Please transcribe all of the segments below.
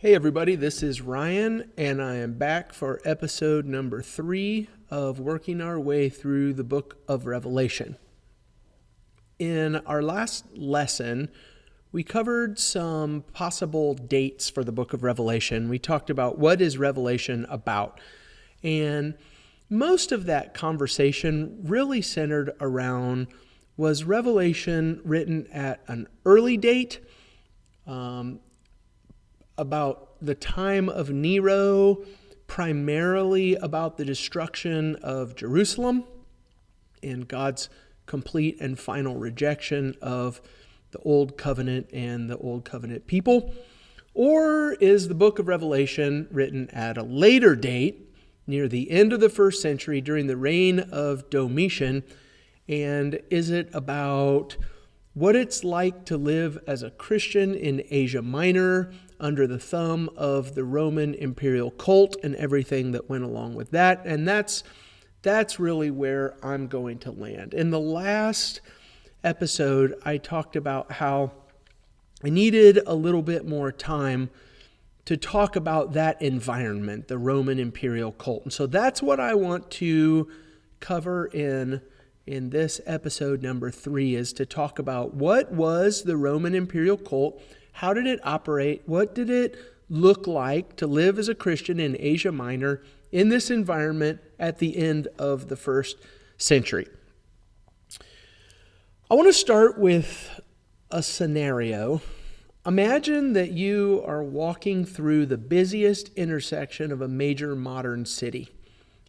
Hey everybody, this is Ryan, and I am back for episode number 3 of working our way through the book of Revelation. In our last lesson, we covered some possible dates for the book of Revelation. We talked about what is Revelation about, and most of that conversation really centered around, was Revelation written at an early date, about the time of Nero, primarily about the destruction of Jerusalem and God's complete and final rejection of the Old Covenant and the Old Covenant people? Or is the book of Revelation written at a later date, near the end of the first century, during the reign of Domitian, and is it about what it's like to live as a Christian in Asia Minor under the thumb of the Roman Imperial Cult and everything that went along with that? And that's really where I'm going to land. In the last episode, I talked about how I needed a little bit more time to talk about that environment, the Roman Imperial Cult. And so that's what I want to cover in this episode number 3, is to talk about what was the Roman Imperial Cult, how did it operate, what did it look like to live as a Christian in Asia Minor in this environment at the end of the first century. I want to start with a scenario. Imagine that you are walking through the busiest intersection of a major modern city,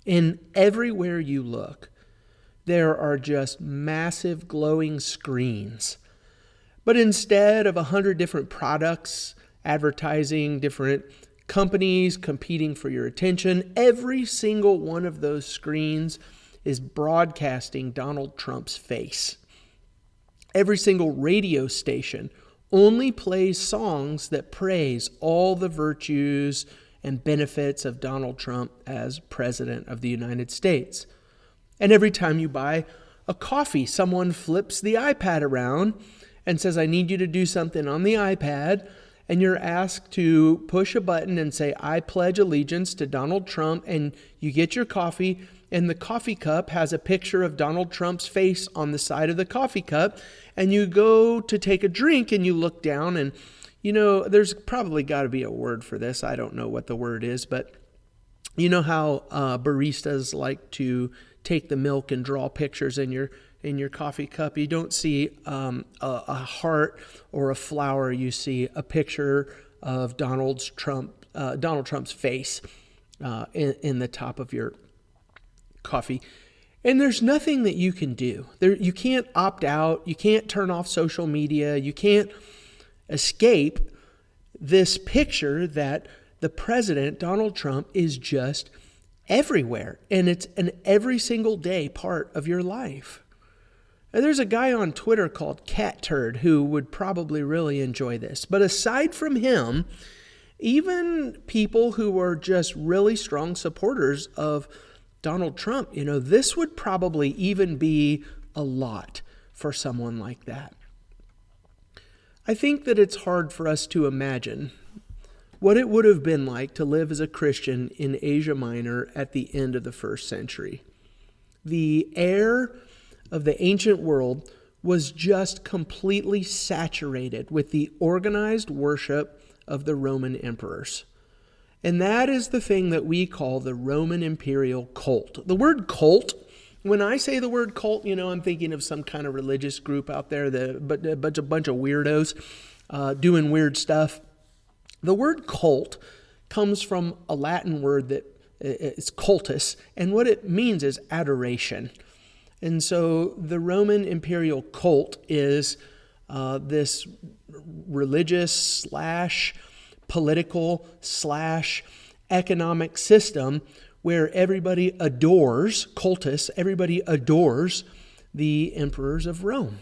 and everywhere you look, there are just massive glowing screens. But instead of 100 different products advertising, different companies competing for your attention, every single one of those screens is broadcasting Donald Trump's face. Every single radio station only plays songs that praise all the virtues and benefits of Donald Trump as President of the United States. And every time you buy a coffee, someone flips the iPad around and says, I need you to do something on the iPad. And you're asked to push a button and say, I pledge allegiance to Donald Trump. And you get your coffee, and the coffee cup has a picture of Donald Trump's face on the side of the coffee cup. And you go to take a drink and you look down, and there's probably got to be a word for this. I don't know what the word is, but you know how baristas like to take the milk and draw pictures in your coffee cup. You don't see a heart or a flower. You see a picture of Donald Trump's face in the top of your coffee. And there's nothing that you can do. You can't opt out. You can't turn off social media. You can't escape this picture that the president, Donald Trump, is just everywhere. And it's an every single day part of your life. And there's a guy on Twitter called Cat Turd who would probably really enjoy this. But aside from him, even people who are just really strong supporters of Donald Trump, this would probably even be a lot for someone like that. I think that it's hard for us to imagine what it would have been like to live as a Christian in Asia Minor at the end of the first century. The air of the ancient world was just completely saturated with the organized worship of the Roman emperors. And that is the thing that we call the Roman Imperial Cult. The word cult, when I say the word cult, I'm thinking of some kind of religious group out there, but a bunch of weirdos doing weird stuff. The word cult comes from a Latin word that is cultus, and what it means is adoration. And so the Roman Imperial Cult is this religious / political / economic system where everybody adores, cultus, everybody adores the emperors of Rome.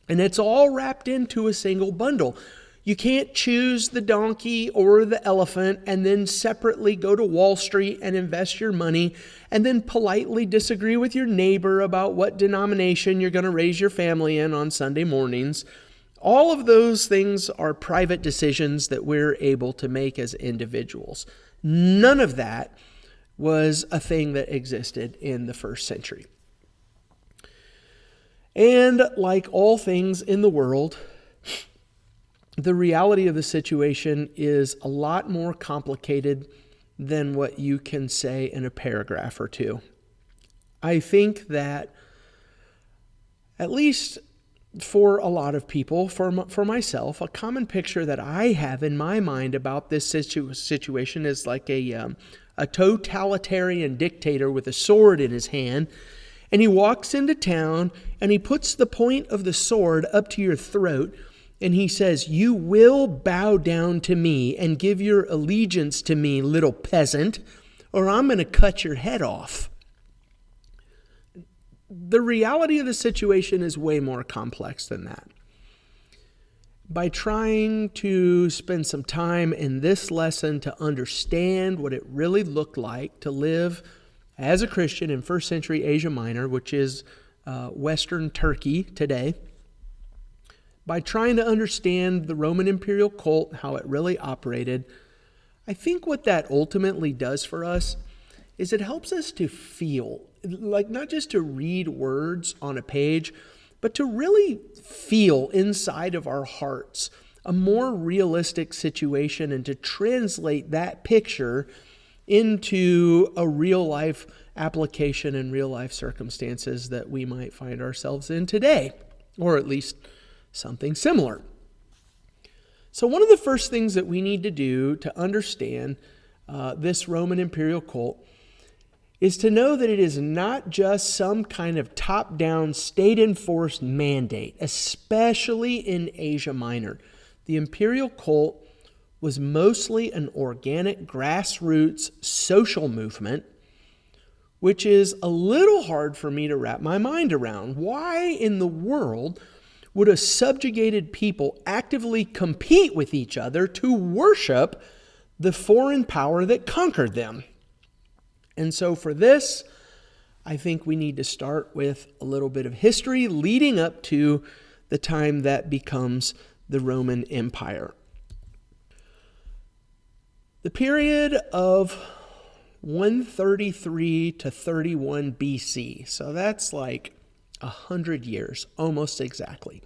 And it's all wrapped into a single bundle. You can't choose the donkey or the elephant and then separately go to Wall Street and invest your money and then politely disagree with your neighbor about what denomination you're going to raise your family in on Sunday mornings. All of those things are private decisions that we're able to make as individuals. None of that was a thing that existed in the first century. And like all things in the world, the reality of the situation is a lot more complicated than what you can say in a paragraph or two. I think that, at least for a lot of people, for myself, a common picture that I have in my mind about this situation is like a totalitarian dictator with a sword in his hand, and he walks into town and he puts the point of the sword up to your throat, and he says, "You will bow down to me and give your allegiance to me, little peasant, or I'm going to cut your head off." The reality of the situation is way more complex than that. By trying to spend some time in this lesson to understand what it really looked like to live as a Christian in first century Asia Minor, which is Western Turkey today, by trying to understand the Roman Imperial Cult, how it really operated, I think what that ultimately does for us is it helps us to feel, like not just to read words on a page, but to really feel inside of our hearts a more realistic situation and to translate that picture into a real life application and real life circumstances that we might find ourselves in today, or at least something similar. So one of the first things that we need to do to understand this Roman imperial cult is to know that it is not just some kind of top-down, state-enforced mandate, especially in Asia Minor. The imperial cult was mostly an organic, grassroots social movement, which is a little hard for me to wrap my mind around. Why in the world would a subjugated people actively compete with each other to worship the foreign power that conquered them? And so for this, I think we need to start with a little bit of history leading up to the time that becomes the Roman Empire. The period of 133 to 31 BC, so that's like 100 years, almost exactly.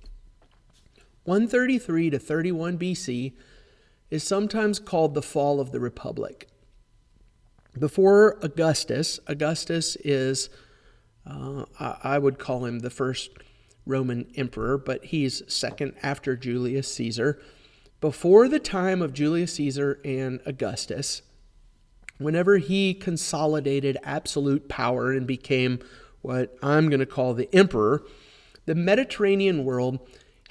133 to 31 BC is sometimes called the fall of the Republic. Before Augustus is, I would call him the first Roman emperor, but he's second after Julius Caesar. Before the time of Julius Caesar and Augustus, whenever he consolidated absolute power and became what I'm going to call the emperor, the Mediterranean world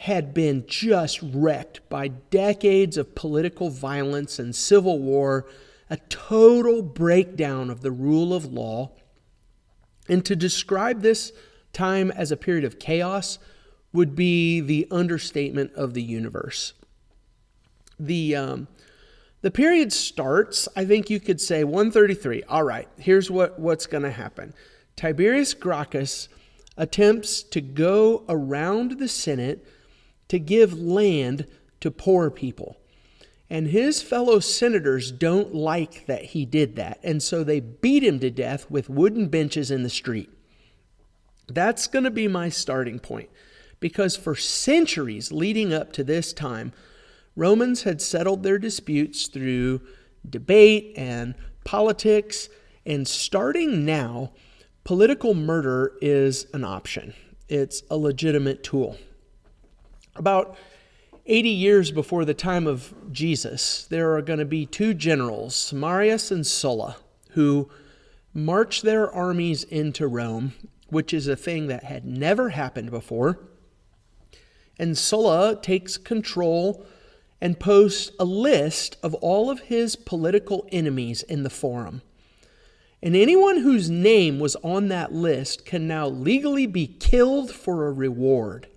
had been just wrecked by decades of political violence and civil war, a total breakdown of the rule of law. And to describe this time as a period of chaos would be the understatement of the universe. The period starts, I think you could say, 133. All right, here's what's going to happen. Tiberius Gracchus attempts to go around the Senate to give land to poor people. And his fellow senators don't like that he did that. And so they beat him to death with wooden benches in the street. That's going to be my starting point. Because for centuries leading up to this time, Romans had settled their disputes through debate and politics. And starting now, political murder is an option. It's a legitimate tool. About 80 years before the time of Jesus, there are going to be two generals, Marius and Sulla, who march their armies into Rome, which is a thing that had never happened before. And Sulla takes control and posts a list of all of his political enemies in the forum. And anyone whose name was on that list can now legally be killed for a reward.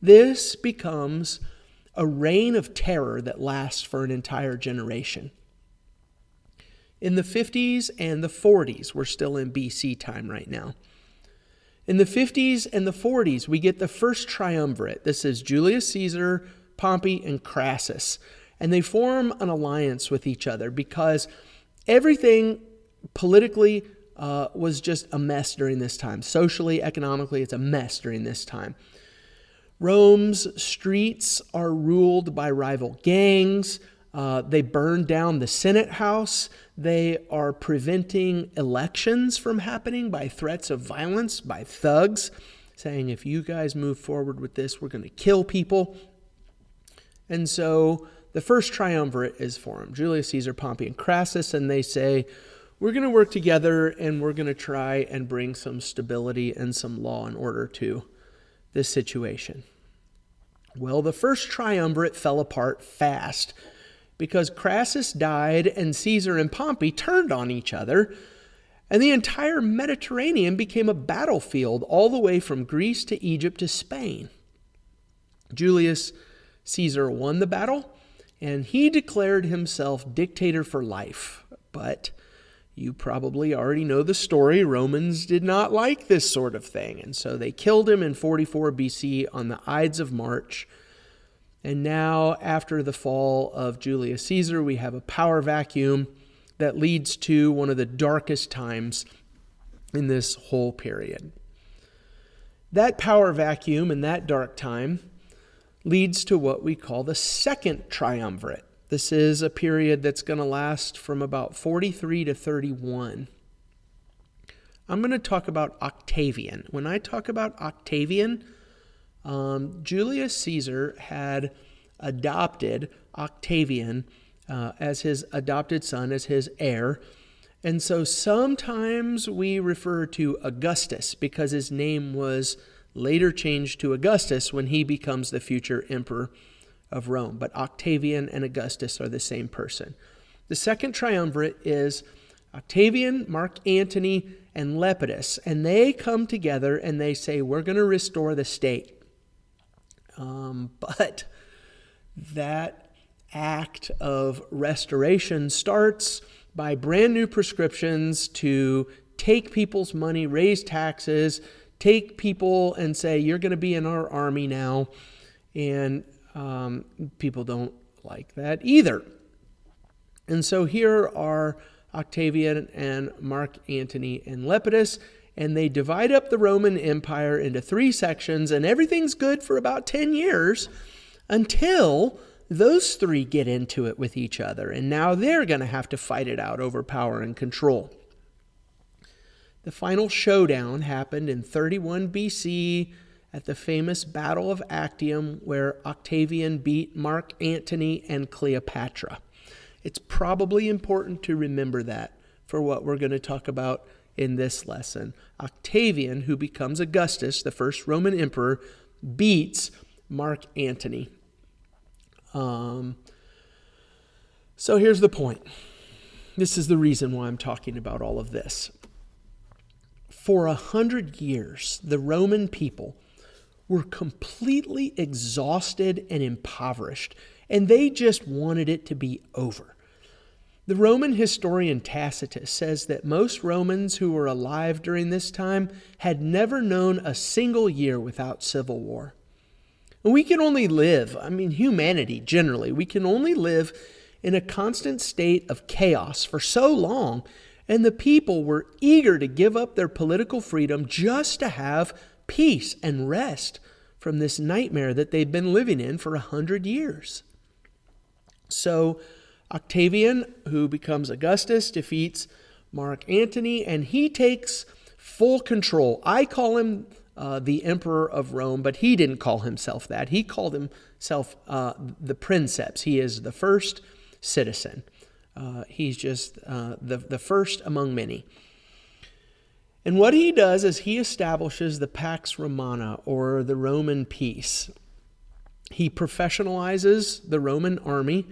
This becomes a reign of terror that lasts for an entire generation. In the 50s and the 40s, we're still in BC time right now, In the 50s and the 40s, we get the first triumvirate. This is Julius Caesar, Pompey, and Crassus. And they form an alliance with each other because everything politically was just a mess during this time. Socially, economically, it's a mess during this time. Rome's streets are ruled by rival gangs. They burn down the Senate House. They are preventing elections from happening by threats of violence, by thugs, saying, if you guys move forward with this, we're going to kill people. And so the first triumvirate is formed, Julius Caesar, Pompey, and Crassus, and they say, we're going to work together and we're going to try and bring some stability and some law and order to this situation. Well, the first triumvirate fell apart fast because Crassus died and Caesar and Pompey turned on each other, and the entire Mediterranean became a battlefield all the way from Greece to Egypt to Spain. Julius Caesar won the battle, and he declared himself dictator for life. But you probably already know the story. Romans did not like this sort of thing, and so they killed him in 44 BC on the Ides of March. And now, after the fall of Julius Caesar, we have a power vacuum that leads to one of the darkest times in this whole period. That power vacuum and that dark time leads to what we call the second triumvirate. This is a period that's going to last from about 43 to 31. I'm going to talk about Octavian. When I talk about Octavian, Julius Caesar had adopted Octavian as his adopted son, as his heir. And so sometimes we refer to Augustus because his name was later changed to Augustus when he becomes the future emperor of Rome. But Octavian and Augustus are the same person. The second triumvirate is Octavian, Mark Antony, and Lepidus. And they come together and they say, we're going to restore the state. But that act of restoration starts by brand new prescriptions to take people's money, raise taxes, take people and say, you're going to be in our army now. And people don't like that either. And so here are Octavian and Mark Antony and Lepidus, and they divide up the Roman Empire into 3 sections, and everything's good for about 10 years until those 3 get into it with each other, and now they're going to have to fight it out over power and control. The final showdown happened in 31 BC at the famous Battle of Actium, where Octavian beat Mark Antony and Cleopatra. It's probably important to remember that for what we're going to talk about in this lesson. Octavian, who becomes Augustus, the first Roman emperor, beats Mark Antony. So here's the point. This is the reason why I'm talking about all of this. For 100 years, the Roman people were completely exhausted and impoverished, and they just wanted it to be over. The Roman historian Tacitus says that most Romans who were alive during this time had never known a single year without civil war. And we can only live, humanity generally, we can only live in a constant state of chaos for so long, and the people were eager to give up their political freedom just to have peace and rest from this nightmare that they've been living in for 100 years. So Octavian, who becomes Augustus, defeats Mark Antony, and he takes full control. I call him the Emperor of Rome, but he didn't call himself that. He called himself the Princeps. He is the first citizen. He's just the first among many. And what he does is he establishes the Pax Romana, or the Roman peace. He professionalizes the Roman army.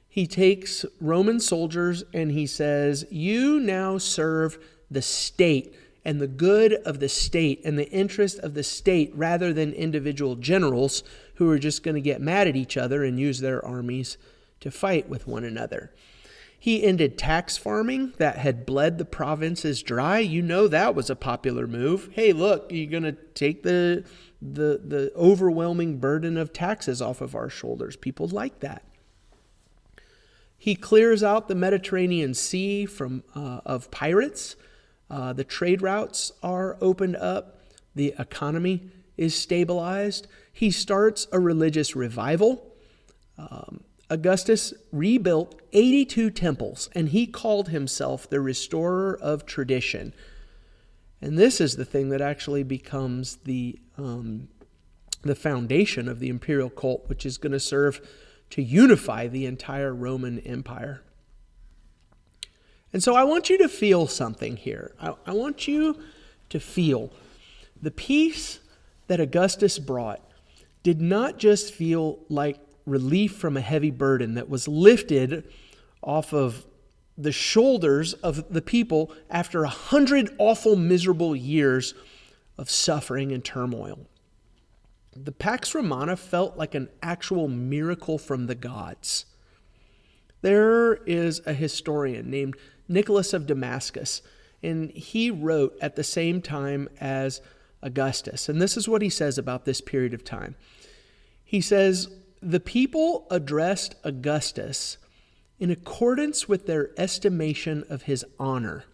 He takes Roman soldiers and he says, you now serve the state and the good of the state and the interest of the state rather than individual generals who are just going to get mad at each other and use their armies to fight with one another. He ended tax farming that had bled the provinces dry. You know that was a popular move. Hey, look, you're going to take the overwhelming burden of taxes off of our shoulders. People like that. He clears out the Mediterranean Sea of pirates. The trade routes are opened up. The economy is stabilized. He starts a religious revival. Augustus rebuilt 82 temples, and he called himself the restorer of tradition. And this is the thing that actually becomes the foundation of the imperial cult, which is going to serve to unify the entire Roman Empire. And so I want you to feel something here. I want you to feel the peace that Augustus brought did not just feel like relief from a heavy burden that was lifted off of the shoulders of the people after 100 awful, miserable years of suffering and turmoil. The Pax Romana felt like an actual miracle from the gods. There is a historian named Nicholas of Damascus, and he wrote at the same time as Augustus. And this is what he says about this period of time. He says, "The people addressed Augustus in accordance with their estimation of his honor,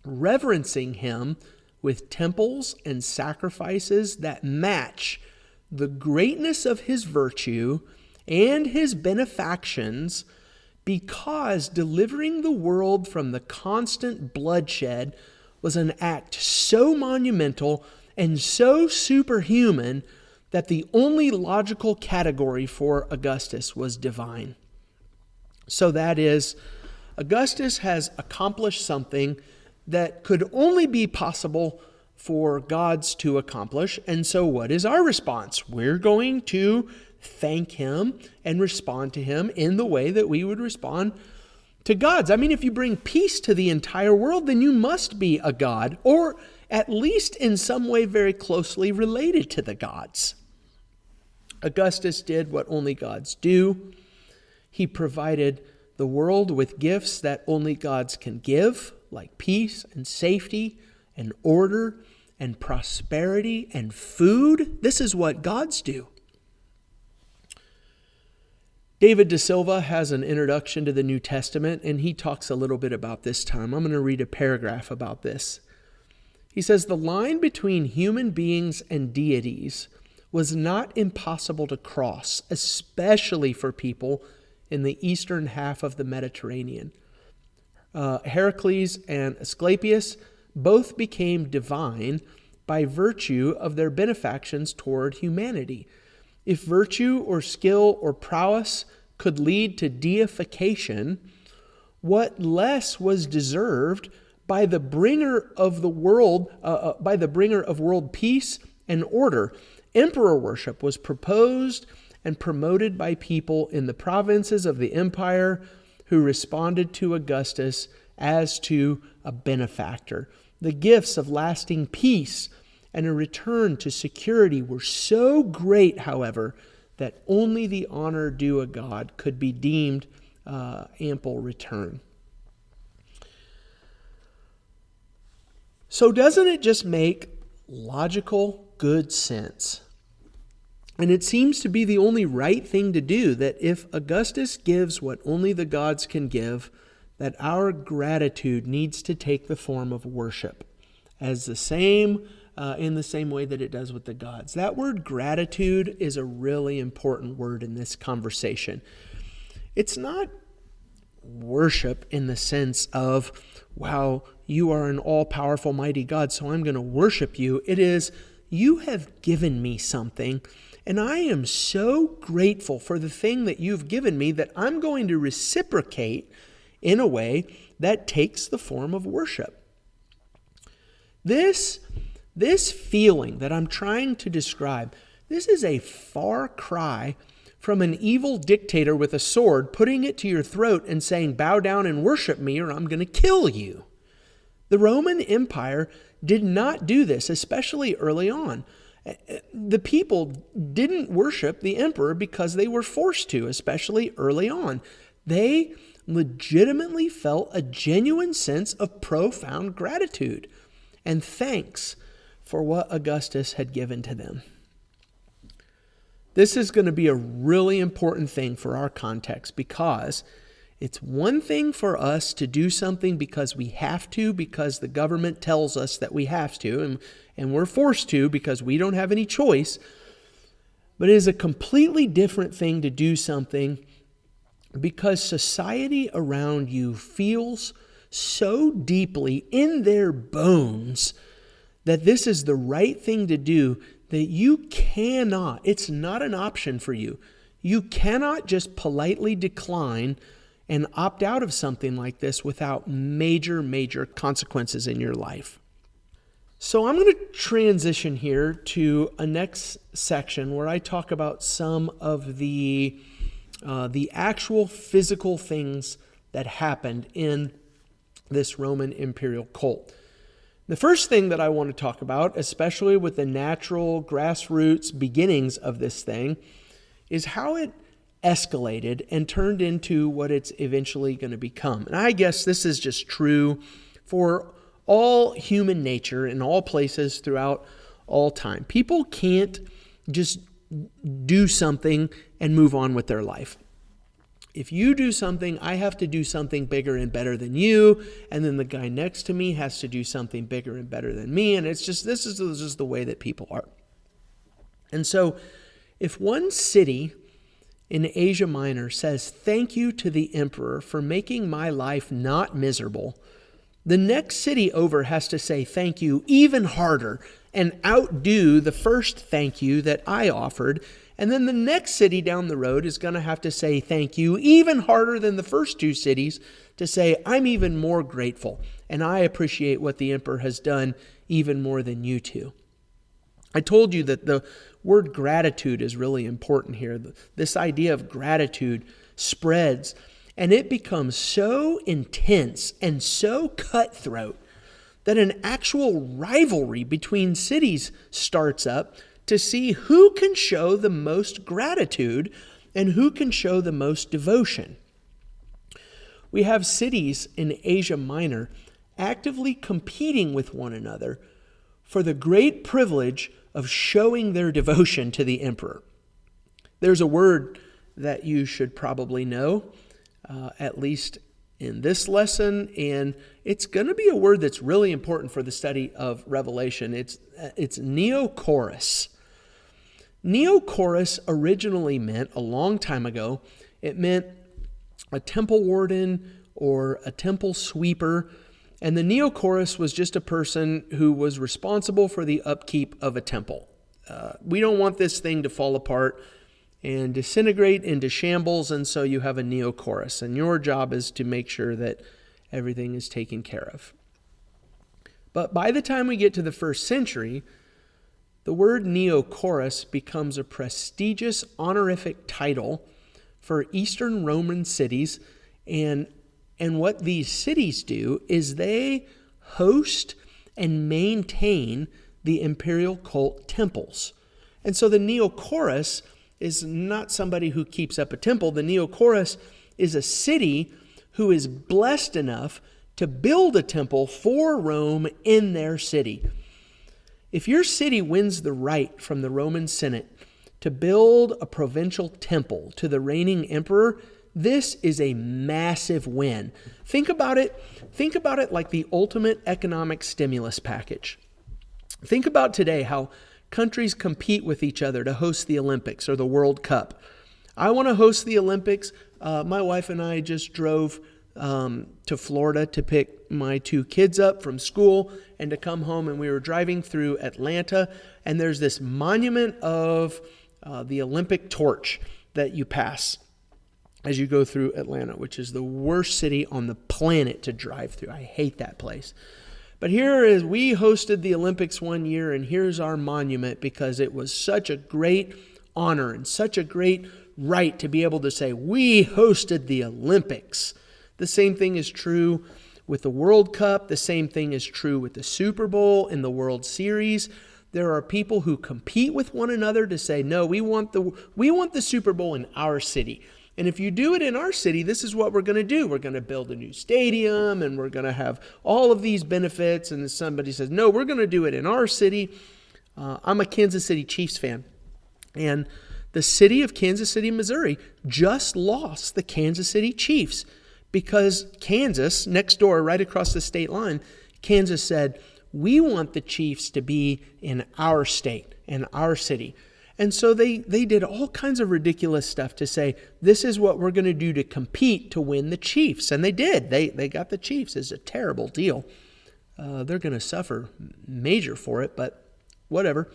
reverencing him with temples and sacrifices that match the greatness of his virtue and his benefactions, because delivering the world from the constant bloodshed was an act so monumental and so superhuman that the only logical category for Augustus was divine." So that is, Augustus has accomplished something that could only be possible for gods to accomplish. And so what is our response? We're going to thank him and respond to him in the way that we would respond to gods. I mean, if you bring peace to the entire world, then you must be a god, or at least in some way very closely related to the gods. Augustus did what only gods do. He provided the world with gifts that only gods can give, like peace and safety and order and prosperity and food. This is what gods do. David De Silva has an introduction to the New Testament, and he talks a little bit about this time. I'm going to read a paragraph about this. He says, "The line between human beings and deities was not impossible to cross, especially for people in the eastern half of the Mediterranean. Heracles and Asclepius both became divine by virtue of their benefactions toward humanity. If virtue or skill or prowess could lead to deification, what less was deserved by the bringer of the world, of world peace and order? Emperor worship was proposed and promoted by people in the provinces of the empire who responded to Augustus as to a benefactor. The gifts of lasting peace and a return to security were so great, however, that only the honor due a god could be deemed ample return." So doesn't it just make logical, good sense? And it seems to be the only right thing to do, that if Augustus gives what only the gods can give, that our gratitude needs to take the form of worship, as in the same way that it does with the gods. That word gratitude is a really important word in this conversation. It's not worship in the sense of, wow, you are an all-powerful, mighty God, so I'm going to worship you. It is, you have given me something, and I am so grateful for the thing that you've given me that I'm going to reciprocate in a way that takes the form of worship. This feeling that I'm trying to describe, this is a far cry from an evil dictator with a sword putting it to your throat and saying, "Bow down and worship me or I'm going to kill you." The Roman Empire did not do this, especially early on. The people didn't worship the emperor because they were forced to, especially early on. They legitimately felt a genuine sense of profound gratitude and thanks for what Augustus had given to them. This is going to be a really important thing for our context, because it's one thing for us to do something because we have to, because the government tells us that we have to, and we're forced to because we don't have any choice. But it is a completely different thing to do something because society around you feels so deeply in their bones that this is the right thing to do that you cannot, it's not an option for you. You cannot just politely decline and opt out of something like this without major consequences in your life. So I'm going to transition here to a next section where I talk about some of the actual physical things that happened in this Roman Imperial cult. The first thing that I want to talk about, especially with the natural grassroots beginnings of this thing, is how it escalated and turned into what it's eventually going to become. And I guess this is just true for all human nature in all places throughout all time. People can't just do something and move on with their life. If you do something, I have to do something bigger and better than you, and then the guy next to me has to do something bigger and better than me, and this is just the way that people are. And so if one city in Asia Minor says, "Thank you to the emperor for making my life not miserable," the next city over has to say thank you even harder and outdo the first thank you that I offered. And then the next city down the road is going to have to say thank you even harder than the first two cities to say, "I'm even more grateful and I appreciate what the emperor has done even more than you two." I told you that the word gratitude is really important here. This idea of gratitude spreads, and it becomes so intense and so cutthroat that an actual rivalry between cities starts up to see who can show the most gratitude and who can show the most devotion. We have cities in Asia Minor actively competing with one another for the great privilege of showing their devotion to the emperor. There's a word that you should probably know, at least in this lesson, and it's going to be a word that's really important for the study of Revelation. It's Neokoros. Neokoros originally meant, a long time ago, it meant a temple warden or a temple sweeper. And the Neokoros was just a person who was responsible for the upkeep of a temple. We don't want this thing to fall apart and disintegrate into shambles, and so you have a Neokoros. And your job is to make sure that everything is taken care of. But by the time we get to the first century, the word Neokoros becomes a prestigious honorific title for Eastern Roman cities, and what these cities do is they host and maintain the imperial cult temples. And so the Neokoros is not somebody who keeps up a temple. The Neokoros is a city who is blessed enough to build a temple for Rome in their city. If your city wins the right from the Roman Senate to build a provincial temple to the reigning emperor, this is a massive win. Think about it like the ultimate economic stimulus package. Think about today how countries compete with each other to host the Olympics or the World Cup. I want to host the Olympics. My wife and I just drove to Florida to pick my two kids up from school and to come home, and we were driving through Atlanta, and there's this monument of the Olympic torch that you pass as you go through Atlanta, which is the worst city on the planet to drive through. I hate that place. But here is, we hosted the Olympics one year, and here's our monument because it was such a great honor and such a great right to be able to say, we hosted the Olympics. The same thing is true with the World Cup. The same thing is true with the Super Bowl and the World Series. There are people who compete with one another to say, no, we want the Super Bowl in our city. And if you do it in our city, this is what we're going to do. We're going to build a new stadium, and we're going to have all of these benefits. And somebody says, no, we're going to do it in our city. I'm a Kansas City Chiefs fan. And the city of Kansas City, Missouri, just lost the Kansas City Chiefs because Kansas, next door, right across the state line, Kansas said, we want the Chiefs to be in our state, in our city. And so they did all kinds of ridiculous stuff to say, this is what we're going to do to compete to win the Chiefs. And they did. They got the Chiefs. It's a terrible deal. They're going to suffer major for it, but whatever.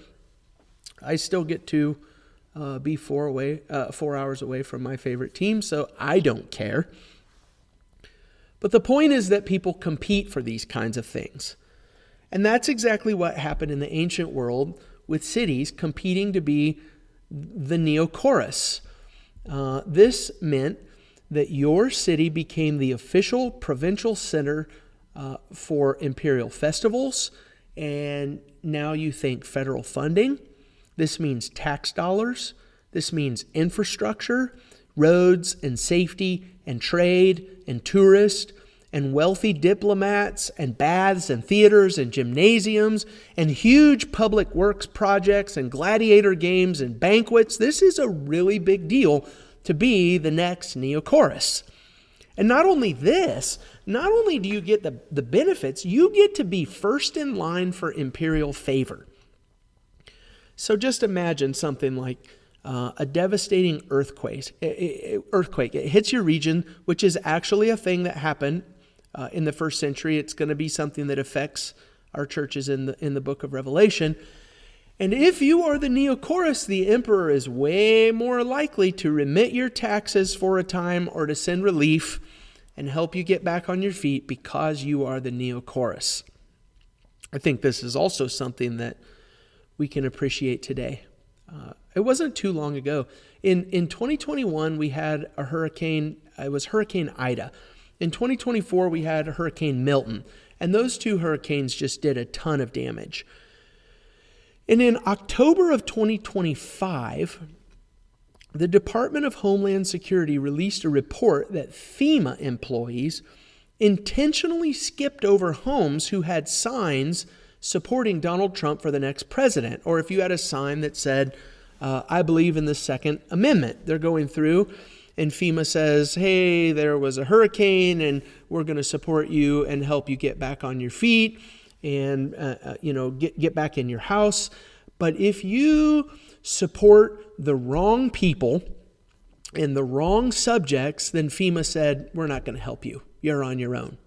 I still get to be 4 hours away from my favorite team, so I don't care. But the point is that people compete for these kinds of things. And that's exactly what happened in the ancient world with cities competing to be the Neokoros. This meant that your city became the official provincial center for imperial festivals, and now you think federal funding. This means tax dollars. This means infrastructure, roads and safety and trade and tourists and wealthy diplomats and baths and theaters and gymnasiums and huge public works projects and gladiator games and banquets. This is a really big deal to be the next Neokoros. And not only this, not only do you get the benefits, you get to be first in line for imperial favor. So just imagine something like a devastating earthquake. It hits your region, which is actually a thing that happened in the first century. It's going to be something that affects our churches in the book of Revelation. And if you are the Neokoros, the emperor is way more likely to remit your taxes for a time or to send relief and help you get back on your feet because you are the Neokoros. I think this is also something that we can appreciate today. It wasn't too long ago. In 2021, we had a hurricane. It was Hurricane Ida. In 2024, we had Hurricane Milton. And those two hurricanes just did a ton of damage. And in October of 2025, the Department of Homeland Security released a report that FEMA employees intentionally skipped over homes who had signs supporting Donald Trump for the next president. Or if you had a sign that said, I believe in the Second Amendment. They're going through and FEMA says, hey, there was a hurricane and we're going to support you and help you get back on your feet and get back in your house. But if you support the wrong people and the wrong subjects, then FEMA said, we're not going to help you. You're on your own.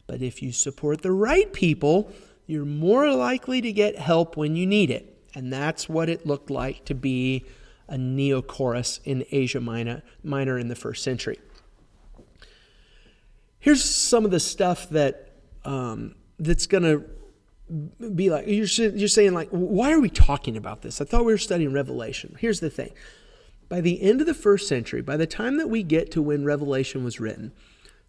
But if you support the right people, you're more likely to get help when you need it. And that's what it looked like to be a Neokoros in Asia Minor in the first century. Here's some of the stuff that that's going to be like, you're saying like, why are we talking about this? I thought we were studying Revelation. Here's the thing. By the end of the first century, by the time that we get to when Revelation was written,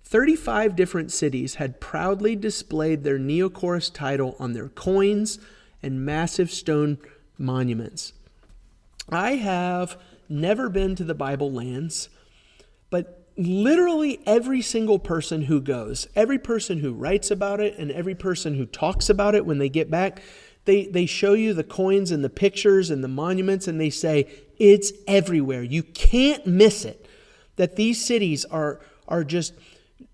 35 different cities had proudly displayed their Neokoros title on their coins and massive stone monuments. I have never been to the Bible lands, but literally every single person who goes, every person who writes about it, and every person who talks about it when they get back, they show you the coins and the pictures and the monuments, and they say, it's everywhere. You can't miss it. That these cities are just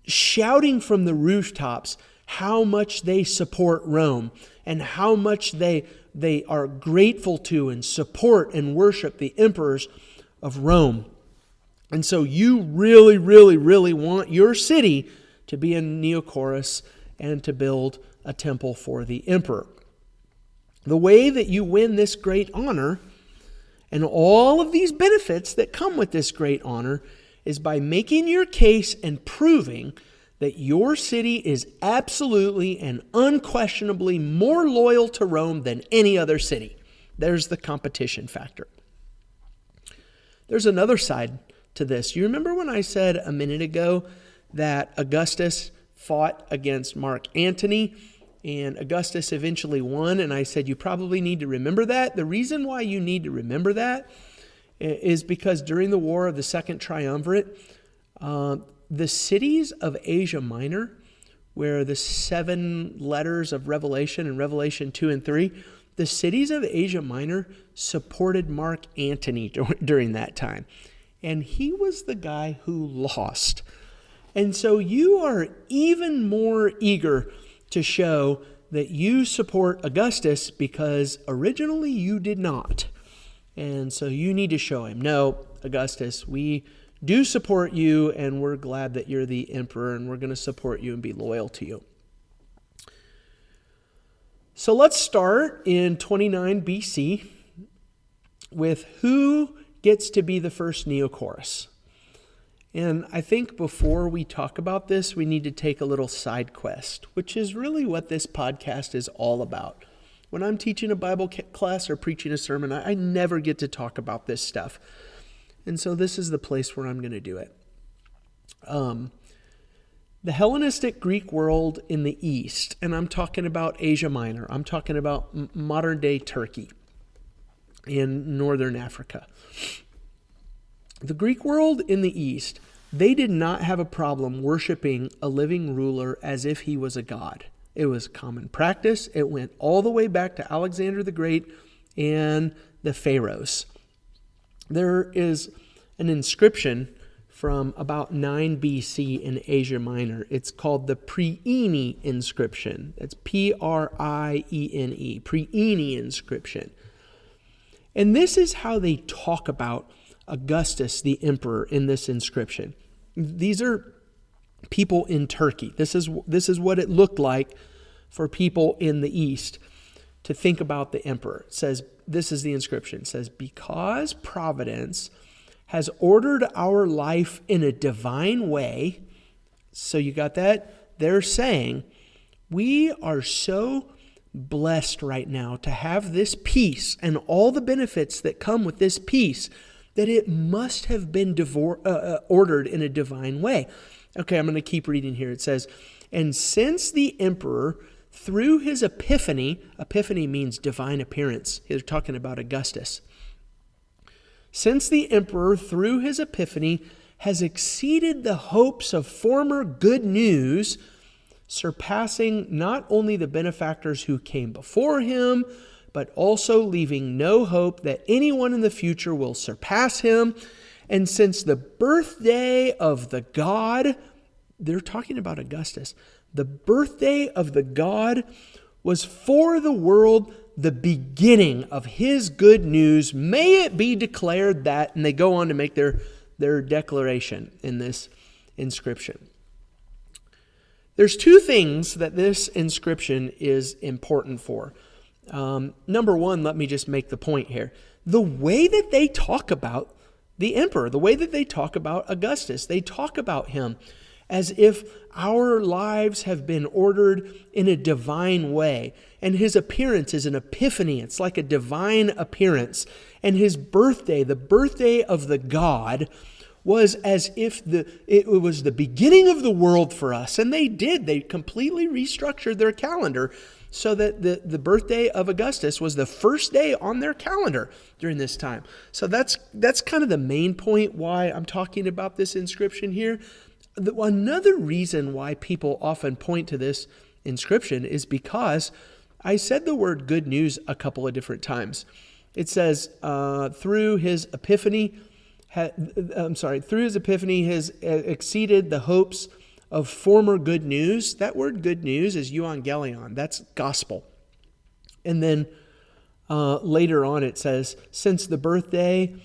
shouting from the rooftops how much they support Rome and how much they are grateful to and support and worship the emperors of Rome. And so you really, really, really want your city to be a Neokoros and to build a temple for the emperor. The way that you win this great honor and all of these benefits that come with this great honor is by making your case and proving that your city is absolutely and unquestionably more loyal to Rome than any other city. There's the competition factor. There's another side to this. You remember when I said a minute ago that Augustus fought against Mark Antony and Augustus eventually won? And I said you probably need to remember that. The reason why you need to remember that is because during the War of the Second Triumvirate, the cities of Asia Minor, where the 7 letters of Revelation and Revelation 2 and 3, the cities of Asia Minor supported Mark Antony during that time. And he was the guy who lost. And so you are even more eager to show that you support Augustus because originally you did not. And so you need to show him, no, Augustus, we do support you, and we're glad that you're the emperor, and we're going to support you and be loyal to you. So let's start in 29 BC with who gets to be the first Neokoros. And I think before we talk about this, we need to take a little side quest, which is really what this podcast is all about. When I'm teaching a Bible class or preaching a sermon, I never get to talk about this stuff. And so this is the place where I'm going to do it. The Hellenistic Greek world in the East, and I'm talking about Asia Minor, I'm talking about modern-day Turkey in northern Africa. The Greek world in the East, they did not have a problem worshiping a living ruler as if he was a god. It was common practice. It went all the way back to Alexander the Great and the pharaohs. There is an inscription from about 9 BC in Asia Minor. It's called the Priene inscription. That's Priene, Priene inscription. And this is how they talk about Augustus, the emperor, in this inscription. These are people in Turkey. This is what it looked like for people in the East to think about the emperor. It says, this is the inscription. It says, because providence has ordered our life in a divine way. So you got that? They're saying, we are so blessed right now to have this peace and all the benefits that come with this peace that it must have been ordered in a divine way. Okay, I'm going to keep reading here. It says, and since the emperor, through his epiphany means divine appearance. They're talking about Augustus. Since the emperor, through his epiphany, has exceeded the hopes of former good news, surpassing not only the benefactors who came before him, but also leaving no hope that anyone in the future will surpass him. And since the birthday of the god, they're talking about Augustus, the birthday of the god was for the world the beginning of his good news. May it be declared that, and they go on to make their declaration in this inscription. There's 2 things that this inscription is important for. Number one, let me just make the point here. The way that they talk about the emperor, the way that they talk about Augustus, they talk about him as if our lives have been ordered in a divine way. And his appearance is an epiphany. It's like a divine appearance. And his birthday, the birthday of the god, was as if it was the beginning of the world for us. And they did. They completely restructured their calendar so that the birthday of Augustus was the first day on their calendar during this time. So that's kind of the main point why I'm talking about this inscription here. Another reason why people often point to this inscription is because I said the word good news a couple of different times. It says, through his epiphany has exceeded the hopes of former good news. That word good news is euangelion. That's gospel. And then later on it says, since the birthday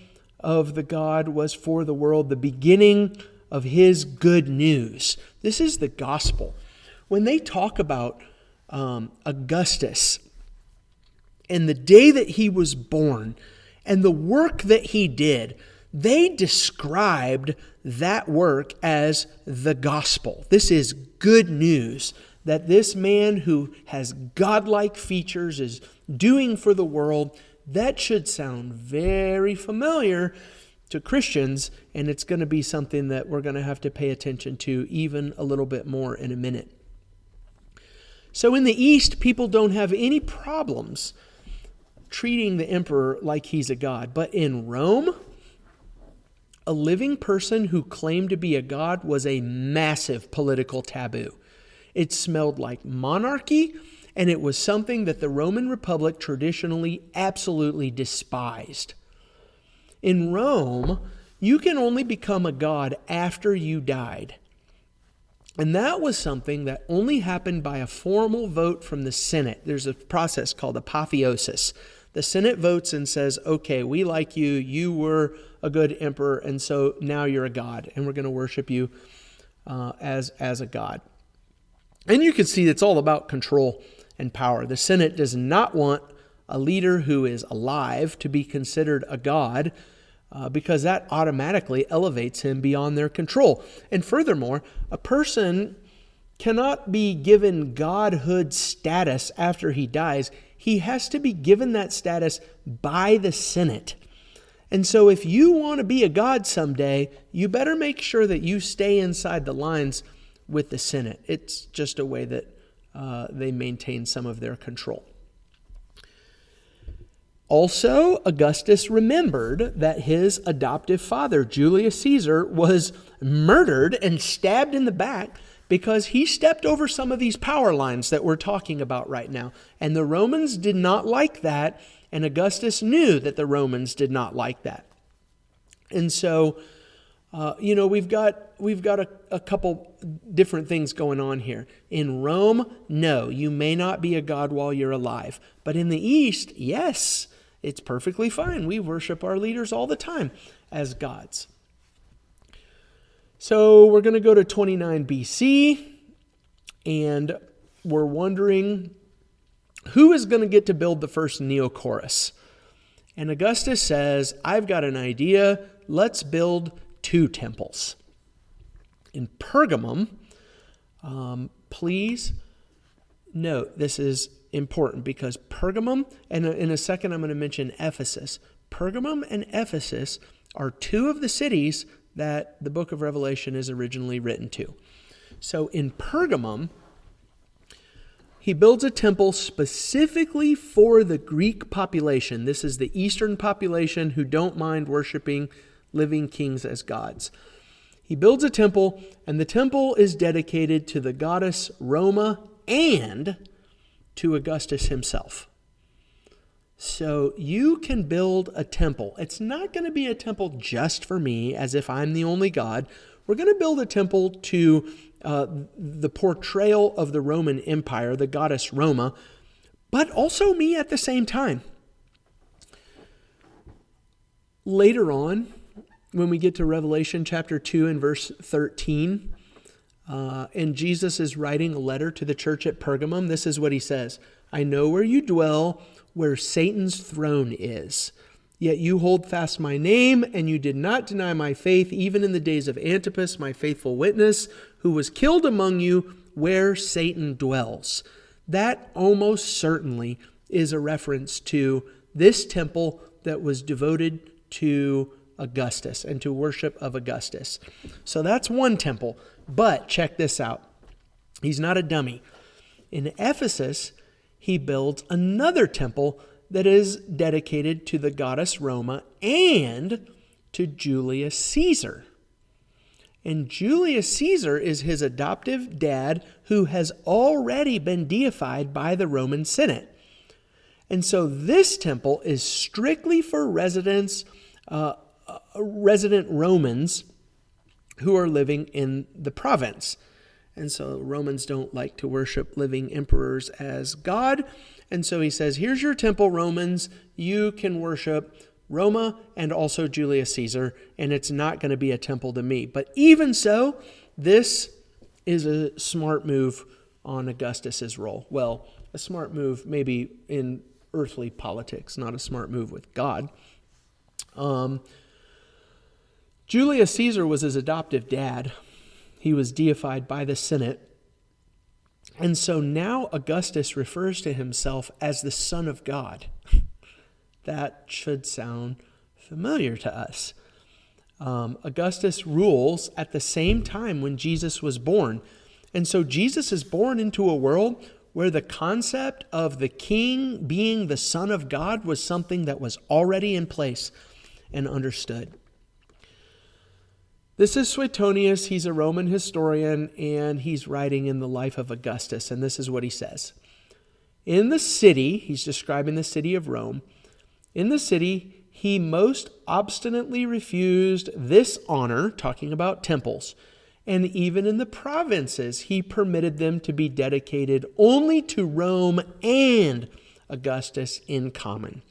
of the god was for the world the beginning of his good news. This is the gospel. When they talk about Augustus and the day that he was born and the work that he did, they described that work as the gospel. This is good news that this man who has godlike features is doing for the world. That should sound very familiar to Christians, and it's going to be something that we're going to have to pay attention to even a little bit more in a minute. So in the East, people don't have any problems treating the emperor like he's a god. But in Rome, a living person who claimed to be a god was a massive political taboo. It smelled like monarchy, and it was something that the Roman Republic traditionally absolutely despised. In Rome, you can only become a god after you died. And that was something that only happened by a formal vote from the Senate. There's a process called apotheosis. The Senate votes and says, okay, we like you. You were a good emperor, and so now you're a god, and we're going to worship you as a god. And you can see it's all about control and power. The Senate does not want a leader who is alive to be considered a god, because that automatically elevates him beyond their control. And furthermore, a person cannot be given godhood status after he dies. He has to be given that status by the Senate. And so if you want to be a god someday, you better make sure that you stay inside the lines with the Senate. It's just a way that they maintain some of their control. Also, Augustus remembered that his adoptive father, Julius Caesar, was murdered and stabbed in the back because he stepped over some of these power lines that we're talking about right now. And the Romans did not like that, and Augustus knew that the Romans did not like that. And so, we've got a couple different things going on here. In Rome, no, you may not be a god while you're alive. But in the East, yes, it's perfectly fine. We worship our leaders all the time as gods. So we're going to go to 29 BC, and we're wondering who is going to get to build the first Neokoros. And Augustus says, I've got an idea. Let's build 2 temples. In Pergamum, please note, this is important because Pergamum, and in a second I'm going to mention Ephesus. Pergamum and Ephesus are 2 of the cities that the book of Revelation is originally written to. So in Pergamum, he builds a temple specifically for the Greek population. This is the Eastern population who don't mind worshiping living kings as gods. He builds a temple, and the temple is dedicated to the goddess Roma and to Augustus himself. So you can build a temple. It's not going to be a temple just for me, as if I'm the only god. We're going to build a temple to the portrayal of the Roman Empire, the goddess Roma, but also me at the same time. Later on, when we get to Revelation chapter 2 and verse 13, and Jesus is writing a letter to the church at Pergamum, this is what he says. I know where you dwell, where Satan's throne is. Yet you hold fast my name, and you did not deny my faith, even in the days of Antipas, my faithful witness, who was killed among you, where Satan dwells. That almost certainly is a reference to this temple that was devoted to Augustus and to worship of Augustus. So that's one temple. But check this out. He's not a dummy. In Ephesus, he builds another temple that is dedicated to the goddess Roma and to Julius Caesar. And Julius Caesar is his adoptive dad who has already been deified by the Roman Senate. And so this temple is strictly for resident Romans who are living in the province. And so Romans don't like to worship living emperors as God. And so he says, here's your temple, Romans. You can worship Roma and also Julius Caesar, and it's not going to be a temple to me. But even so, this is a smart move on Augustus's role. Well, a smart move maybe in earthly politics, not a smart move with God. Julius Caesar was his adoptive dad. He was deified by the Senate. And so now Augustus refers to himself as the Son of God. That should sound familiar to us. Augustus rules at the same time when Jesus was born. And so Jesus is born into a world where the concept of the king being the Son of God was something that was already in place and understood. This is Suetonius. He's a Roman historian, and he's writing in the life of Augustus, and this is what he says. In the city, he's describing the city of Rome, in the city, he most obstinately refused this honor, talking about temples, and even in the provinces, he permitted them to be dedicated only to Rome and Augustus in common.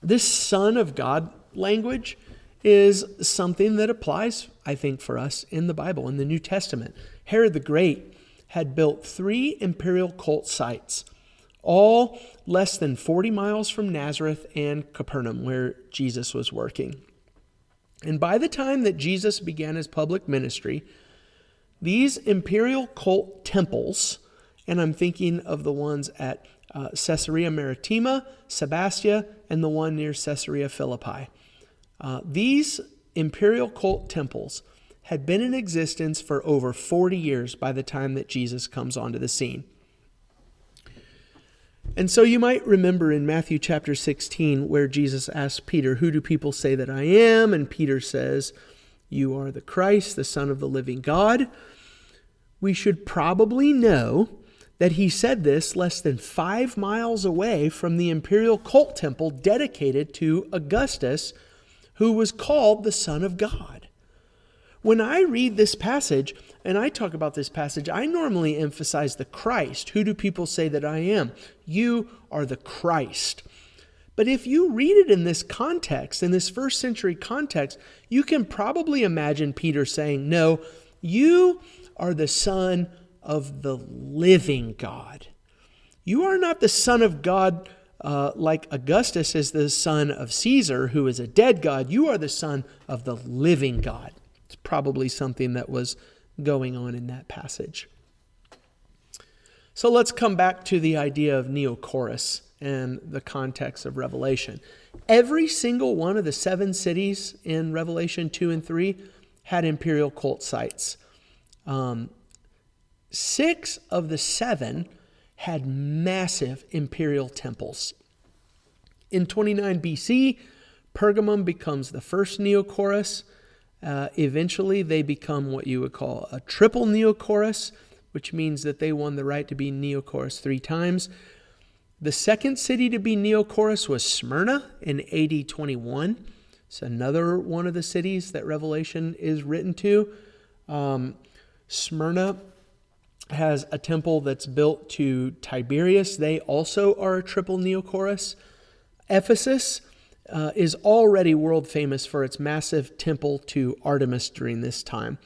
This Son of God language is something that applies, I think, for us in the Bible, in the New Testament. Herod the Great had built 3 imperial cult sites, all less than 40 miles from Nazareth and Capernaum, where Jesus was working. And by the time that Jesus began his public ministry, these imperial cult temples, and I'm thinking of the ones at Caesarea Maritima, Sebastia, and the one near Caesarea Philippi. These imperial cult temples had been in existence for over 40 years by the time that Jesus comes onto the scene. And so you might remember in Matthew chapter 16 where Jesus asked Peter, "Who do people say that I am?" And Peter says, "You are the Christ, the Son of the living God." We should probably know that he said this less than 5 miles away from the imperial cult temple dedicated to Augustus, who was called the Son of God. When I read this passage, and I talk about this passage, I normally emphasize the Christ. Who do people say that I am? You are the Christ. But if you read it in this context, in this first century context, you can probably imagine Peter saying, "No, you are the Son of the living God. You are not the Son of God like Augustus is the son of Caesar, who is a dead God. You are the Son of the living God." It's probably something that was going on in that passage. So let's come back to the idea of Neokoros and the context of Revelation. Every single one of the 7 cities in Revelation 2 and 3 had imperial cult sites. 6 of the 7 had massive imperial temples. In 29 BC, Pergamum becomes the first Neokoros. Eventually, they become what you would call a triple Neokoros, which means that they won the right to be Neokoros 3 times. The second city to be Neokoros was Smyrna in AD 21. It's another one of the cities that Revelation is written to. Smyrna has a temple that's built to Tiberius. They also are a triple Neokoros. Ephesus is already world famous for its massive temple to Artemis during this time.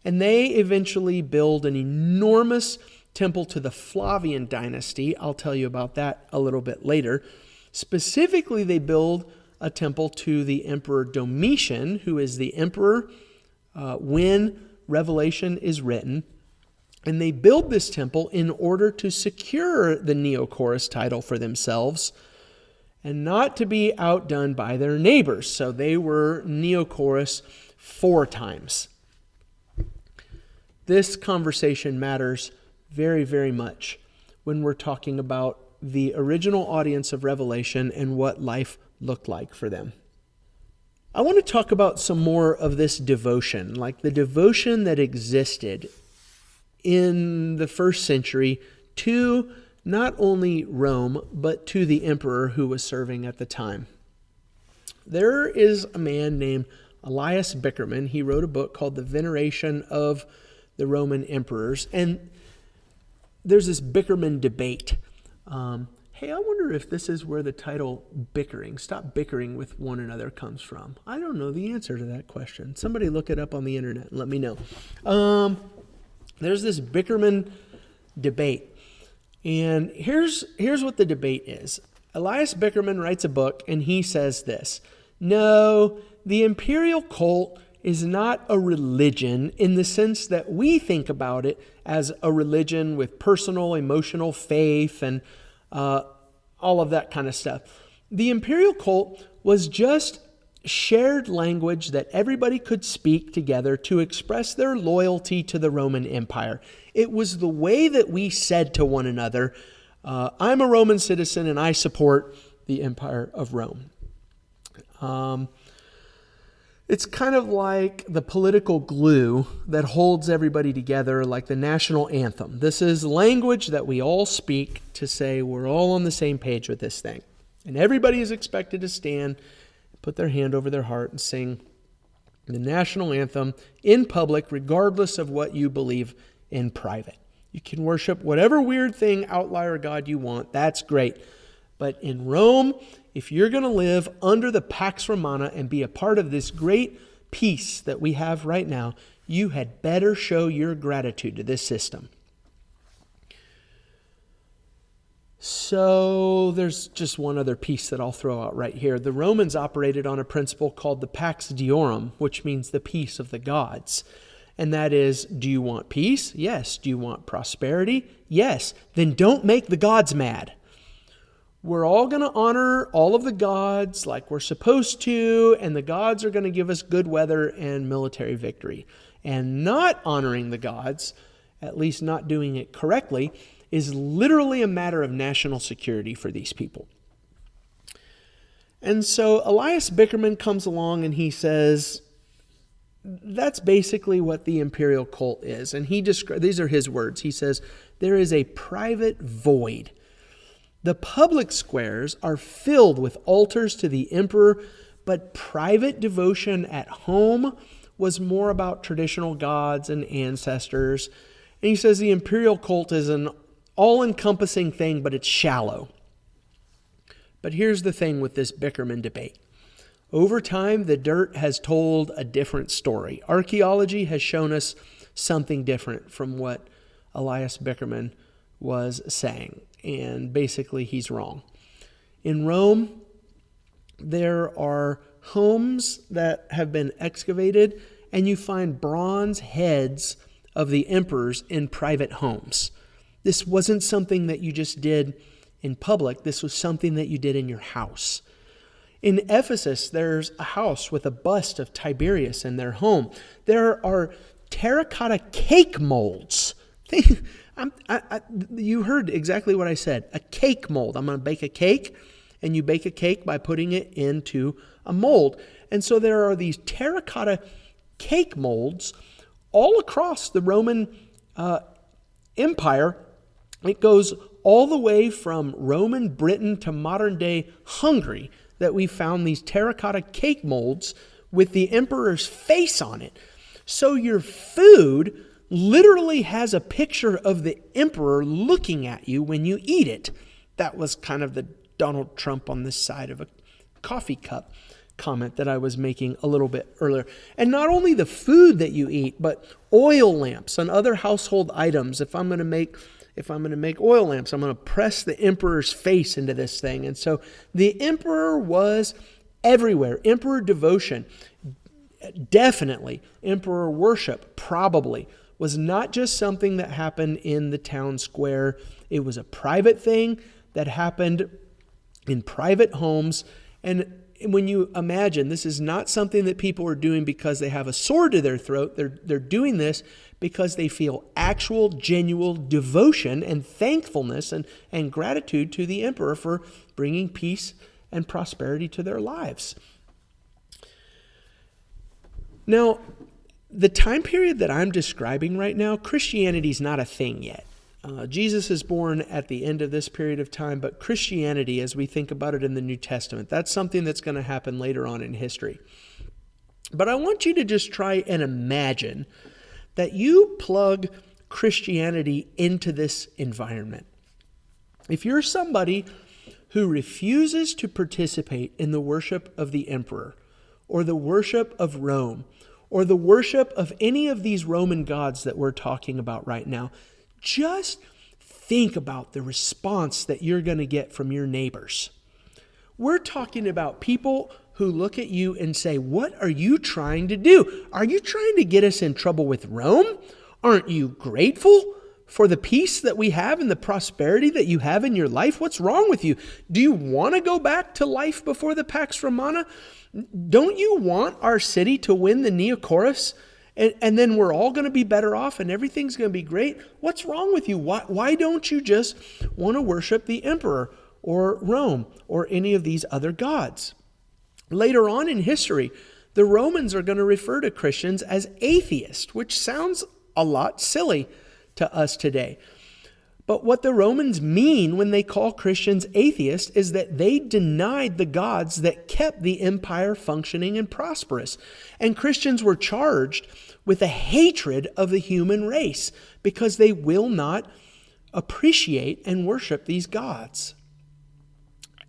And they eventually build an enormous temple to the Flavian dynasty. I'll tell you about that a little bit later. Specifically, they build a temple to the Emperor Domitian, who is the emperor when Revelation is written. And they build this temple in order to secure the Neokoros title for themselves and not to be outdone by their neighbors. So they were Neokoros 4 times. This conversation matters very, very much when we're talking about the original audience of Revelation and what life looked like for them. I want to talk about some more of this devotion, like the devotion that existed in the first century to not only Rome, but to the emperor who was serving at the time. There is a man named Elias Bickerman. He wrote a book called The Veneration of the Roman Emperors. And there's this Bickerman debate. Hey, I wonder if this is where the title bickering, stop bickering with one another, comes from. I don't know the answer to that question. Somebody look it up on the internet and let me know. There's this Bickerman debate. And here's what the debate is. Elias Bickerman writes a book and he says this: no, the imperial cult is not a religion in the sense that we think about it as a religion with personal, emotional faith and all of that kind of stuff. The imperial cult was just shared language that everybody could speak together to express their loyalty to the Roman Empire. It was the way that we said to one another, I'm a Roman citizen and I support the Empire of Rome. It's kind of like the political glue that holds everybody together, like the national anthem. This is language that we all speak to say we're all on the same page with this thing. And everybody is expected to stand, put their hand over their heart, and sing the national anthem in public, regardless of what you believe in private. You can worship whatever weird thing, outlier God you want. That's great. But in Rome, if you're going to live under the Pax Romana and be a part of this great peace that we have right now, you had better show your gratitude to this system. So there's just one other piece that I'll throw out right here. The Romans operated on a principle called the Pax Diorum, which means the peace of the gods. And that is, do you want peace? Yes. Do you want prosperity? Yes. Then don't make the gods mad. We're all going to honor all of the gods like we're supposed to, and the gods are going to give us good weather and military victory. And not honoring the gods, at least not doing it correctly, is literally a matter of national security for these people. And so Elias Bickerman comes along and he says, that's basically what the imperial cult is. And these are his words. He says, there is a private void. The public squares are filled with altars to the emperor, but private devotion at home was more about traditional gods and ancestors. And he says the imperial cult is an all-encompassing thing, but it's shallow. But here's the thing with this Bickerman debate. Over time, the dirt has told a different story. Archaeology has shown us something different from what Elias Bickerman was saying. And basically, he's wrong. In Rome, there are homes that have been excavated, and you find bronze heads of the emperors in private homes. This wasn't something that you just did in public. This was something that you did in your house. In Ephesus, there's a house with a bust of Tiberius in their home. There are terracotta cake molds. You heard exactly what I said. A cake mold. I'm going to bake a cake, and you bake a cake by putting it into a mold. And so there are these terracotta cake molds all across the Roman Empire. It goes all the way from Roman Britain to modern-day Hungary that we found these terracotta cake molds with the emperor's face on it. So your food literally has a picture of the emperor looking at you when you eat it. That was kind of the Donald Trump on this side of a coffee cup comment that I was making a little bit earlier. And not only the food that you eat, but oil lamps and other household items. If I'm going to make oil lamps, I'm going to press the emperor's face into this thing. And so the emperor was everywhere. Emperor devotion, definitely. Emperor worship, probably, was not just something that happened in the town square. It was a private thing that happened in private homes. And when you imagine, this is not something that people are doing because they have a sword to their throat. They're doing this because they feel actual, genuine devotion and thankfulness and gratitude to the emperor for bringing peace and prosperity to their lives. Now, the time period that I'm describing right now, Christianity is not a thing yet. Jesus is born at the end of this period of time, but Christianity, as we think about it in the New Testament, that's something that's going to happen later on in history. But I want you to just try and imagine that you plug Christianity into this environment. If you're somebody who refuses to participate in the worship of the emperor, or the worship of Rome, or the worship of any of these Roman gods that we're talking about right now, just think about the response that you're going to get from your neighbors. We're talking about people who look at you and say, what are you trying to do? Are you trying to get us in trouble with Rome? Aren't you grateful for the peace that we have and the prosperity that you have in your life? What's wrong with you? Do you want to go back to life before the Pax Romana? Don't you want our city to win the Neokoros? And then we're all going to be better off and everything's going to be great? What's wrong with you? Why don't you just want to worship the emperor or Rome or any of these other gods? Later on in history, the Romans are going to refer to Christians as atheists, which sounds a lot silly to us today. But what the Romans mean when they call Christians atheists is that they denied the gods that kept the empire functioning and prosperous. And Christians were charged with a hatred of the human race because they will not appreciate and worship these gods.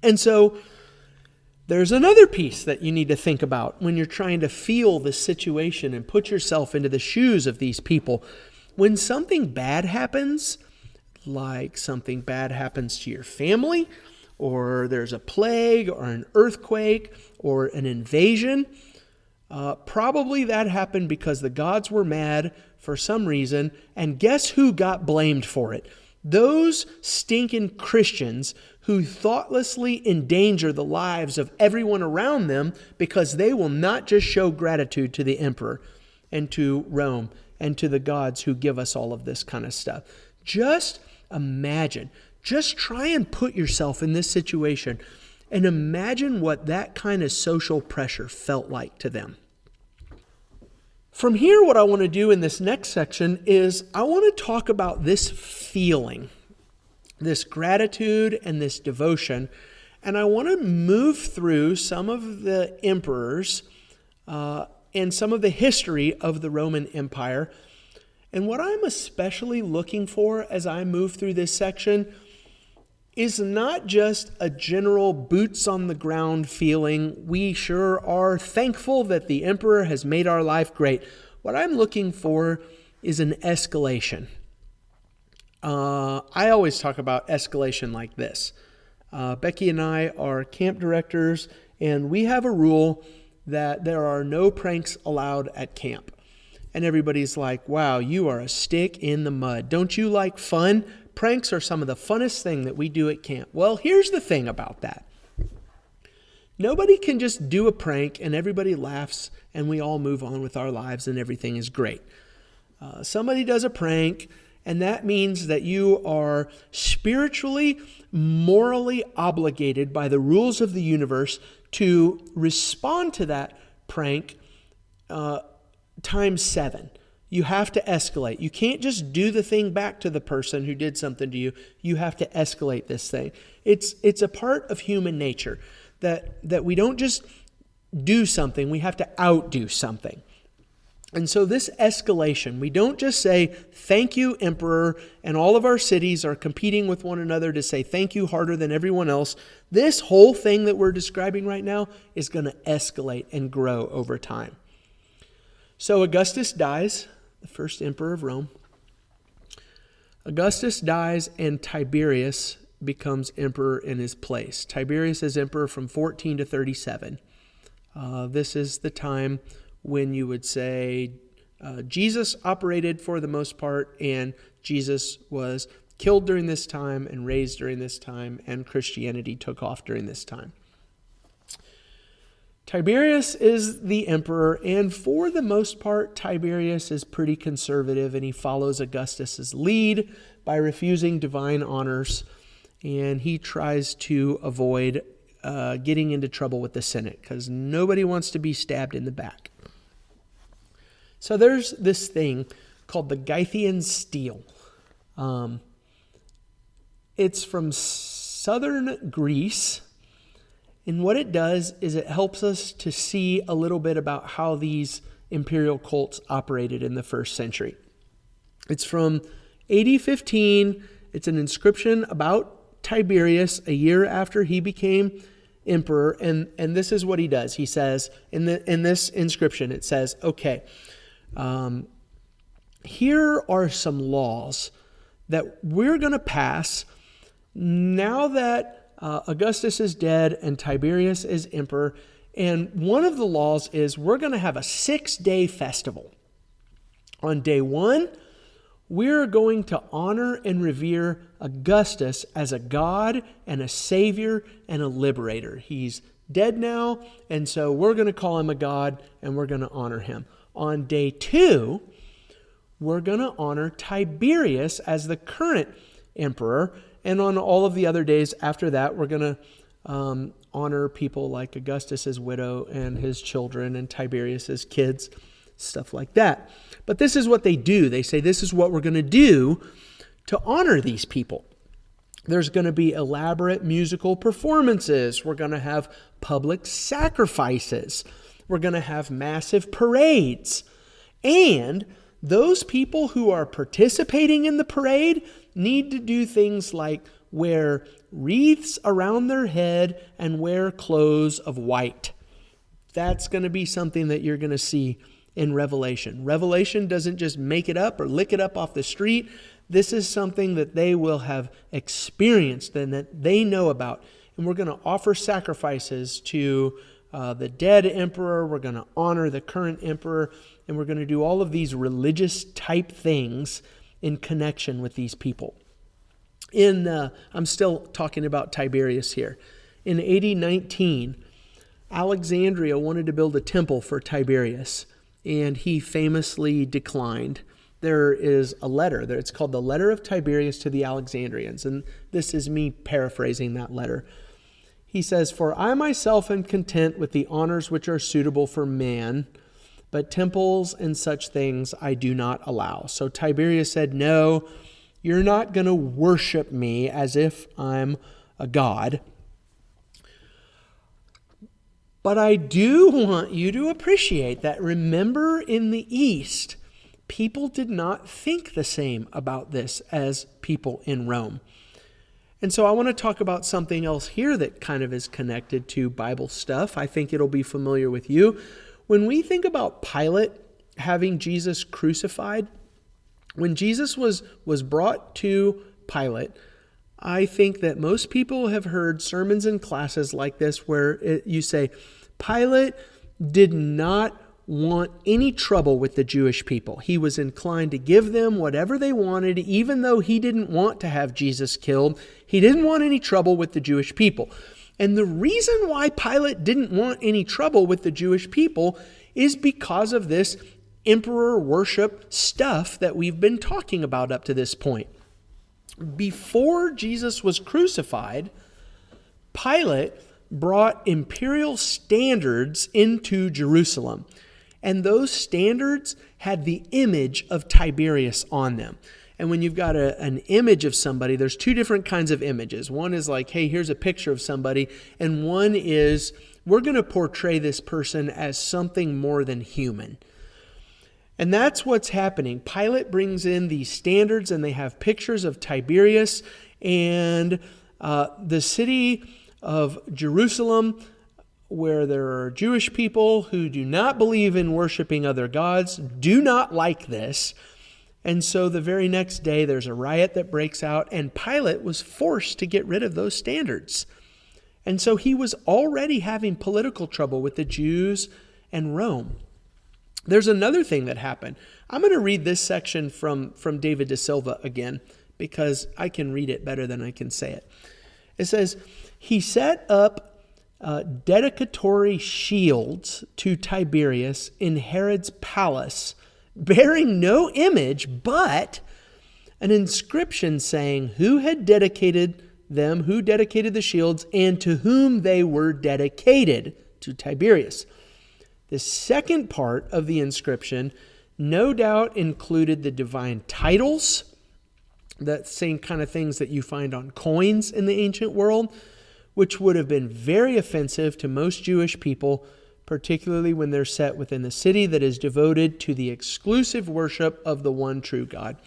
And so there's another piece that you need to think about when you're trying to feel the situation and put yourself into the shoes of these people. When something bad happens, like something bad happens to your family, or there's a plague or an earthquake or an invasion, probably that happened because the gods were mad for some reason, and guess who got blamed for it? Those stinking Christians who thoughtlessly endanger the lives of everyone around them because they will not just show gratitude to the emperor and to Rome and to the gods who give us all of this kind of stuff. Just imagine, just try and put yourself in this situation and imagine what that kind of social pressure felt like to them. From here, what I want to do in this next section is I want to talk about this feeling, this gratitude and this devotion, and I want to move through some of the emperors and some of the history of the Roman Empire. And what I'm especially looking for as I move through this section is not just a general boots on the ground feeling. We sure are thankful that the emperor has made our life great. What I'm looking for is an escalation. I always talk about escalation like this. Becky and I are camp directors, and we have a rule that there are no pranks allowed at camp. And everybody's like, wow, you are a stick in the mud. Don't you like fun? Pranks are some of the funnest thing that we do at camp. Well, here's the thing about that. Nobody can just do a prank and everybody laughs and we all move on with our lives and everything is great. Somebody does a prank, and that means that you are spiritually, morally obligated by the rules of the universe to respond to that prank times 7. You have to escalate. You can't just do the thing back to the person who did something to you. You have to escalate this thing. It's a part of human nature that we don't just do something, we have to outdo something. And so this escalation, we don't just say, thank you, emperor, and all of our cities are competing with one another to say thank you harder than everyone else. This whole thing that we're describing right now is going to escalate and grow over time. So Augustus dies, the first emperor of Rome. Augustus dies and Tiberius becomes emperor in his place. Tiberius is emperor from 14 to 37. This is the time when you would say Jesus operated for the most part, and Jesus was killed during this time and raised during this time, and Christianity took off during this time. Tiberius is the emperor, and for the most part, Tiberius is pretty conservative, and he follows Augustus's lead by refusing divine honors, and he tries to avoid getting into trouble with the Senate, because nobody wants to be stabbed in the back. So there's this thing called the Gythian stele. It's from southern Greece. And what it does is it helps us to see a little bit about how these imperial cults operated in the first century. It's from AD 15. It's an inscription about Tiberius a year after he became emperor. And this is what he does. He says, in this inscription, it says, okay, here are some laws that we're going to pass now that Augustus is dead and Tiberius is emperor. And one of the laws is we're going to have a 6-day festival. On day 1, we're going to honor and revere Augustus as a god and a savior and a liberator. He's dead now, and so we're going to call him a god and we're going to honor him. On day 2, we're going to honor Tiberius as the current emperor. And on all of the other days after that, we're going to honor people like Augustus's widow and his children and Tiberius's kids, stuff like that. But this is what they do. They say, this is what we're going to do to honor these people. There's going to be elaborate musical performances. We're going to have public sacrifices. We're going to have massive parades. And those people who are participating in the parade need to do things like wear wreaths around their head and wear clothes of white. That's going to be something that you're going to see in Revelation. Revelation doesn't just make it up or lick it up off the street. This is something that they will have experienced and that they know about. And we're going to offer sacrifices to the dead emperor. We're going to honor the current emperor. And we're going to do all of these religious type things in connection with these people. I'm still talking about Tiberius here. In AD 19, Alexandria wanted to build a temple for Tiberius, and he famously declined. There is a letter there. It's called the Letter of Tiberius to the Alexandrians, and this is me paraphrasing that letter. He says, "For I myself am content with the honors which are suitable for man, but temples and such things I do not allow." So Tiberius said, "No, you're not going to worship me as if I'm a god. But I do want you to appreciate that, remember, in the East, people did not think the same about this as people in Rome." And so I want to talk about something else here that kind of is connected to Bible stuff. I think it'll be familiar with you. When we think about Pilate having Jesus crucified, when Jesus was brought to Pilate, I think that most people have heard sermons and classes like this where you say, Pilate did not want any trouble with the Jewish people. He was inclined to give them whatever they wanted, even though he didn't want to have Jesus killed. He didn't want any trouble with the Jewish people. And the reason why Pilate didn't want any trouble with the Jewish people is because of this emperor worship stuff that we've been talking about up to this point. Before Jesus was crucified, Pilate brought imperial standards into Jerusalem. And those standards had the image of Tiberius on them. And when you've got an image of somebody, there's two different kinds of images. One is like, hey, here's a picture of somebody. And one is, we're going to portray this person as something more than human. And that's what's happening. Pilate brings in these standards, and they have pictures of Tiberius. And the city of Jerusalem, where there are Jewish people who do not believe in worshiping other gods, do not like this. And so the very next day, there's a riot that breaks out, and Pilate was forced to get rid of those standards. And so he was already having political trouble with the Jews and Rome. There's another thing that happened. I'm going to read this section from David de Silva again, because I can read it better than I can say it. It says, he set up dedicatory shields to Tiberius in Herod's palace, bearing no image, but an inscription saying who had dedicated them, who dedicated the shields, and to whom they were dedicated, to Tiberius. The second part of the inscription no doubt included the divine titles, that same kind of things that you find on coins in the ancient world, which would have been very offensive to most Jewish people, particularly when they're set within the city that is devoted to the exclusive worship of the one true God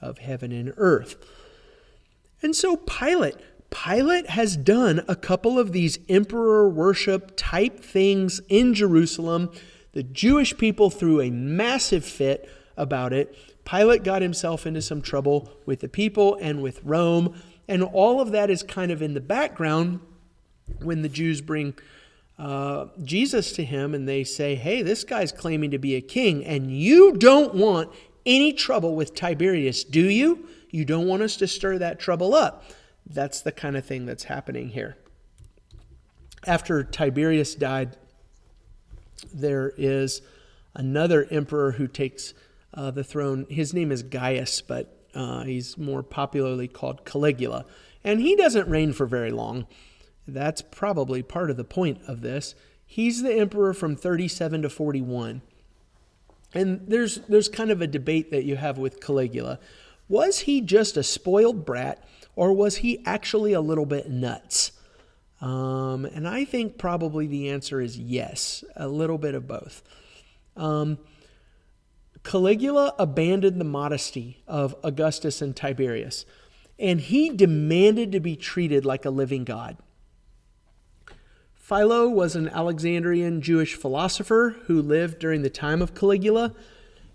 of heaven and earth. And so Pilate has done a couple of these emperor worship type things in Jerusalem. The Jewish people threw a massive fit about it. Pilate got himself into some trouble with the people and with Rome. And all of that is kind of in the background when the Jews bring Jesus to him and they say, hey, this guy's claiming to be a king, and you don't want any trouble with Tiberius, do you? You don't want us to stir that trouble up. That's the kind of thing that's happening here. After Tiberius died, there is another emperor who takes the throne. His name is Gaius, but he's more popularly called Caligula. And he doesn't reign for very long. that's probably part of the point of this. He's the emperor from 37 to 41. And there's kind of a debate that you have with Caligula. Was he just a spoiled brat, or was he actually a little bit nuts? And I think probably the answer is yes, a little bit of both. Caligula abandoned the modesty of Augustus and Tiberius, and he demanded to be treated like a living god. Philo was an Alexandrian Jewish philosopher who lived during the time of Caligula,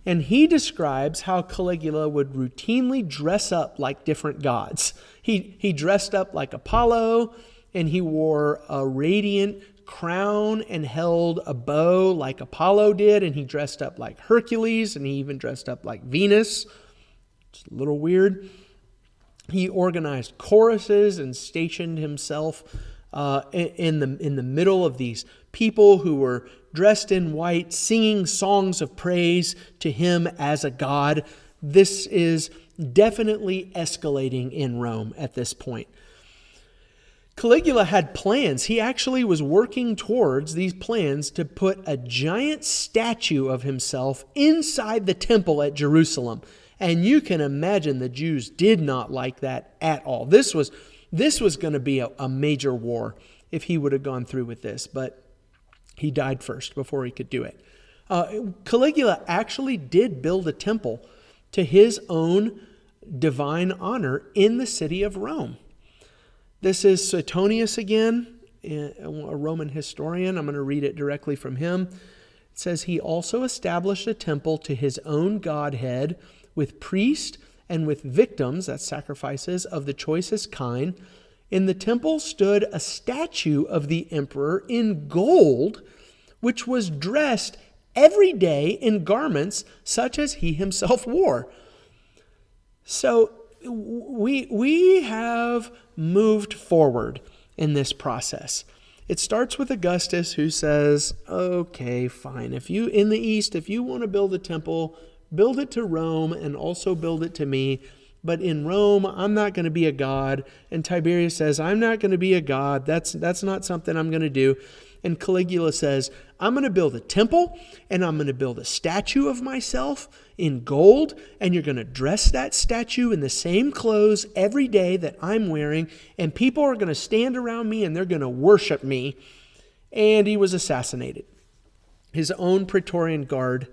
and he describes how Caligula would routinely dress up like different gods. He dressed up like Apollo, and he wore a radiant crown and held a bow like Apollo did, and he dressed up like Hercules, and he even dressed up like Venus. It's a little weird. He organized choruses and stationed himself in the middle of these people who were dressed in white, singing songs of praise to him as a god. This is definitely escalating in Rome at this point. Caligula had plans. He actually was working towards these plans to put a giant statue of himself inside the temple at Jerusalem. And you can imagine the Jews did not like that at all. This was going to be a major war if he would have gone through with this, but he died first before he could do it. Caligula actually did build a temple to his own divine honor in the city of Rome. This is Suetonius again, a Roman historian. I'm going to read it directly from him. It says, he also established a temple to his own godhead with priest and with victims, that's sacrifices, of the choicest kind. In the temple stood a statue of the emperor in gold, which was dressed every day in garments such as he himself wore. So we have moved forward in this process. It starts with Augustus, who says, okay, fine. If you in the East, if you want to build a temple, build it to Rome and also build it to me. But in Rome, I'm not going to be a god. And Tiberius says, I'm not going to be a god. That's not something I'm going to do. And Caligula says, I'm going to build a temple, and I'm going to build a statue of myself in gold, and you're going to dress that statue in the same clothes every day that I'm wearing, and people are going to stand around me, and they're going to worship me. And he was assassinated. His own Praetorian Guard,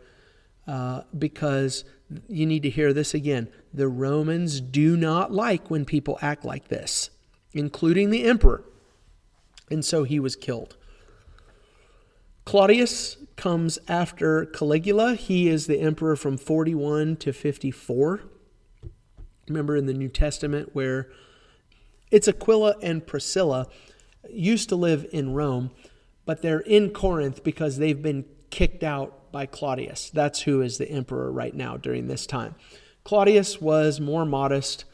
because you need to hear this again. The Romans do not like when people act like this, including the emperor. And so he was killed. Claudius comes after Caligula. He is the emperor from 41 to 54. Remember in the New Testament where it's Aquila and Priscilla used to live in Rome, but they're in Corinth because they've been kicked out by Claudius. That's who is the emperor right now during this time. Claudius was more modest.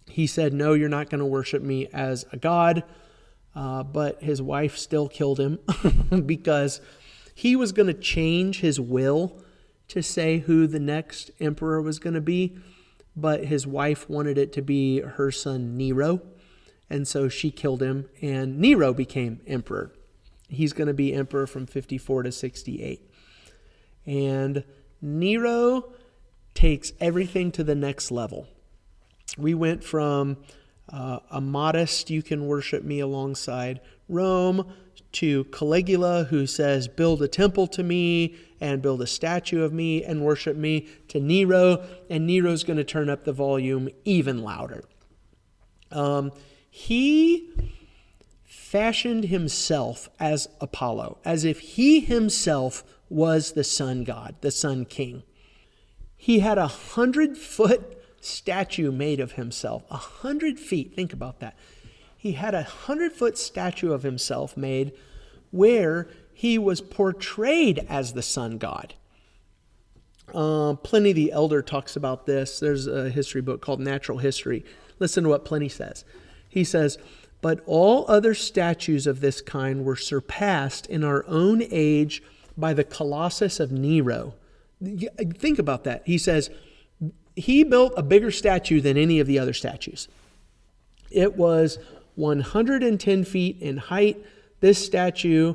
He said, no, you're not going to worship me as a god. But his wife still killed him because he was going to change his will to say who the next emperor was going to be. But his wife wanted it to be her son Nero. And so she killed him, and Nero became emperor. He's going to be emperor from 54 to 68. And Nero takes everything to the next level. We went from a modest, you can worship me alongside Rome, to Caligula, who says, build a temple to me and build a statue of me and worship me, to Nero, and Nero's going to turn up the volume even louder. He fashioned himself as Apollo, as if he himself was the sun god, the sun king. He had 100-foot statue made of himself, 100 feet. Think about that. He had 100-foot statue of himself made where he was portrayed as the sun god. Pliny the Elder talks about this. There's a history book called Natural History. Listen to what Pliny says. He says, but all other statues of this kind were surpassed in our own age by the Colossus of Nero. Think about that. He says, he built a bigger statue than any of the other statues. It was 110 feet in height. This statue,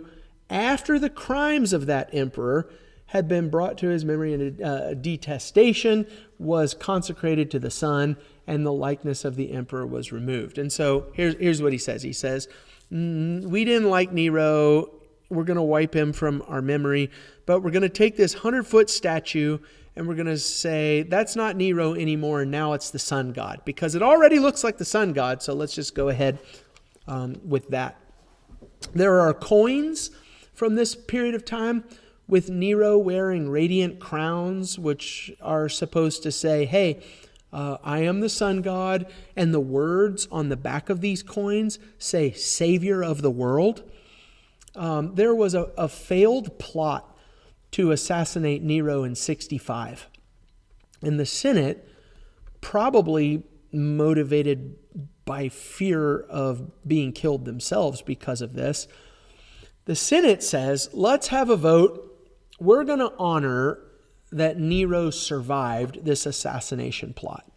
after the crimes of that emperor had been brought to his memory and detestation, was consecrated to the sun, and the likeness of the emperor was removed. And so here's what he says. He says, we didn't like Nero. We're going to wipe him from our memory, but we're going to take this 100-foot statue and we're going to say, that's not Nero anymore, and now it's the sun god, because it already looks like the sun god, so let's just go ahead with that. There are coins from this period of time with Nero wearing radiant crowns, which are supposed to say, hey, I am the sun god, and the words on the back of these coins say, Savior of the world. There was a failed plot to assassinate Nero in 65. And the Senate, probably motivated by fear of being killed themselves because of this, the Senate says, let's have a vote. We're going to honor that Nero survived this assassination plot.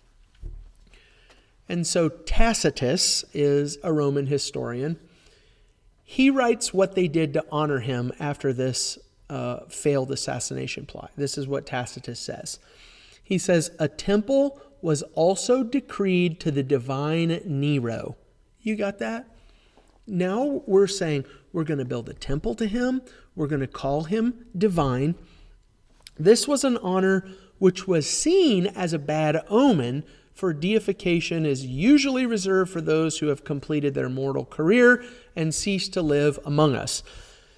And so Tacitus is a Roman historian. He writes what they did to honor him after this failed assassination plot. This is what Tacitus says. He says, a temple was also decreed to the divine Nero. You got that? Now we're saying we're going to build a temple to him. We're going to call him divine. This was an honor which was seen as a bad omen, for deification is usually reserved for those who have completed their mortal career and ceased to live among us.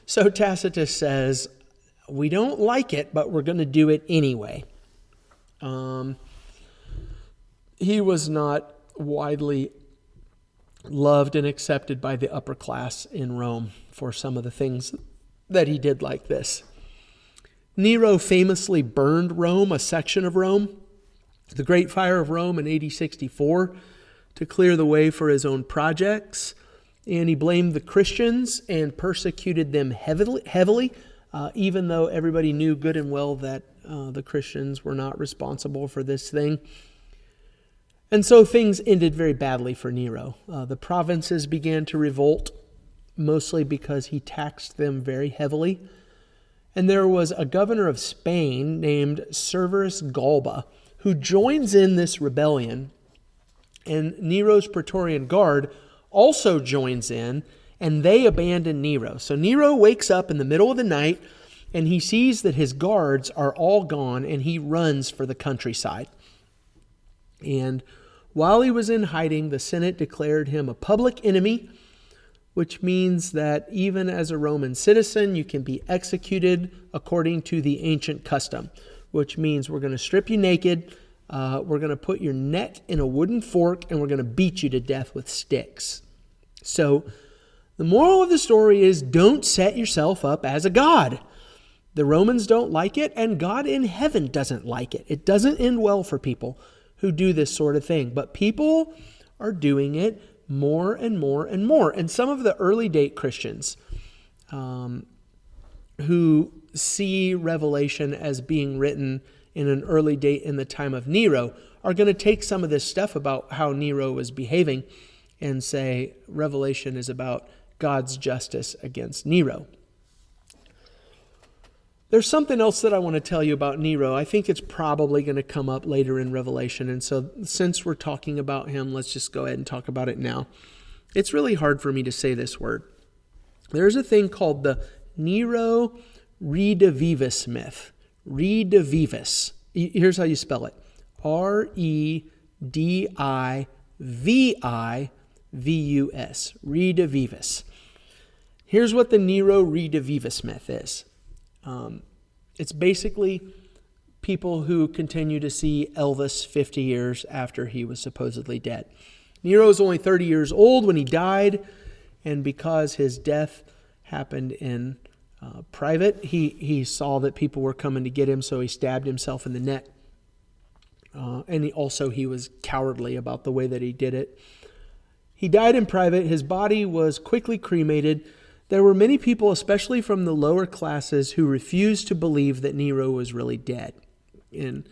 So Tacitus says, we don't like it, but we're going to do it anyway. He was not widely loved and accepted by the upper class in Rome for some of the things that he did like this. Nero famously burned Rome, a section of Rome, the Great Fire of Rome in AD 64, to clear the way for his own projects. And he blamed the Christians and persecuted them heavily, even though everybody knew good and well that the Christians were not responsible for this thing. And so things ended very badly for Nero. The provinces began to revolt, mostly because he taxed them very heavily. And there was a governor of Spain named Severus Galba who joins in this rebellion. And Nero's Praetorian Guard also joins in, and they abandon Nero. So Nero wakes up in the middle of the night, and he sees that his guards are all gone, and he runs for the countryside. And while he was in hiding, the Senate declared him a public enemy, which means that even as a Roman citizen, you can be executed according to the ancient custom, which means we're going to strip you naked, we're going to put your neck in a wooden fork, and we're going to beat you to death with sticks. So the moral of the story is, don't set yourself up as a god. The Romans don't like it, and God in heaven doesn't like it. It doesn't end well for people who do this sort of thing. But people are doing it more and more and more. And some of the early date Christians who see Revelation as being written in an early date in the time of Nero are going to take some of this stuff about how Nero was behaving and say Revelation is about God's justice against Nero. There's something else that I want to tell you about Nero. I think it's probably going to come up later in Revelation. And so since we're talking about him, let's just go ahead and talk about it now. It's really hard for me to say this word. There's a thing called the Nero redivivus myth. Redivivus. Here's how you spell it. R-E-D-I-V-I-V-U-S. Redivivus. Here's what the Nero redivivus myth is. It's basically people who continue to see Elvis 50 years after he was supposedly dead. Nero was only 30 years old when he died, and because his death happened in private, he saw that people were coming to get him, so he stabbed himself in the neck. And he was cowardly about the way that he did it. He died in private. His body was quickly cremated. There were many people, especially from the lower classes, who refused to believe that Nero was really dead. And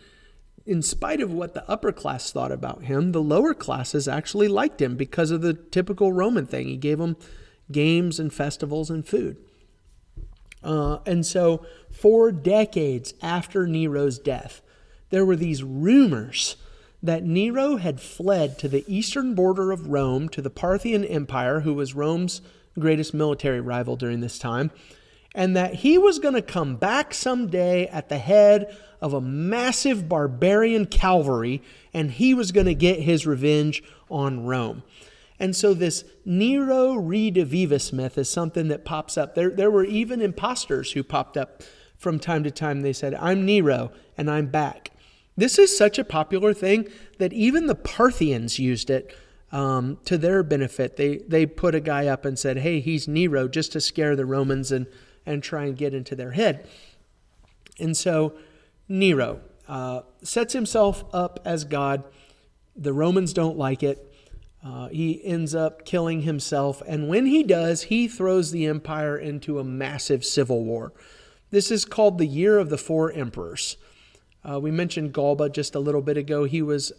in spite of what the upper class thought about him, the lower classes actually liked him because of the typical Roman thing. He gave them games and festivals and food. And so for decades after Nero's death, there were these rumors that Nero had fled to the eastern border of Rome, to the Parthian Empire, who was Rome's greatest military rival during this time, and that he was going to come back someday at the head of a massive barbarian cavalry, and he was going to get his revenge on Rome. And so this Nero redivivus myth is something that pops up. There were even imposters who popped up from time to time. They said, I'm Nero, and I'm back. This is such a popular thing that even the Parthians used it to their benefit. They put a guy up and said, hey, he's Nero, just to scare the Romans and try and get into their head. And so Nero sets himself up as God. The Romans don't like it. He ends up killing himself. And when he does, he throws the empire into a massive civil war. This is called the Year of the Four Emperors. We mentioned Galba just a little bit ago. He was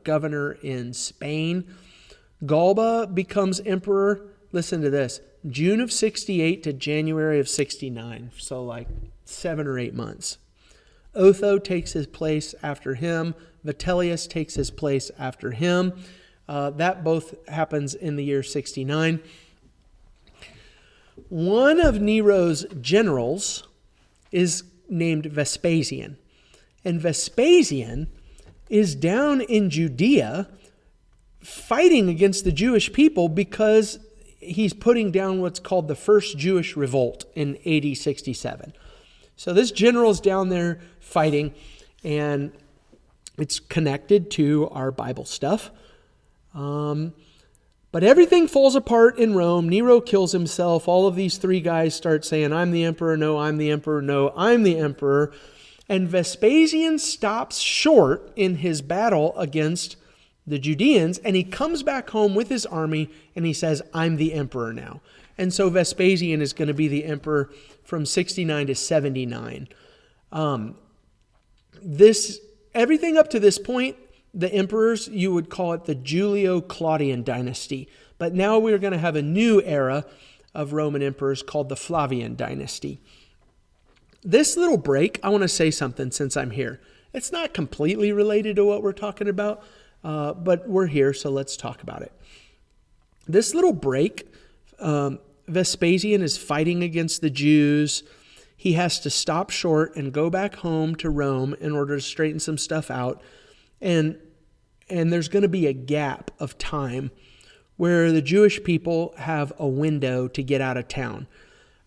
governor in Spain. Galba becomes emperor, listen to this, June of 68 to January of 69. So like 7 or 8 months. Otho takes his place after him. Vitellius takes his place after him. That both happens in the year 69. One of Nero's generals is named Vespasian. And Vespasian is down in Judea fighting against the Jewish people because he's putting down what's called the First Jewish Revolt in AD 67. So this general's down there fighting, and it's connected to our Bible stuff. But everything falls apart in Rome. Nero kills himself. All of these three guys start saying, I'm the emperor. No, I'm the emperor. No, I'm the emperor. And Vespasian stops short in his battle against the Judeans, and he comes back home with his army, and he says, I'm the emperor now. And so Vespasian is going to be the emperor from 69 to 79. Everything up to this point, the emperors, you would call it the Julio-Claudian dynasty. But now we're going to have a new era of Roman emperors called the Flavian dynasty. This little break, I want to say something since I'm here. It's not completely related to what we're talking about, but we're here, so let's talk about it. This little break, Vespasian is fighting against the Jews. He has to stop short and go back home to Rome in order to straighten some stuff out. And there's going to be a gap of time where the Jewish people have a window to get out of town.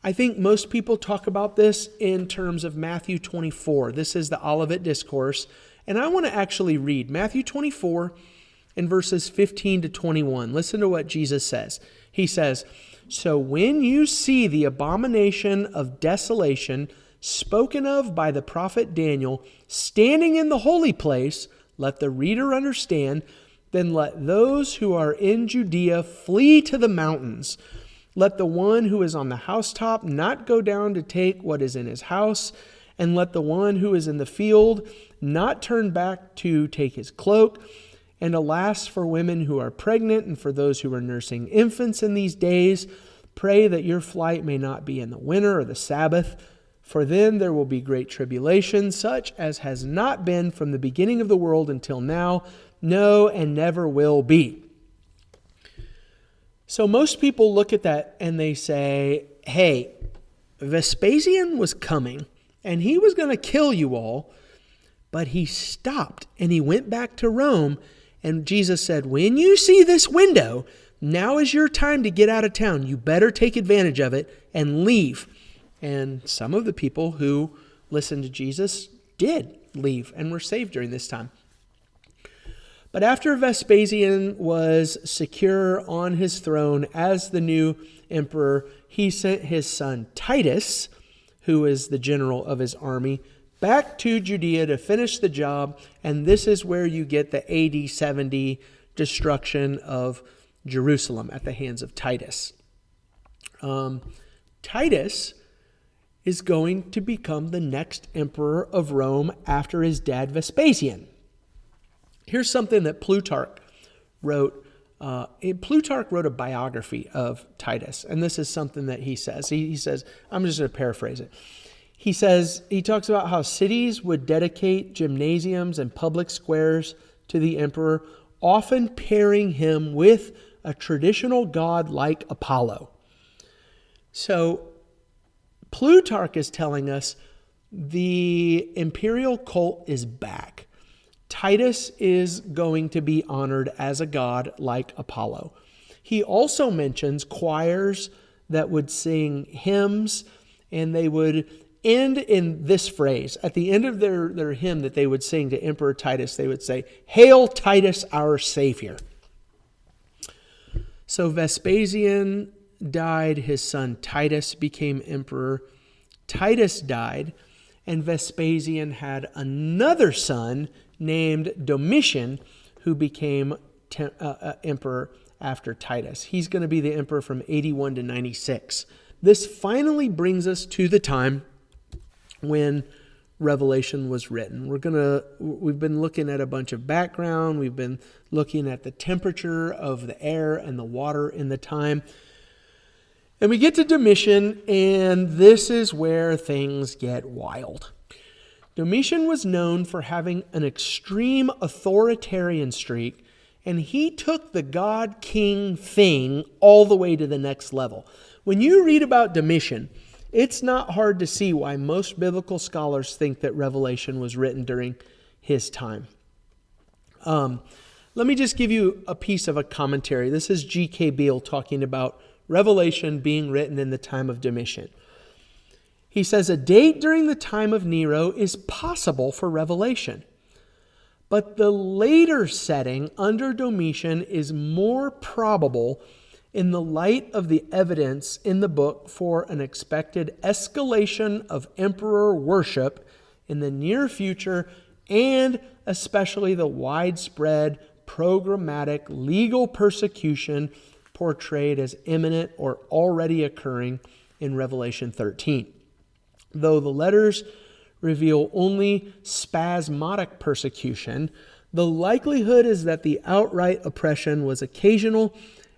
I think most people talk about this in terms of Matthew 24. This is the Olivet Discourse. And I want to actually read Matthew 24 in verses 15 to 21. Listen to what Jesus says. He says, so when you see the abomination of desolation spoken of by the prophet Daniel standing in the holy place, let the reader understand, then let those who are in Judea flee to the mountains. Let the one who is on the housetop not go down to take what is in his house, and let the one who is in the field not turn back to take his cloak. And alas for women who are pregnant and for those who are nursing infants in these days, pray that your flight may not be in the winter or the Sabbath, for then there will be great tribulation, such as has not been from the beginning of the world until now, no, and never will be. So most people look at that and they say, hey, Vespasian was coming and he was going to kill you all, but he stopped and he went back to Rome. And Jesus said, when you see this window, now is your time to get out of town. You better take advantage of it and leave. And some of the people who listened to Jesus did leave and were saved during this time. But after Vespasian was secure on his throne as the new emperor, he sent his son Titus, who is the general of his army, back to Judea to finish the job. And this is where you get the AD 70 destruction of Jerusalem at the hands of Titus. Titus is going to become the next emperor of Rome after his dad Vespasian. Here's something that Plutarch wrote. Plutarch wrote a biography of Titus, and this is something that he says. He says, I'm just going to paraphrase it. He says, he talks about how cities would dedicate gymnasiums and public squares to the emperor, often pairing him with a traditional god like Apollo. So Plutarch is telling us the imperial cult is back. Titus is going to be honored as a god like Apollo. He also mentions choirs that would sing hymns, and they would end in this phrase. At the end of their hymn that they would sing to Emperor Titus, they would say, "Hail Titus, our Savior." So Vespasian died, his son Titus became emperor. Titus died, and Vespasian had another son named Domitian, who became emperor after Titus. He's going to be the emperor from 81 to 96. This finally brings us to the time when Revelation was written. We've been looking at a bunch of background. We've been looking at the temperature of the air and the water in the time. And we get to Domitian, and this is where things get wild. Domitian was known for having an extreme authoritarian streak, and he took the God-king thing all the way to the next level. When you read about Domitian, it's not hard to see why most biblical scholars think that Revelation was written during his time. Let me just give you a piece of a commentary. This is G.K. Beale talking about Revelation being written in the time of Domitian. He says, a date during the time of Nero is possible for Revelation, but the later setting under Domitian is more probable in the light of the evidence in the book for an expected escalation of emperor worship in the near future, and especially the widespread programmatic legal persecution portrayed as imminent or already occurring in Revelation 13. Though the letters reveal only spasmodic persecution, the likelihood is that the outright oppression was occasional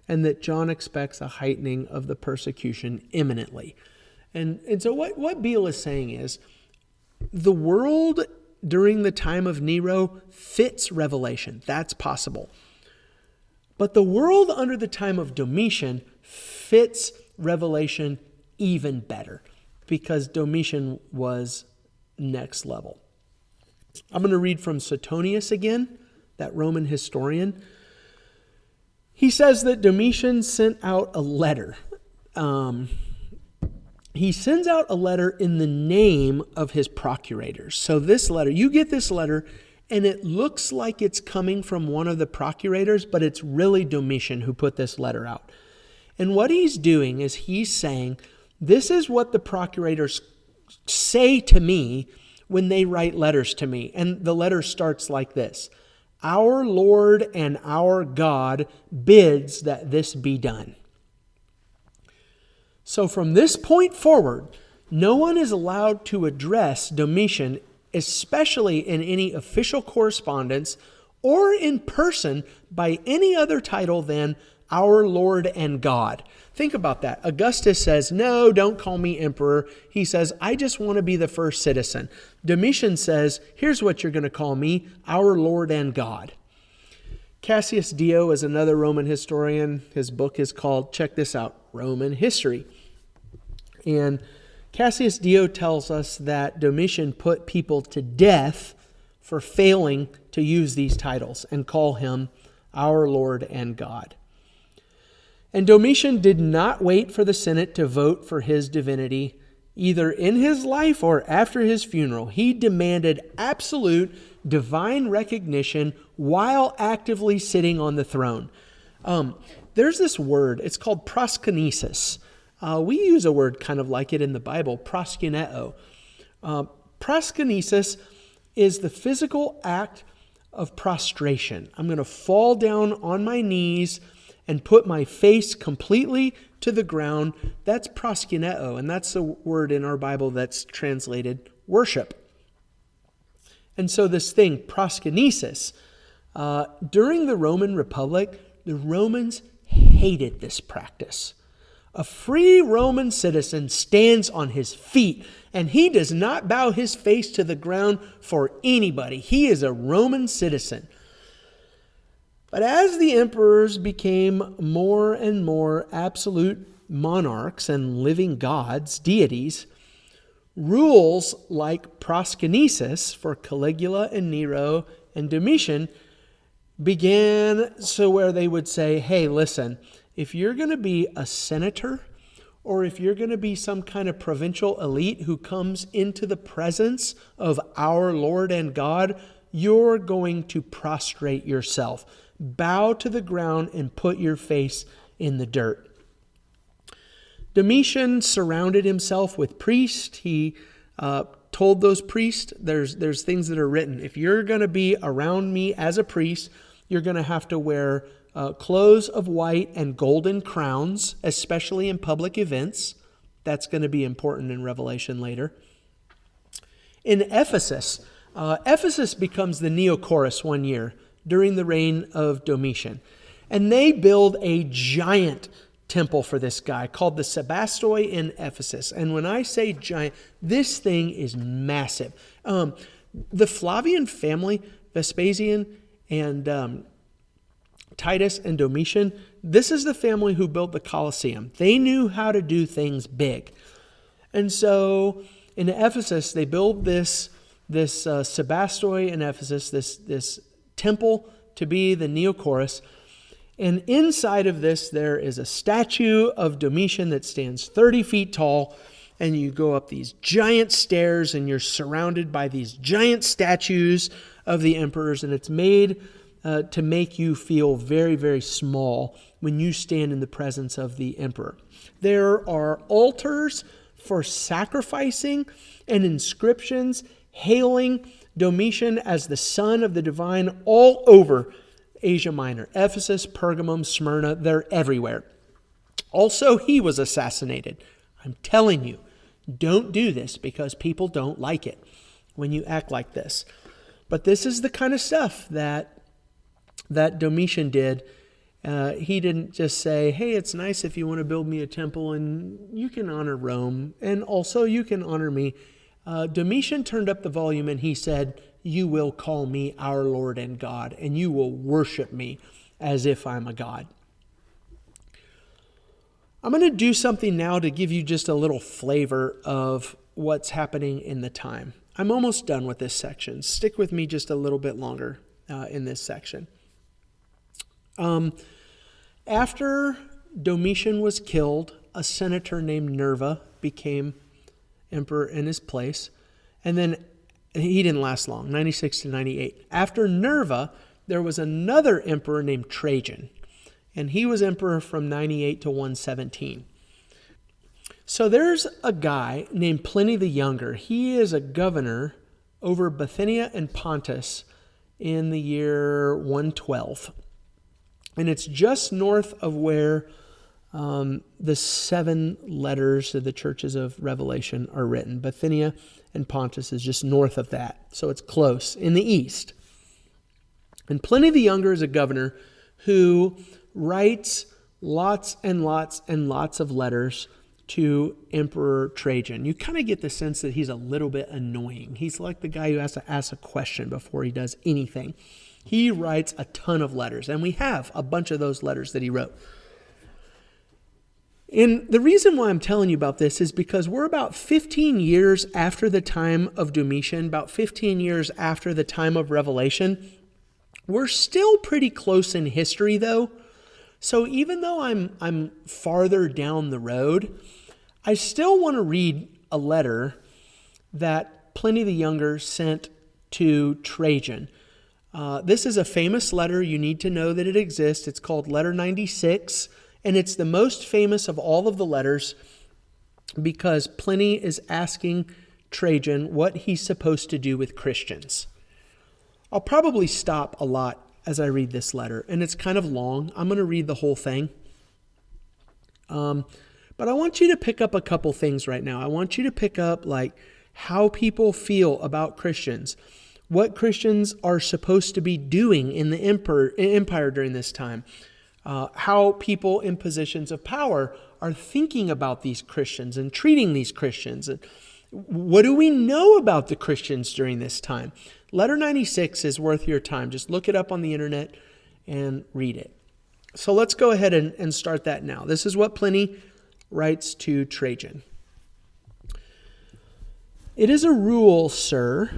and that John expects a heightening of the persecution imminently. And so what Beale is saying is the world during the time of Nero fits Revelation. That's possible. But the world under the time of Domitian fits Revelation even better, because Domitian was next level. I'm going to read from Suetonius again, that Roman historian. He says that Domitian sent out a letter. He sends out a letter in the name of his procurators. So this letter, you get this letter, and it looks like it's coming from one of the procurators, but it's really Domitian who put this letter out. And what he's doing is he's saying, this is what the procurators say to me when they write letters to me. And the letter starts like this: our Lord and our God bids that this be done. So from this point forward, no one is allowed to address Domitian, especially in any official correspondence or in person, by any other title than our Lord and God. Think about that. Augustus says, no, don't call me emperor. He says, I just want to be the first citizen. Domitian says, here's what you're going to call me, our Lord and God. Cassius Dio is another Roman historian. His book is called, check this out, Roman History. And Cassius Dio tells us that Domitian put people to death for failing to use these titles and call him our Lord and God. And Domitian did not wait for the Senate to vote for his divinity, either in his life or after his funeral. He demanded absolute divine recognition while actively sitting on the throne. There's this word, it's called proskynesis. We use a word kind of like it in the Bible, proskuneo. Proskynesis is the physical act of prostration. I'm going to fall down on my knees and put my face completely to the ground. That's proskuneo, and that's the word in our Bible that's translated worship. And so this thing, proskynesis, During the Roman Republic, the Romans hated this practice. A free Roman citizen stands on his feet, and he does not bow his face to the ground for anybody. He is a Roman citizen. But as the emperors became more and more absolute monarchs and living gods, deities, rules like proskynesis for Caligula and Nero and Domitian began so where they would say, hey, listen, if you're going to be a senator or if you're going to be some kind of provincial elite who comes into the presence of our Lord and God, you're going to prostrate yourself, bow to the ground, and put your face in the dirt. Domitian surrounded himself with priests. He told those priests, there's things that are written. If you're going to be around me as a priest, you're going to have to wear clothes of white and golden crowns, especially in public events. That's going to be important in Revelation later. In Ephesus, Ephesus becomes the Neokoros one year during the reign of Domitian. And they build a giant temple for this guy called the Sebastoi in Ephesus. And when I say giant, this thing is massive. The Flavian family, Vespasian and Titus and Domitian, this is the family who built the Colosseum. They knew how to do things big. And so in Ephesus, they build this Sebastoi in Ephesus, this temple to be the Neokoros. And inside of this, there is a statue of Domitian that stands 30 feet tall. And you go up these giant stairs and you're surrounded by these giant statues of the emperors. And it's made to make you feel very, very small when you stand in the presence of the emperor. There are altars for sacrificing and inscriptions hailing Domitian as the son of the divine all over Asia Minor. Ephesus, Pergamum, Smyrna, they're everywhere. Also, he was assassinated. I'm telling you, don't do this because people don't like it when you act like this. But this is the kind of stuff that Domitian did. He didn't just say, hey, it's nice if you want to build me a temple and you can honor Rome and also you can honor me. Domitian turned up the volume and he said, you will call me our Lord and God, and you will worship me as if I'm a god. I'm going to do something now to give you just a little flavor of what's happening in the time. I'm almost done with this section. Stick with me just a little bit longer in this section. After Domitian was killed, a senator named Nerva became emperor in his place, and then he didn't last long, 96 to 98. After Nerva, there was another emperor named Trajan, and he was emperor from 98 to 117. So there's a guy named Pliny the Younger. He is a governor over Bithynia and Pontus in the year 112. And it's just north of where the 7 letters of the churches of Revelation are written. Bithynia and Pontus is just north of that. So it's close in the east. And Pliny the Younger is a governor who writes lots and lots and lots of letters to Emperor Trajan. You kind of get the sense that he's a little bit annoying. He's like the guy who has to ask a question before he does anything. He writes a ton of letters, and we have a bunch of those letters that he wrote. And the reason why I'm telling you about this is because we're about 15 years after the time of Domitian, about 15 years after the time of Revelation. We're still pretty close in history, though. So even though I'm farther down the road, I still want to read a letter that Pliny the Younger sent to Trajan. This is a famous letter. You need to know that it exists. It's called Letter 96. And it's the most famous of all of the letters because Pliny is asking Trajan what he's supposed to do with Christians. I'll probably stop a lot as I read this letter, and it's kind of long. I'm going to read the whole thing. But I want you to pick up a couple things right now. I want you to pick up like how people feel about Christians. what Christians are supposed to be doing in the empire during this time, how people in positions of power are thinking about these Christians and treating these Christians. And what do we know about the Christians during this time? Letter 96 is worth your time. Just look it up on the internet and read it. So let's go ahead and start that now. This is what Pliny writes to Trajan. It is a rule, sir,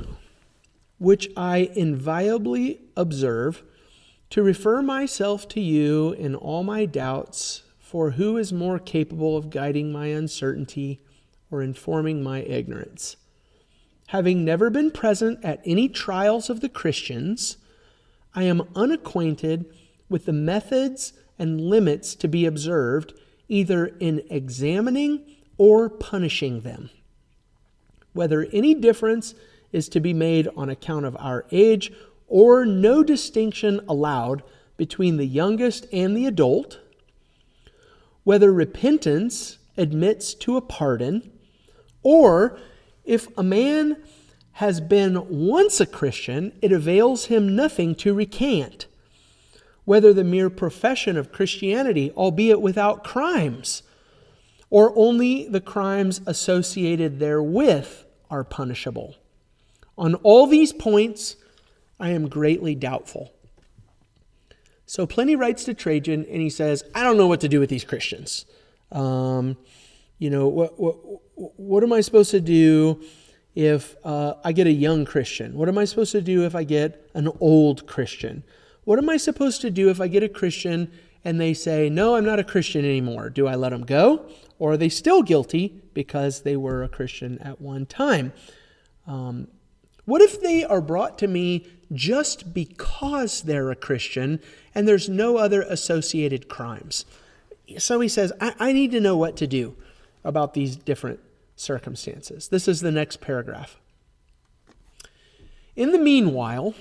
which I inviolably observe, to refer myself to you in all my doubts, for who is more capable of guiding my uncertainty or informing my ignorance? Having never been present at any trials of the Christians, I am unacquainted with the methods and limits to be observed, either in examining or punishing them. Whether any difference is to be made on account of our age, or no distinction allowed between the youngest and the adult, whether repentance admits to a pardon, or if a man has been once a Christian, it avails him nothing to recant, whether the mere profession of Christianity, albeit without crimes, or only the crimes associated therewith, are punishable. On all these points, I am greatly doubtful. So Pliny writes to Trajan and he says, I don't know what to do with these Christians. What am I supposed to do if I get a young Christian? What am I supposed to do if I get an old Christian? What am I supposed to do if I get a Christian and they say, no, I'm not a Christian anymore? Do I let them go? Or are they still guilty because they were a Christian at one time? What if they are brought to me just because they're a Christian and there's no other associated crimes? So he says, I need to know what to do about these different circumstances. This is the next paragraph. In the meanwhile,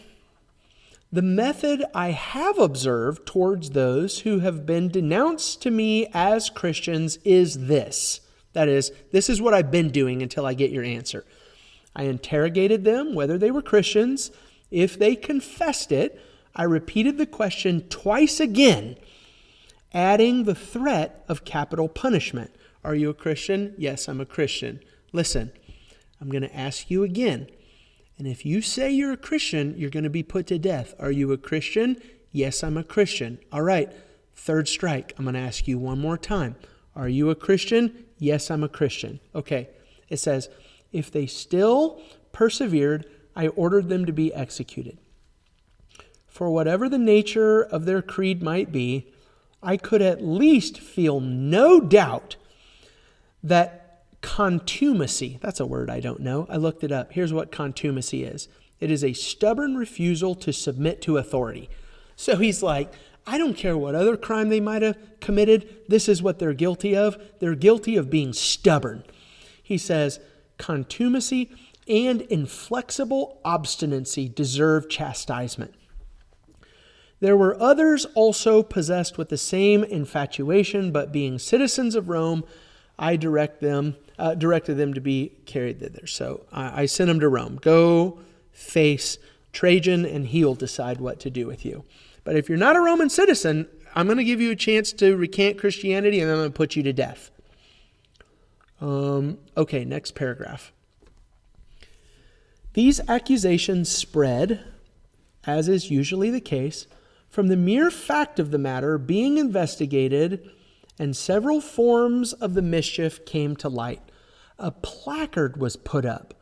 the method I have observed towards those who have been denounced to me as Christians is this. That is, this is what I've been doing until I get your answer. I interrogated them whether they were Christians. If they confessed it, I repeated the question twice again, adding the threat of capital punishment. Are you a Christian? Yes, I'm a Christian. Listen, I'm going to ask you again. And if you say you're a Christian, you're going to be put to death. Are you a Christian? Yes, I'm a Christian. All right, third strike. I'm going to ask you one more time. Are you a Christian? Yes, I'm a Christian. Okay, it says, if they still persevered, I ordered them to be executed. For whatever the nature of their creed might be, I could at least feel no doubt that contumacy, that's a word I don't know. I looked it up. Here's what contumacy is. It is a stubborn refusal to submit to authority. So he's like, I don't care what other crime they might have committed. This is what they're guilty of. They're guilty of being stubborn. He says, contumacy and inflexible obstinacy deserve chastisement. There were others also possessed with the same infatuation, but being citizens of Rome, I directed them to be carried thither. So I sent them to Rome. Go face Trajan, and he'll decide what to do with you. But if you're not a Roman citizen, I'm going to give you a chance to recant Christianity, and I'm going to put you to death. Okay, next paragraph. These accusations spread, as is usually the case, from the mere fact of the matter being investigated, and several forms of the mischief came to light. A placard was put up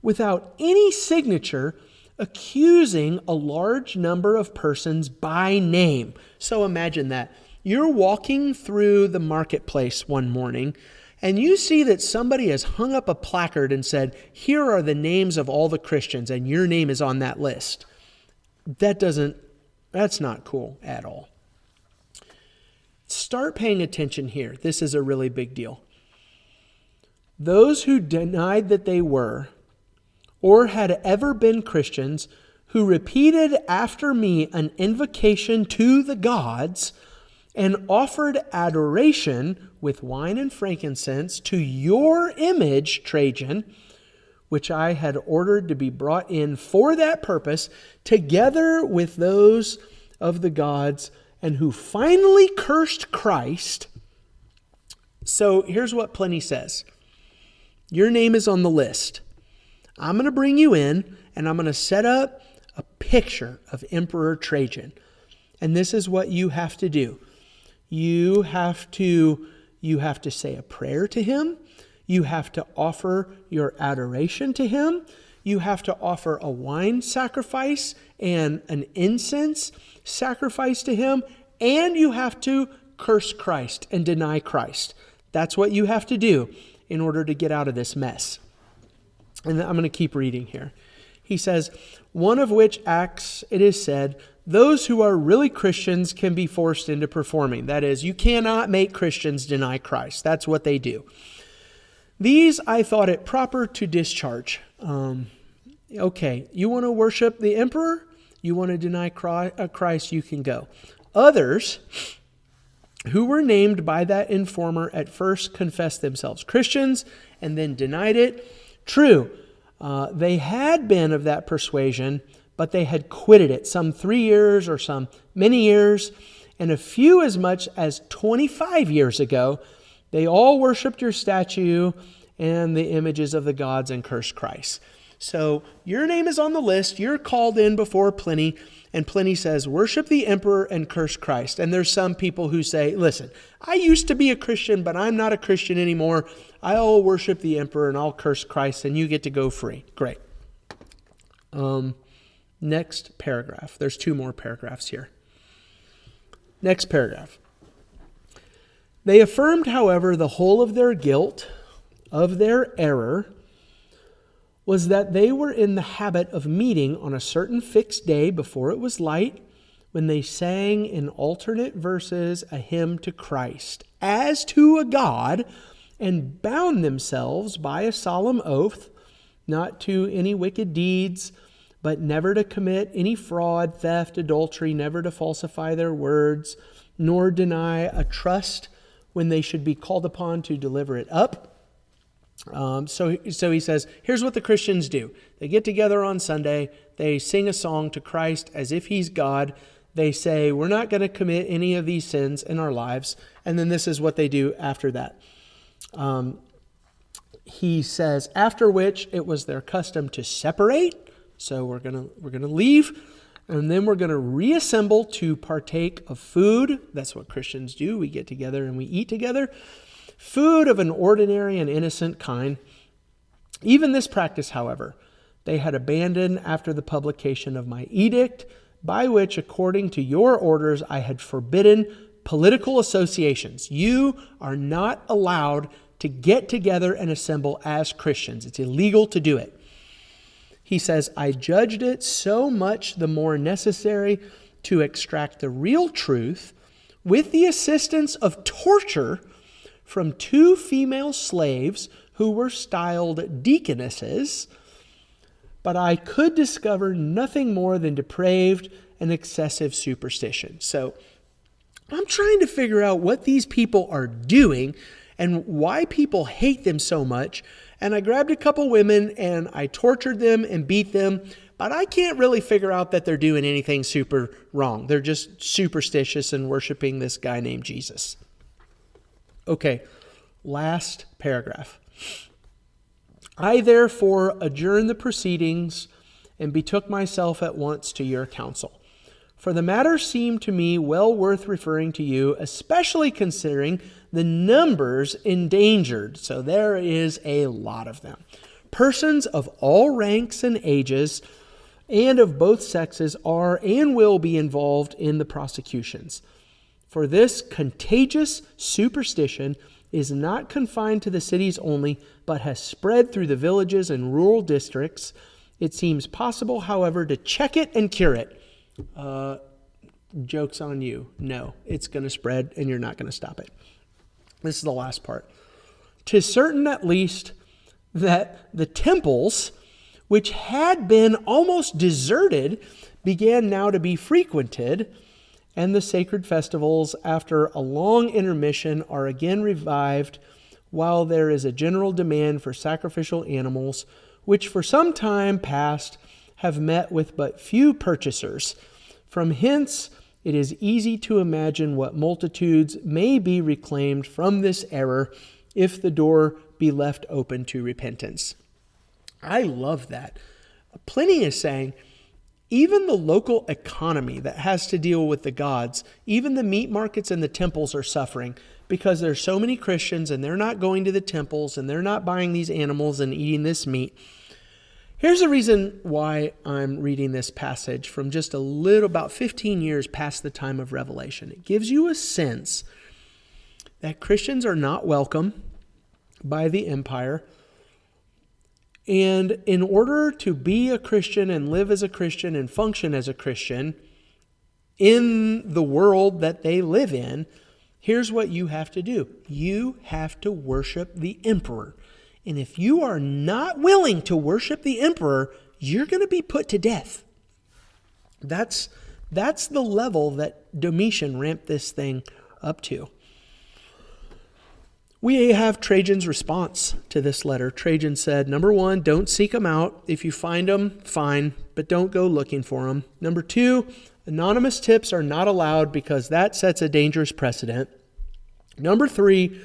without any signature accusing a large number of persons by name. So imagine that. You're walking through the marketplace one morning and you see that somebody has hung up a placard and said, here are the names of all the Christians, and your name is on that list. That's not cool at all. Start paying attention here. This is a really big deal. Those who denied that they were or had ever been Christians, who repeated after me an invocation to the gods and offered adoration with wine and frankincense to your image, Trajan, which I had ordered to be brought in for that purpose, together with those of the gods, and who finally cursed Christ. So here's what Pliny says. Your name is on the list. I'm going to bring you in, and I'm going to set up a picture of Emperor Trajan. And this is what you have to do. You have to say a prayer to him. You have to offer your adoration to him. You have to offer a wine sacrifice and an incense sacrifice to him. And you have to curse Christ and deny Christ. That's what you have to do in order to get out of this mess. And I'm going to keep reading here. He says, one of which acts, it is said, those who are really Christians can be forced into performing. That is, you cannot make Christians deny Christ. That's what they do. These I thought it proper to discharge. Okay, you want to worship the emperor? You want to deny Christ? You can go. Others who were named by that informer at first confessed themselves Christians and then denied it. True, they had been of that persuasion, but they had quitted it some 3 years or some many years, and a few as much as 25 years ago, they all worshipped your statue and the images of the gods and cursed Christ. So your name is on the list. You're called in before Pliny, and Pliny says, worship the emperor and curse Christ. And there's some people who say, listen, I used to be a Christian, but I'm not a Christian anymore. I'll worship the emperor and I'll curse Christ, and you get to go free. Great. Next paragraph. There's 2 more paragraphs here. Next paragraph. They affirmed, however, the whole of their guilt, of their error, was that they were in the habit of meeting on a certain fixed day before it was light, when they sang in alternate verses a hymn to Christ, as to a God, and bound themselves by a solemn oath, not to any wicked deeds, but never to commit any fraud, theft, adultery, never to falsify their words, nor deny a trust when they should be called upon to deliver it up. So he says, here's what the Christians do. They get together on Sunday. They sing a song to Christ as if he's God. They say, we're not going to commit any of these sins in our lives. And then this is what they do after that. He says, after which it was their custom to separate. So we're gonna leave, and then we're going to reassemble to partake of food. That's what Christians do. We get together and we eat together. Food of an ordinary and innocent kind. Even this practice, however, they had abandoned after the publication of my edict, by which, according to your orders, I had forbidden political associations. You are not allowed to get together and assemble as Christians. It's illegal to do it. He says, I judged it so much the more necessary to extract the real truth with the assistance of torture from 2 female slaves who were styled deaconesses, but I could discover nothing more than depraved and excessive superstition. So I'm trying to figure out what these people are doing and why people hate them so much. And I grabbed a couple women and I tortured them and beat them, but I can't really figure out that they're doing anything super wrong. They're just superstitious and worshiping this guy named Jesus. Okay, last paragraph. I therefore adjourned the proceedings and betook myself at once to your council. For the matter seemed to me well worth referring to you, especially considering the numbers endangered. So there is a lot of them. Persons of all ranks and ages and of both sexes are and will be involved in the prosecutions. For this contagious superstition is not confined to the cities only, but has spread through the villages and rural districts. It seems possible, however, to check it and cure it. Joke's on you. No, it's going to spread and you're not going to stop it. This is the last part. 'Tis certain at least that the temples, which had been almost deserted, began now to be frequented, and the sacred festivals, after a long intermission, are again revived, while there is a general demand for sacrificial animals, which for some time past have met with but few purchasers. From hence it is easy to imagine what multitudes may be reclaimed from this error if the door be left open to repentance. I love that. Pliny is saying, even the local economy that has to deal with the gods, even the meat markets and the temples are suffering because there's so many Christians and they're not going to the temples and they're not buying these animals and eating this meat. Here's the reason why I'm reading this passage from just about 15 years past the time of Revelation. It gives you a sense that Christians are not welcome by the empire. And in order to be a Christian and live as a Christian and function as a Christian in the world that they live in, here's what you have to do. You have to worship the emperor. And if you are not willing to worship the emperor, you're going to be put to death. That's the level that Domitian ramped this thing up to. We have Trajan's response to this letter. Trajan said, number 1, don't seek them out. If you find them, fine, but don't go looking for them. Number 2, anonymous tips are not allowed because that sets a dangerous precedent. Number 3,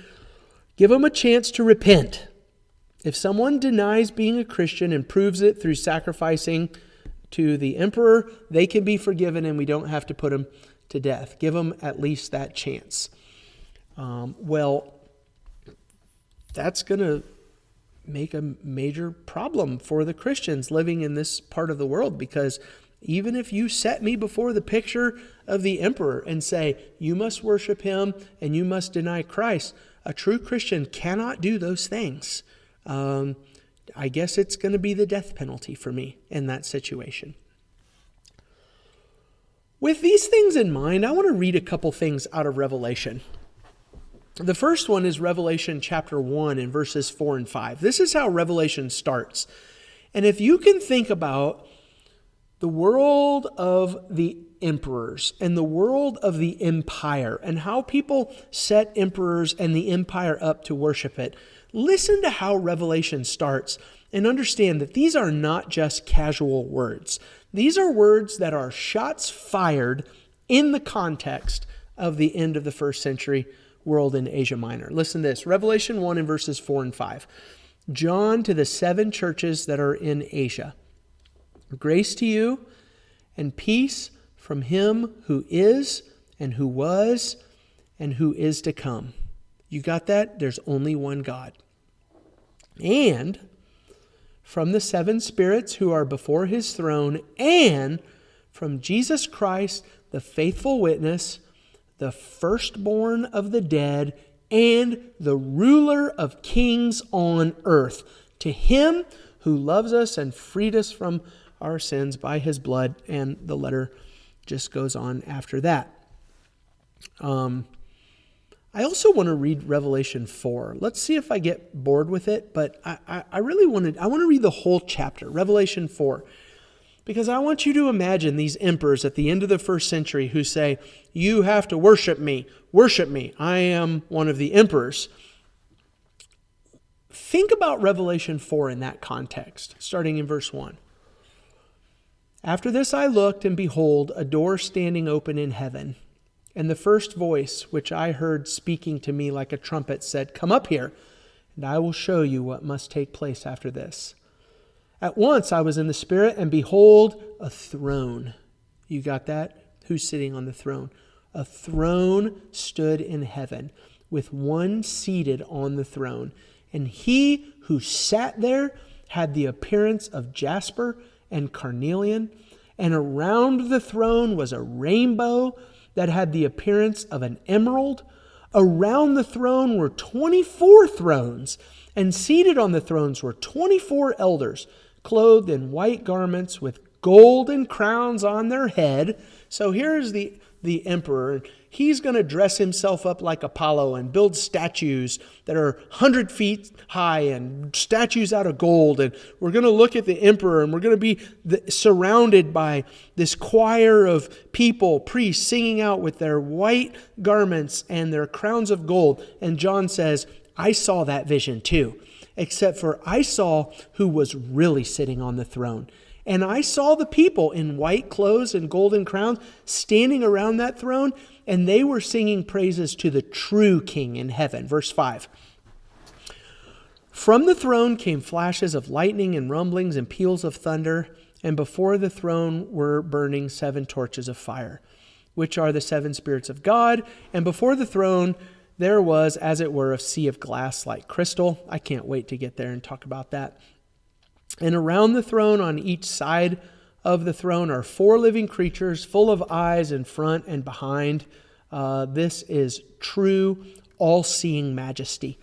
give them a chance to repent. If someone denies being a Christian and proves it through sacrificing to the emperor, they can be forgiven and we don't have to put them to death. Give them at least that chance. That's going to make a major problem for the Christians living in this part of the world, because even if you set me before the picture of the emperor and say, you must worship him and you must deny Christ, a true Christian cannot do those things. I guess it's going to be the death penalty for me in that situation. With these things in mind, I want to read a couple things out of Revelation. The first one is Revelation chapter 1 and verses 4 and 5. This is how Revelation starts. And if you can think about the world of the emperors and the world of the empire and how people set emperors and the empire up to worship it, listen to how Revelation starts and understand that these are not just casual words. These are words that are shots fired in the context of the end of the first century world in Asia Minor. Listen to this, Revelation 1 and verses 4 and 5. John, to the 7 churches that are in Asia. Grace to you and peace from him who is and who was and who is to come. You got that? There's only one God. And from the 7 spirits who are before his throne, and from Jesus Christ, the faithful witness, the firstborn of the dead, and the ruler of kings on earth. To him who loves us and freed us from our sins by his blood. And the letter just goes on after that. I also want to read Revelation 4. Let's see if I get bored with it, but I really want to read the whole chapter, Revelation 4. Because I want you to imagine these emperors at the end of the first century who say, you have to worship me, I am one of the emperors. Think about Revelation 4 in that context, starting in verse 1. After this I looked, and behold, a door standing open in heaven. And the first voice which I heard speaking to me like a trumpet said, come up here, and I will show you what must take place after this. At once I was in the Spirit, and behold, a throne. You got that? Who's sitting on the throne? A throne stood in heaven, with one seated on the throne. And he who sat there had the appearance of jasper and carnelian. And around the throne was a rainbow that had the appearance of an emerald. Around the throne were 24 thrones, and seated on the thrones were 24 elders, clothed in white garments with golden crowns on their head. So here's the emperor. He's going to dress himself up like Apollo and build statues that are 100 feet high and statues out of gold. And we're going to look at the emperor, and we're going to be surrounded by this choir of people, priests, singing out with their white garments and their crowns of gold. And John says, I saw that vision too. except for I saw who was really sitting on the throne. And I saw the people in white clothes and golden crowns standing around that throne, and they were singing praises to the true King in heaven. Verse 5. From the throne came flashes of lightning and rumblings and peals of thunder, and before the throne were burning 7 torches of fire, which are the 7 spirits of God. And before the throne there was, as it were, a sea of glass like crystal. I can't wait to get there and talk about that. And around the throne, on each side of the throne, are 4 living creatures full of eyes in front and behind. This is true, all-seeing majesty.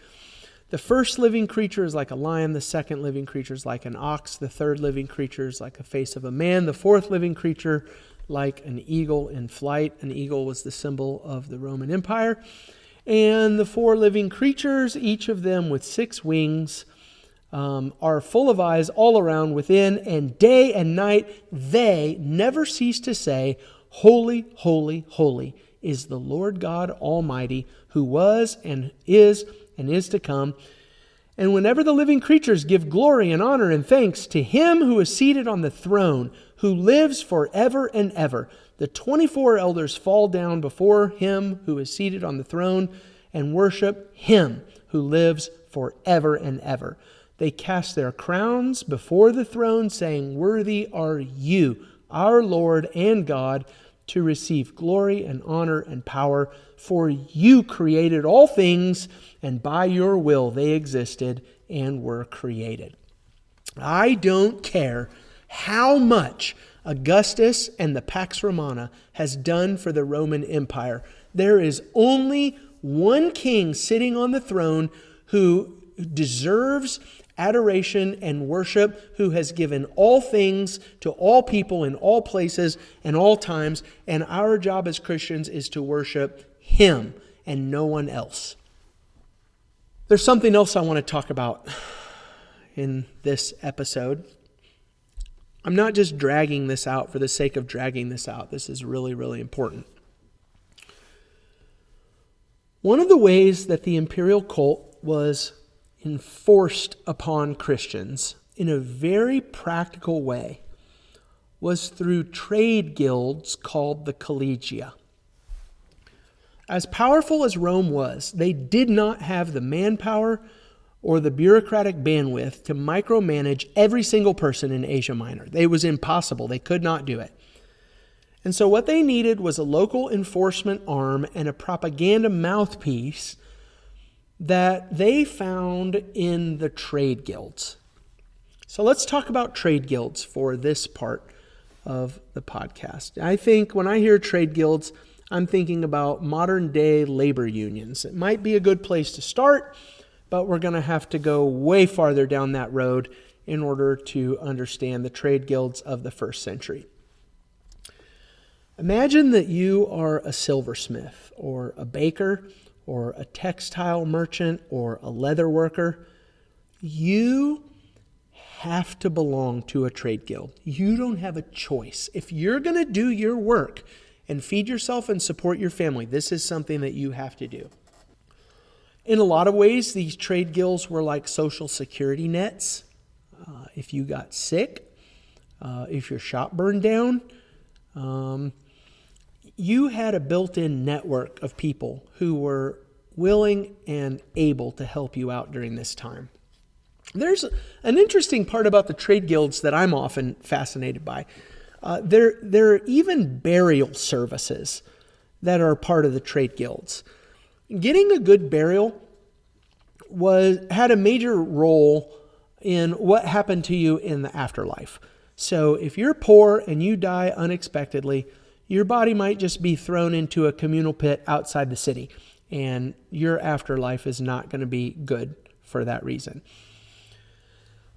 The first living creature is like a lion. The second living creature is like an ox. The third living creature is like the face of a man. The fourth living creature like an eagle in flight. An eagle was the symbol of the Roman Empire. And the 4 living creatures, each of them with 6 wings, are full of eyes all around within, and day and night they never cease to say, Holy, holy, holy is the Lord God Almighty, who was and is to come. And whenever the living creatures give glory and honor and thanks to him who is seated on the throne, who lives forever and ever, the 24 elders fall down before him who is seated on the throne and worship him who lives forever and ever. They cast their crowns before the throne, saying, Worthy are you, our Lord and God, to receive glory and honor and power, for you created all things, and by your will they existed and were created. I don't care how much Augustus and the Pax Romana has done for the Roman Empire. There is only one king sitting on the throne who deserves adoration and worship, who has given all things to all people in all places and all times, and our job as Christians is to worship him and no one else. There's something else I want to talk about in this episode. I'm not just dragging this out for the sake of dragging this out. This is really, really important. One of the ways that the imperial cult was enforced upon Christians in a very practical way was through trade guilds called the Caligula. As powerful as Rome was, they did not have the manpower or the bureaucratic bandwidth to micromanage every single person in Asia Minor. It was impossible. They could not do it. And so what they needed was a local enforcement arm and a propaganda mouthpiece that they found in the trade guilds. So let's talk about trade guilds for this part of the podcast. I think when I hear trade guilds, I'm thinking about modern day labor unions. It might be a good place to start, but we're going to have to go way farther down that road in order to understand the trade guilds of the first century. Imagine that you are a silversmith or a baker or a textile merchant or a leather worker. You have to belong to a trade guild. You don't have a choice. If you're going to do your work and feed yourself and support your family, this is something that you have to do. In a lot of ways, these trade guilds were like social security nets. If you got sick, if your shop burned down, you had a built-in network of people who were willing and able to help you out during this time. There's an interesting part about the trade guilds that I'm often fascinated by. There are even burial services that are part of the trade guilds. Getting a good burial had a major role in what happened to you in the afterlife. So if you're poor and you die unexpectedly, your body might just be thrown into a communal pit outside the city, and your afterlife is not going to be good for that reason.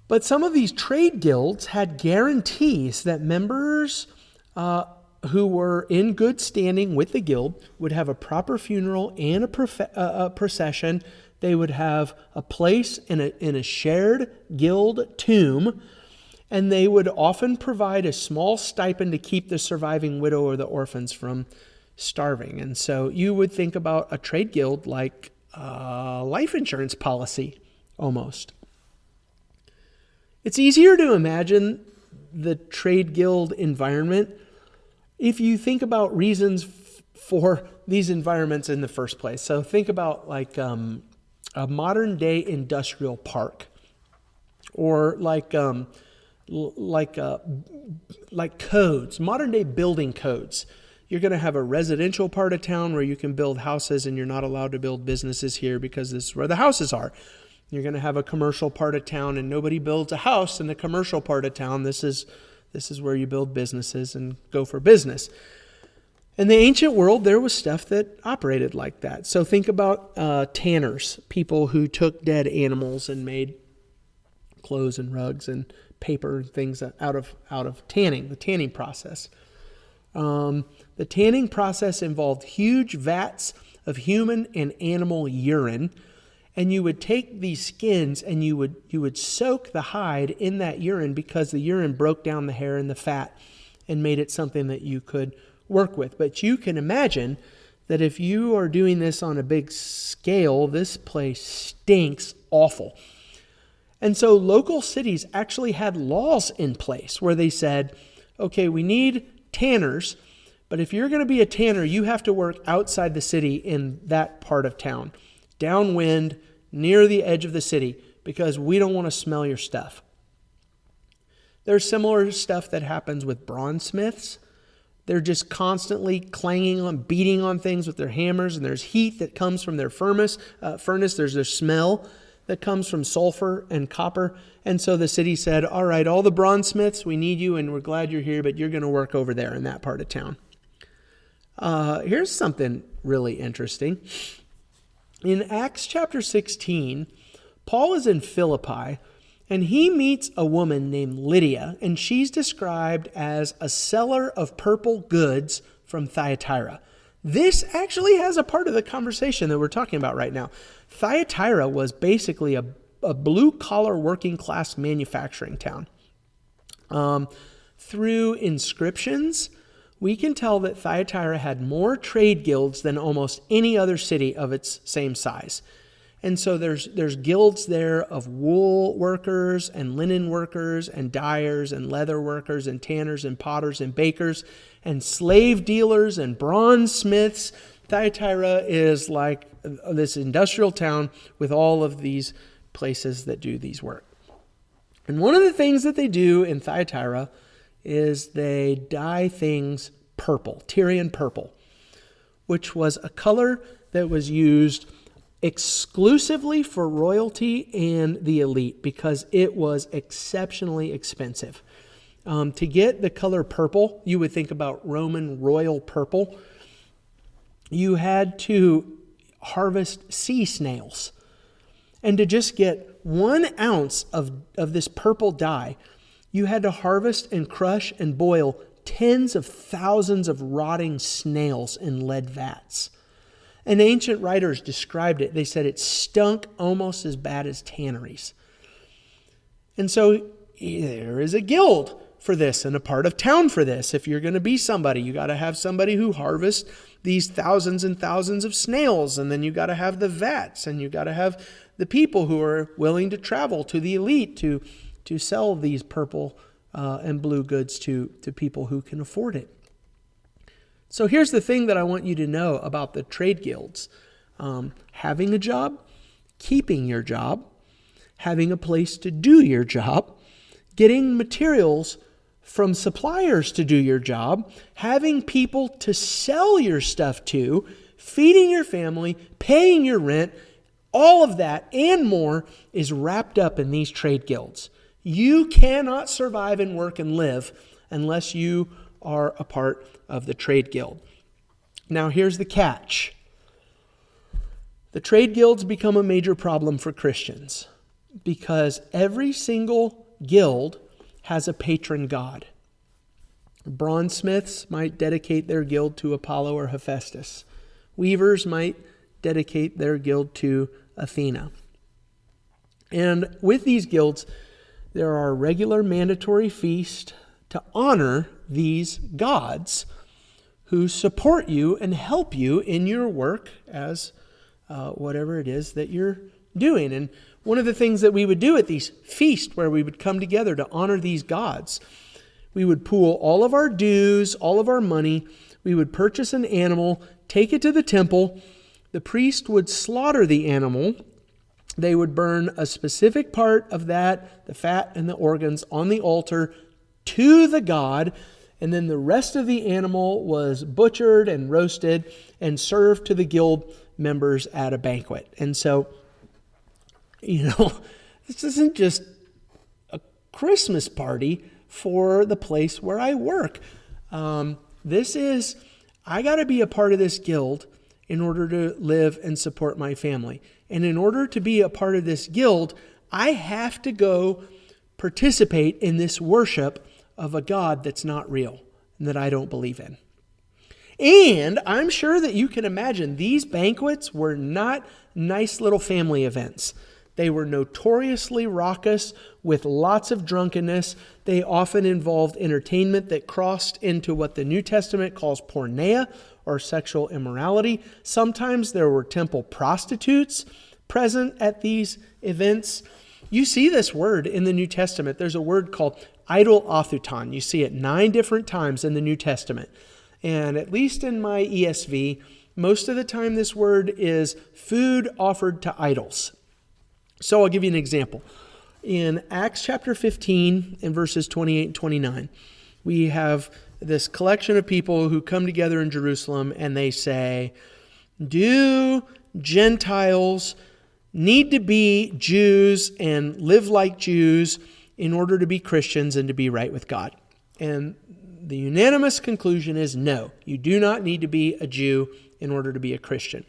But some of these trade guilds had guarantees that members who were in good standing with the guild would have a proper funeral and a procession. They would have a place in a shared guild tomb, and they would often provide a small stipend to keep the surviving widow or the orphans from starving. And so you would think about a trade guild like a life insurance policy almost. It's easier to imagine the trade guild environment if you think about reasons for these environments in the first place. So think about like a modern day industrial park, or like codes, modern day building codes. You're going to have a residential part of town where you can build houses, and you're not allowed to build businesses here because this is where the houses are. You're going to have a commercial part of town, and nobody builds a house in the commercial part of town. This is where you build businesses and go for business. In the ancient world, there was stuff that operated like that. So think about tanners, people who took dead animals and made clothes and rugs and paper and things out of tanning, the tanning process. The tanning process involved huge vats of human and animal urine, and you would take these skins and you would soak the hide in that urine, because the urine broke down the hair and the fat and made it something that you could work with. But you can imagine that if you are doing this on a big scale, this place stinks awful. And so local cities actually had laws in place where they said, okay, we need tanners, but if you're going to be a tanner, you have to work outside the city in that part of town, downwind, near the edge of the city, because we don't want to smell your stuff. There's similar stuff that happens with bronzesmiths. They're just constantly clanging on, beating on things with their hammers, and there's heat that comes from their furnace. There's their smell that comes from sulfur and copper. And so the city said, all right, all the bronzesmiths, we need you, and we're glad you're here, but you're going to work over there in that part of town. Here's something really interesting. In Acts chapter 16, Paul is in Philippi, and he meets a woman named Lydia, and she's described as a seller of purple goods from Thyatira. This actually has a part of the conversation that we're talking about right now. Thyatira was basically a blue-collar working-class manufacturing town. Through inscriptions, we can tell that Thyatira had more trade guilds than almost any other city of its same size. And so there's guilds there of wool workers and linen workers and dyers and leather workers and tanners and potters and bakers and slave dealers and bronze smiths. Thyatira is like this industrial town with all of these places that do these work. And one of the things that they do in Thyatira is they dye things purple, Tyrian purple, which was a color that was used exclusively for royalty and the elite because it was exceptionally expensive. To get the color purple, you would think about Roman royal purple. You had to harvest sea snails. And to just get 1 ounce of this purple dye, you had to harvest and crush and boil tens of thousands of rotting snails in lead vats. And ancient writers described it. They said it stunk almost as bad as tanneries. And so there is a guild for this and a part of town for this. If you're going to be somebody, you got to have somebody who harvests these thousands and thousands of snails. And then you got to have the vats, and you got to have the people who are willing to travel to the elite to sell these purple and blue goods to people who can afford it. So here's the thing that I want you to know about the trade guilds. Having a job, keeping your job, having a place to do your job, getting materials from suppliers to do your job, having people to sell your stuff to, feeding your family, paying your rent, all of that and more is wrapped up in these trade guilds. You cannot survive and work and live unless you are a part of the trade guild. Now, here's the catch. The trade guilds become a major problem for Christians because every single guild has a patron god. Bronzesmiths might dedicate their guild to Apollo or Hephaestus. Weavers might dedicate their guild to Athena. And with these guilds, there are regular mandatory feasts to honor these gods who support you and help you in your work as whatever it is that you're doing. And one of the things that we would do at these feasts where we would come together to honor these gods, we would pool all of our dues, all of our money. We would purchase an animal, take it to the temple. The priest would slaughter the animal. They would burn a specific part of that, the fat and the organs, on the altar to the god. And then the rest of the animal was butchered and roasted and served to the guild members at a banquet. And so, this isn't just a Christmas party for the place where I work. I got to be a part of this guild in order to live and support my family. And in order to be a part of this guild, I have to go participate in this worship of a God that's not real and that I don't believe in. And I'm sure that you can imagine these banquets were not nice little family events. They were notoriously raucous with lots of drunkenness. They often involved entertainment that crossed into what the New Testament calls porneia, or sexual immorality. Sometimes there were temple prostitutes present at these events. You see this word in the New Testament. There's a word called idolothuton. You see it 9 different times in the New Testament. And at least in my ESV, most of the time this word is food offered to idols. So I'll give you an example. In Acts chapter 15 and verses 28 and 29, we have this collection of people who come together in Jerusalem and they say, do Gentiles need to be Jews and live like Jews in order to be Christians and to be right with God? And the unanimous conclusion is no, you do not need to be a Jew in order to be a Christian.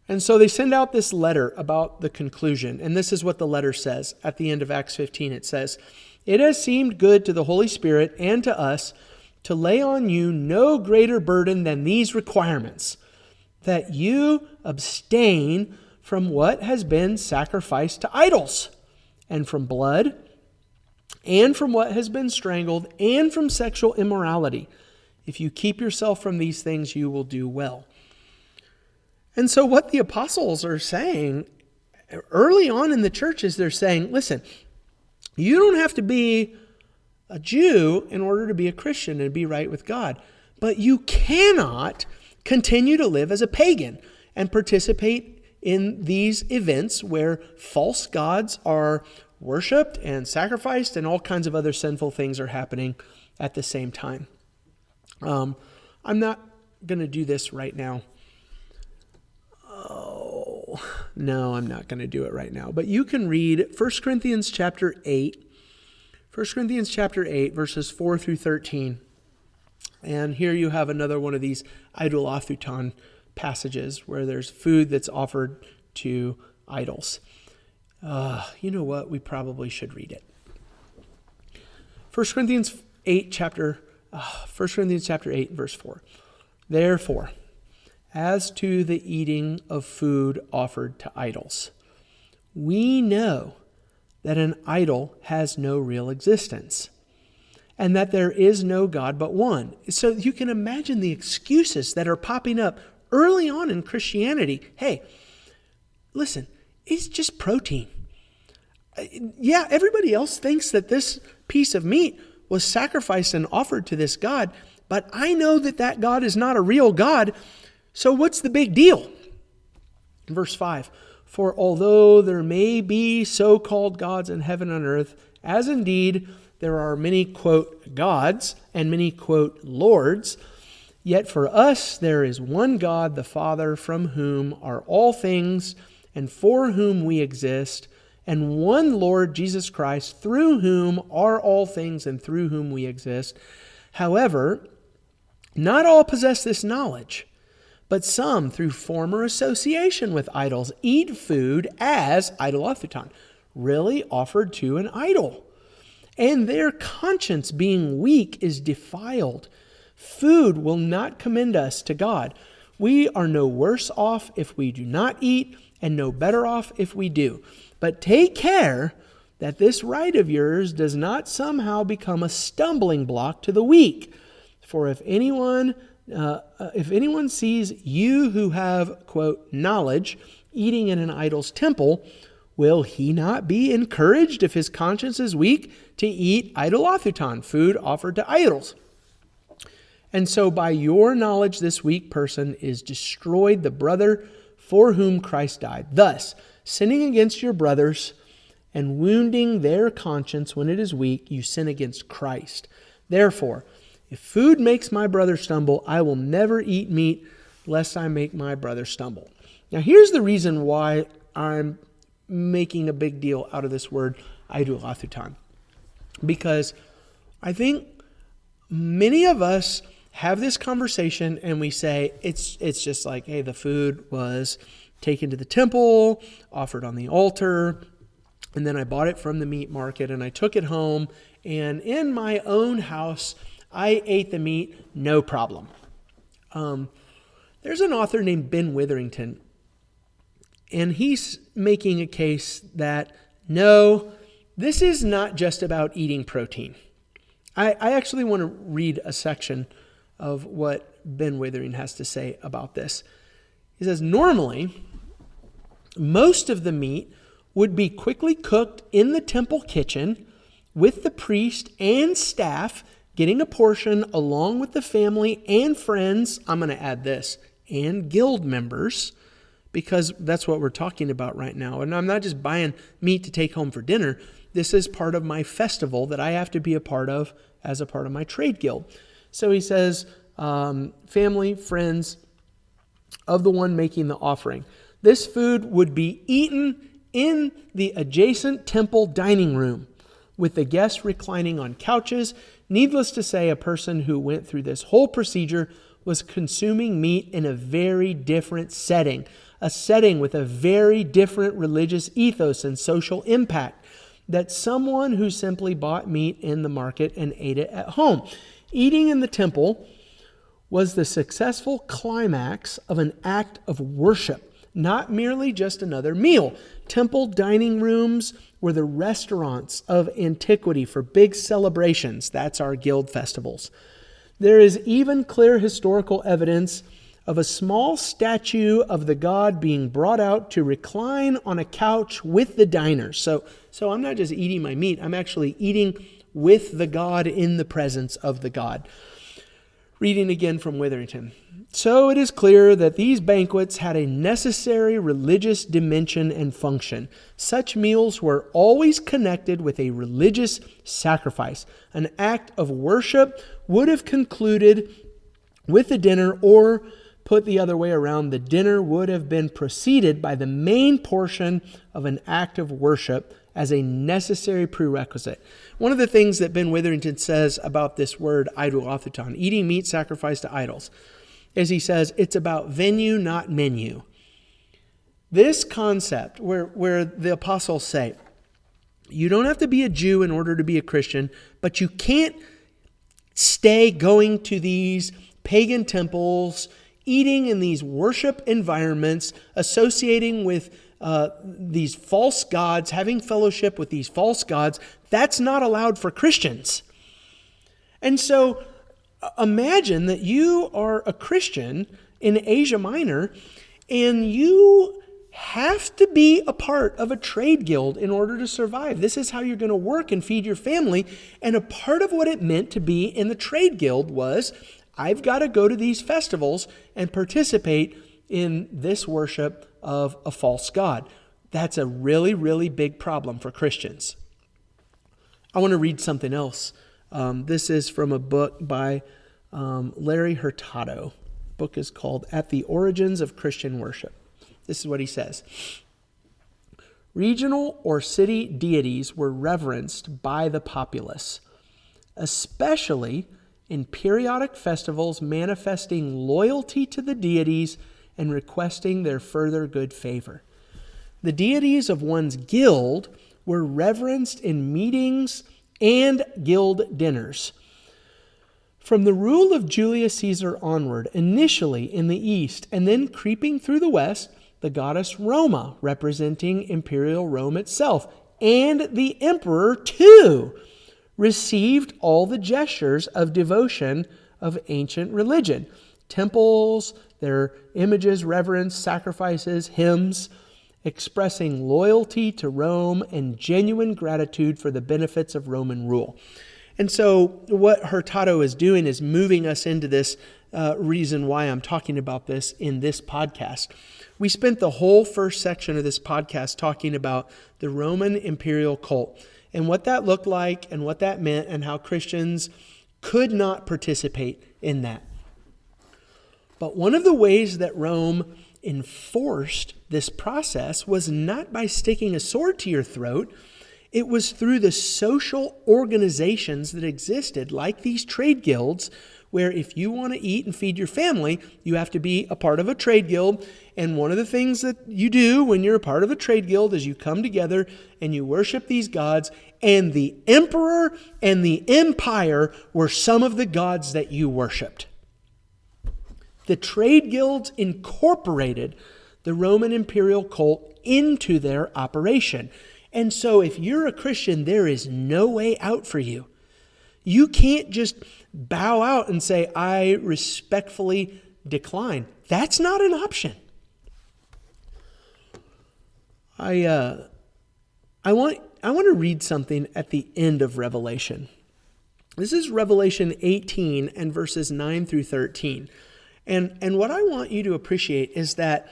And so they send out this letter about the conclusion. And this is what the letter says at the end of Acts 15. It says, "It has seemed good to the Holy Spirit and to us to lay on you no greater burden than these requirements, that you abstain from what has been sacrificed to idols, and from blood, and from what has been strangled, and from sexual immorality. If you keep yourself from these things, you will do well." And so what the apostles are saying early on in the church is they're saying, listen, you don't have to be a Jew in order to be a Christian and be right with God, but you cannot continue to live as a pagan and participate in these events where false gods are worshipped and sacrificed and all kinds of other sinful things are happening at the same time. I'm not going to do this right now. No, I'm not going to do it right now. But you can read 1 Corinthians chapter 8, verses 4 through 13. And here you have another one of these idolothuton passages where there's food that's offered to idols. You know what? We probably should read it. 1 Corinthians chapter 8, verse 4. "Therefore, as to the eating of food offered to idols, we know that an idol has no real existence, and that there is no God but one." So you can imagine the excuses that are popping up early on in Christianity. Hey, listen, it's just protein. Yeah, everybody else thinks that this piece of meat was sacrificed and offered to this God, but I know that that God is not a real God. So what's the big deal? Verse 5, "For although there may be so-called gods in heaven and earth, as indeed there are many, quote, gods and many, quote, lords, yet for us there is one God, the Father, from whom are all things and for whom we exist, and one Lord, Jesus Christ, through whom are all things and through whom we exist. However, not all possess this knowledge, but some, through former association with idols, eat food as idolothuton, really offered to an idol. And their conscience, being weak, is defiled. Food will not commend us to God. We are no worse off if we do not eat, and no better off if we do. But take care that this right of yours does not somehow become a stumbling block to the weak. For if anyone sees you who have, quote, knowledge eating in an idol's temple, will he not be encouraged if his conscience is weak to eat idolothuton, food offered to idols? And so by your knowledge, this weak person is destroyed the brother for whom Christ died. Thus, sinning against your brothers and wounding their conscience when it is weak, you sin against Christ. Therefore, if food makes my brother stumble, I will never eat meat lest I make my brother stumble. Now here's the reason why I'm making a big deal out of this word idolothuton. Because I think many of us have this conversation and we say, it's just like, hey, the food was taken to the temple, offered on the altar, and then I bought it from the meat market and I took it home, and in my own house, I ate the meat, no problem. There's an author named Ben Witherington, and he's making a case that, no, this is not just about eating protein. I actually want to read a section of what Ben Witherington has to say about this. He says, normally, most of the meat would be quickly cooked in the temple kitchen with the priest and staff getting a portion along with the family and friends. I'm going to add this, and guild members, because that's what we're talking about right now. And I'm not just buying meat to take home for dinner. This is part of my festival that I have to be a part of as a part of my trade guild. So he says, family, friends of the one making the offering. This food would be eaten in the adjacent temple dining room with the guests reclining on couches. Needless to say, a person who went through this whole procedure was consuming meat in a very different setting, a setting with a very different religious ethos and social impact that someone who simply bought meat in the market and ate it at home. Eating in the temple was the successful climax of an act of worship, not merely just another meal. Temple dining rooms were the restaurants of antiquity for big celebrations. That's our guild festivals. There is even clear historical evidence of a small statue of the god being brought out to recline on a couch with the diners. So I'm not just eating my meat, I'm actually eating with the god in the presence of the god. Reading again from Witherington. So it is clear that these banquets had a necessary religious dimension and function. Such meals were always connected with a religious sacrifice. An act of worship would have concluded with the dinner, or put the other way around, the dinner would have been preceded by the main portion of an act of worship as a necessary prerequisite. One of the things that Ben Witherington says about this word idolothuton, eating meat sacrificed to idols, is he says it's about venue, not menu. This concept where the apostles say, you don't have to be a Jew in order to be a Christian, but you can't stay going to these pagan temples, eating in these worship environments, associating with these false gods, having fellowship with these false gods. That's not allowed for Christians. And so imagine that you are a Christian in Asia Minor and you have to be a part of a trade guild in order to survive. This is how you're going to work and feed your family. And a part of what it meant to be in the trade guild was, I've got to go to these festivals and participate in this worship of a false god. That's a really, really big problem for Christians. I want to read something else. This is from a book by Larry Hurtado. The book is called At the Origins of Christian Worship. This is what he says. Regional or city deities were reverenced by the populace, especially in periodic festivals manifesting loyalty to the deities and requesting their further good favor. The deities of one's guild were reverenced in meetings and guild dinners. From the rule of Julius Caesar onward, initially in the east and then creeping through the west, the goddess Roma, representing Imperial Rome itself, and the emperor too, received all the gestures of devotion of ancient religion. Temples, their images, reverence, sacrifices, hymns, expressing loyalty to Rome and genuine gratitude for the benefits of Roman rule. And so what Hurtado is doing is moving us into this reason why I'm talking about this in this podcast. We spent the whole first section of this podcast talking about the Roman Imperial Cult and what that looked like and what that meant and how Christians could not participate in that. But one of the ways that Rome enforced this process was not by sticking a sword to your throat. It was through the social organizations that existed, like these trade guilds, where if you want to eat and feed your family, you have to be a part of a trade guild. And one of the things that you do when you're a part of a trade guild is you come together and you worship these gods. And the emperor and the empire were some of the gods that you worshiped. The trade guilds incorporated the Roman Imperial Cult into their operation. And so if you're a Christian, there is no way out for you. You can't just bow out and say, I respectfully decline. That's not an option. I want to read something at the end of Revelation. This is Revelation 18 and verses 9 through 13. And what I want you to appreciate is that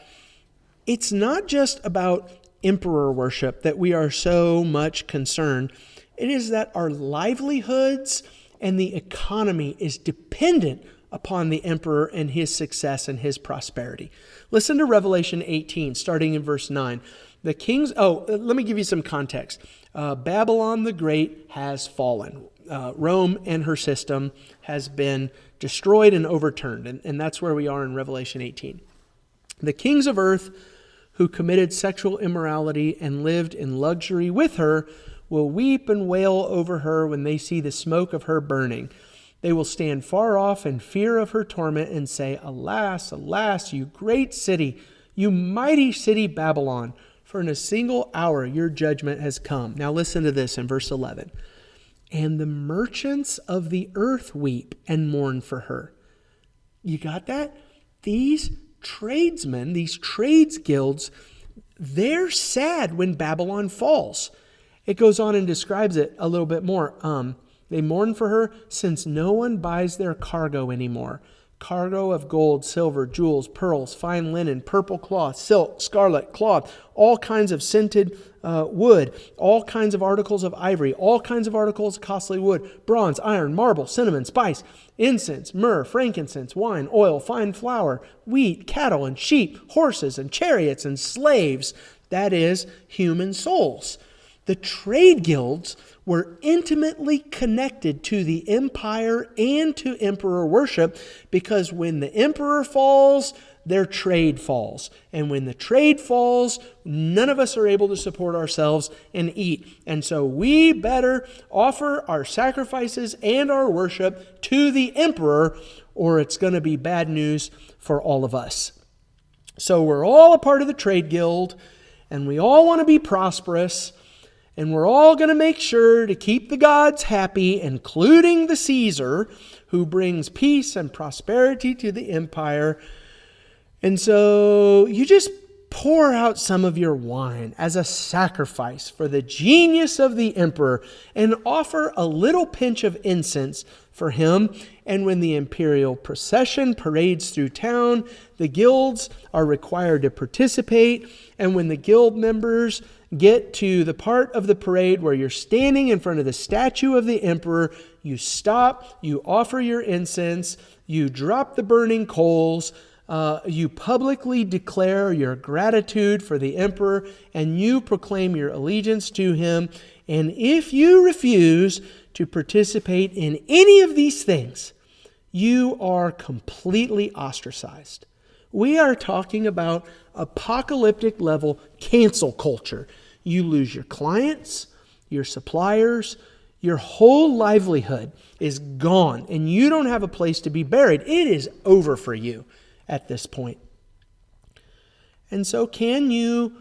it's not just about emperor worship that we are so much concerned. It is that our livelihoods and the economy is dependent upon the emperor and his success and his prosperity. Listen to Revelation 18, starting in verse 9. The kings, let me give you some context. Babylon the Great has fallen. Rome and her system has been destroyed and overturned. And that's where we are in Revelation 18. The kings of earth who committed sexual immorality and lived in luxury with her will weep and wail over her when they see the smoke of her burning. They will stand far off in fear of her torment and say, Alas, alas, you great city, you mighty city Babylon, for in a single hour your judgment has come. Now listen to this in verse 11. And the merchants of the earth weep and mourn for her. You got that? These tradesmen, these trades guilds, they're sad when Babylon falls. It goes on and describes it a little bit more. They mourn for her since no one buys their cargo anymore. Cargo of gold, silver, jewels, pearls, fine linen, purple cloth, silk, scarlet, cloth, all kinds of scented wood, all kinds of articles of ivory, all kinds of articles of costly wood, bronze, iron, marble, cinnamon, spice, incense, myrrh, frankincense, wine, oil, fine flour, wheat, cattle, and sheep, horses, and chariots, and slaves, that is, human souls. The trade guilds were intimately connected to the empire and to emperor worship because when the emperor falls, their trade falls. And when the trade falls, none of us are able to support ourselves and eat. And so we better offer our sacrifices and our worship to the emperor, or it's going to be bad news for all of us. So we're all a part of the trade guild, and we all want to be prosperous. And we're all going to make sure to keep the gods happy, including the Caesar, who brings peace and prosperity to the empire. And so you just pour out some of your wine as a sacrifice for the genius of the emperor and offer a little pinch of incense for him. And when the imperial procession parades through town, the guilds are required to participate. And when the guild members get to the part of the parade where you're standing in front of the statue of the emperor, you stop, you offer your incense, you drop the burning coals, you publicly declare your gratitude for the emperor, and you proclaim your allegiance to him. And if you refuse to participate in any of these things, you are completely ostracized. We are talking about apocalyptic level cancel culture. You lose your clients, your suppliers, your whole livelihood is gone, and you don't have a place to be buried. It is over for you at this point. And so can you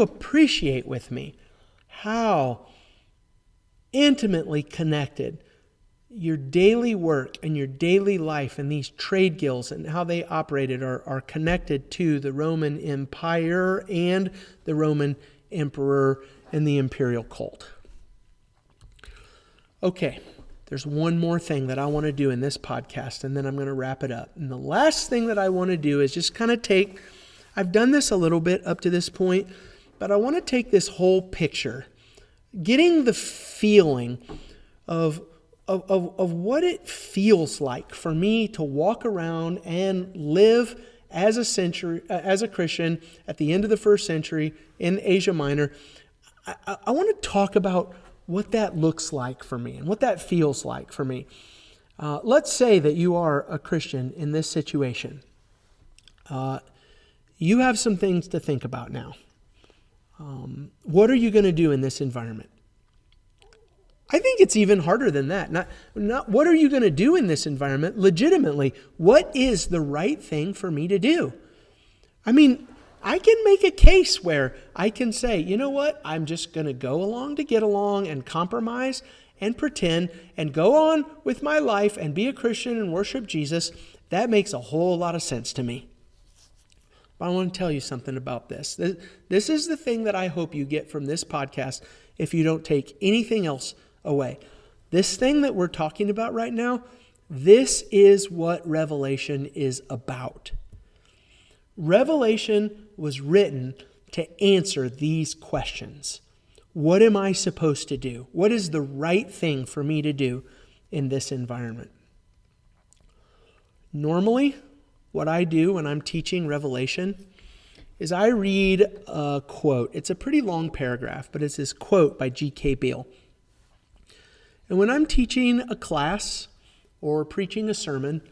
appreciate with me how intimately connected your daily work and your daily life and these trade guilds and how they operated are connected to the Roman Empire and the Roman Emperor and the Imperial Cult. Okay, there's one more thing that I want to do in this podcast, and then I'm going to wrap it up. And the last thing that I want to do is just kind of I've done this a little bit up to this point, but I want to take this whole picture, getting the feeling of what it feels like for me to walk around and live as a Christian at the end of the first century in Asia Minor. I want to talk about what that looks like for me and what that feels like for me. Let's say that you are a Christian in this situation. You have some things to think about now. What are you going to do in this environment? I think it's even harder than that. Not what are you going to do in this environment legitimately? What is the right thing for me to do? I mean, I can make a case where I can say, you know what? I'm just going to go along to get along and compromise and pretend and go on with my life and be a Christian and worship Jesus. That makes a whole lot of sense to me. But I want to tell you something about this. This is the thing that I hope you get from this podcast if you don't take anything else away. This thing that we're talking about right now, this is what Revelation is about. Revelation was written to answer these questions. What am I supposed to do? What is the right thing for me to do in this environment? Normally, what I do when I'm teaching Revelation is I read a quote. It's a pretty long paragraph, but it's this quote by G.K. Beale. And when I'm teaching a class or preaching a sermon,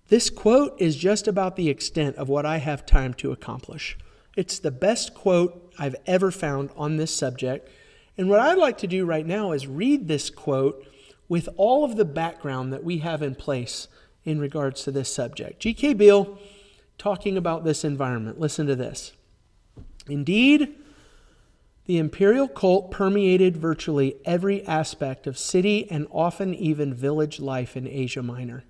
this quote is just about the extent of what I have time to accomplish. It's the best quote I've ever found on this subject. And what I'd like to do right now is read this quote with all of the background that we have in place in regards to this subject. G.K. Beale talking about this environment. Listen to this. Indeed, the imperial cult permeated virtually every aspect of city and often even village life in Asia Minor,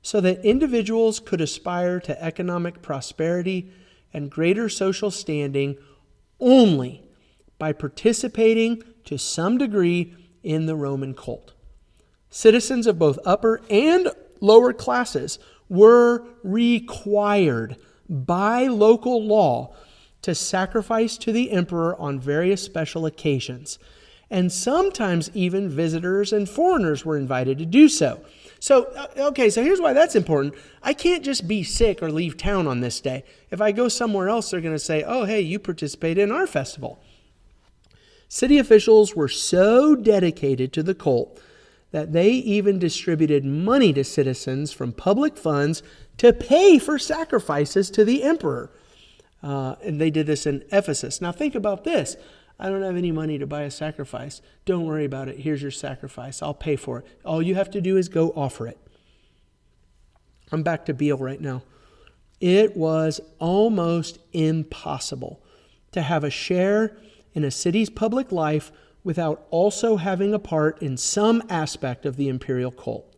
so that individuals could aspire to economic prosperity and greater social standing only by participating to some degree in the Roman cult. Citizens of both upper and lower classes were required by local law to sacrifice to the emperor on various special occasions. And sometimes even visitors and foreigners were invited to do so. So here's why that's important. I can't just be sick or leave town on this day. If I go somewhere else, they're going to say, oh, hey, you participated in our festival. City officials were so dedicated to the cult that they even distributed money to citizens from public funds to pay for sacrifices to the emperor. And they did this in Ephesus. Now think about this. I don't have any money to buy a sacrifice. Don't worry about it. Here's your sacrifice. I'll pay for it. All you have to do is go offer it. I'm back to Beale right now. It was almost impossible to have a share in a city's public life without also having a part in some aspect of the imperial cult.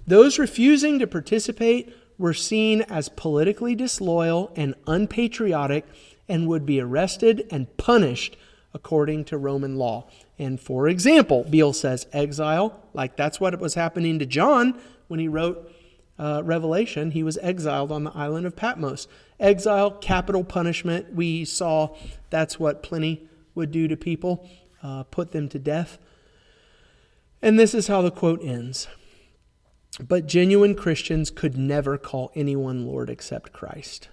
Those refusing to participate were seen as politically disloyal and unpatriotic and would be arrested and punished according to Roman law. And for example, Beale says exile, like that's what was happening to John when he wrote Revelation. He was exiled on the island of Patmos. Exile, capital punishment. We saw that's what Pliny would do to people, put them to death. And this is how the quote ends. But genuine Christians could never call anyone Lord except Christ.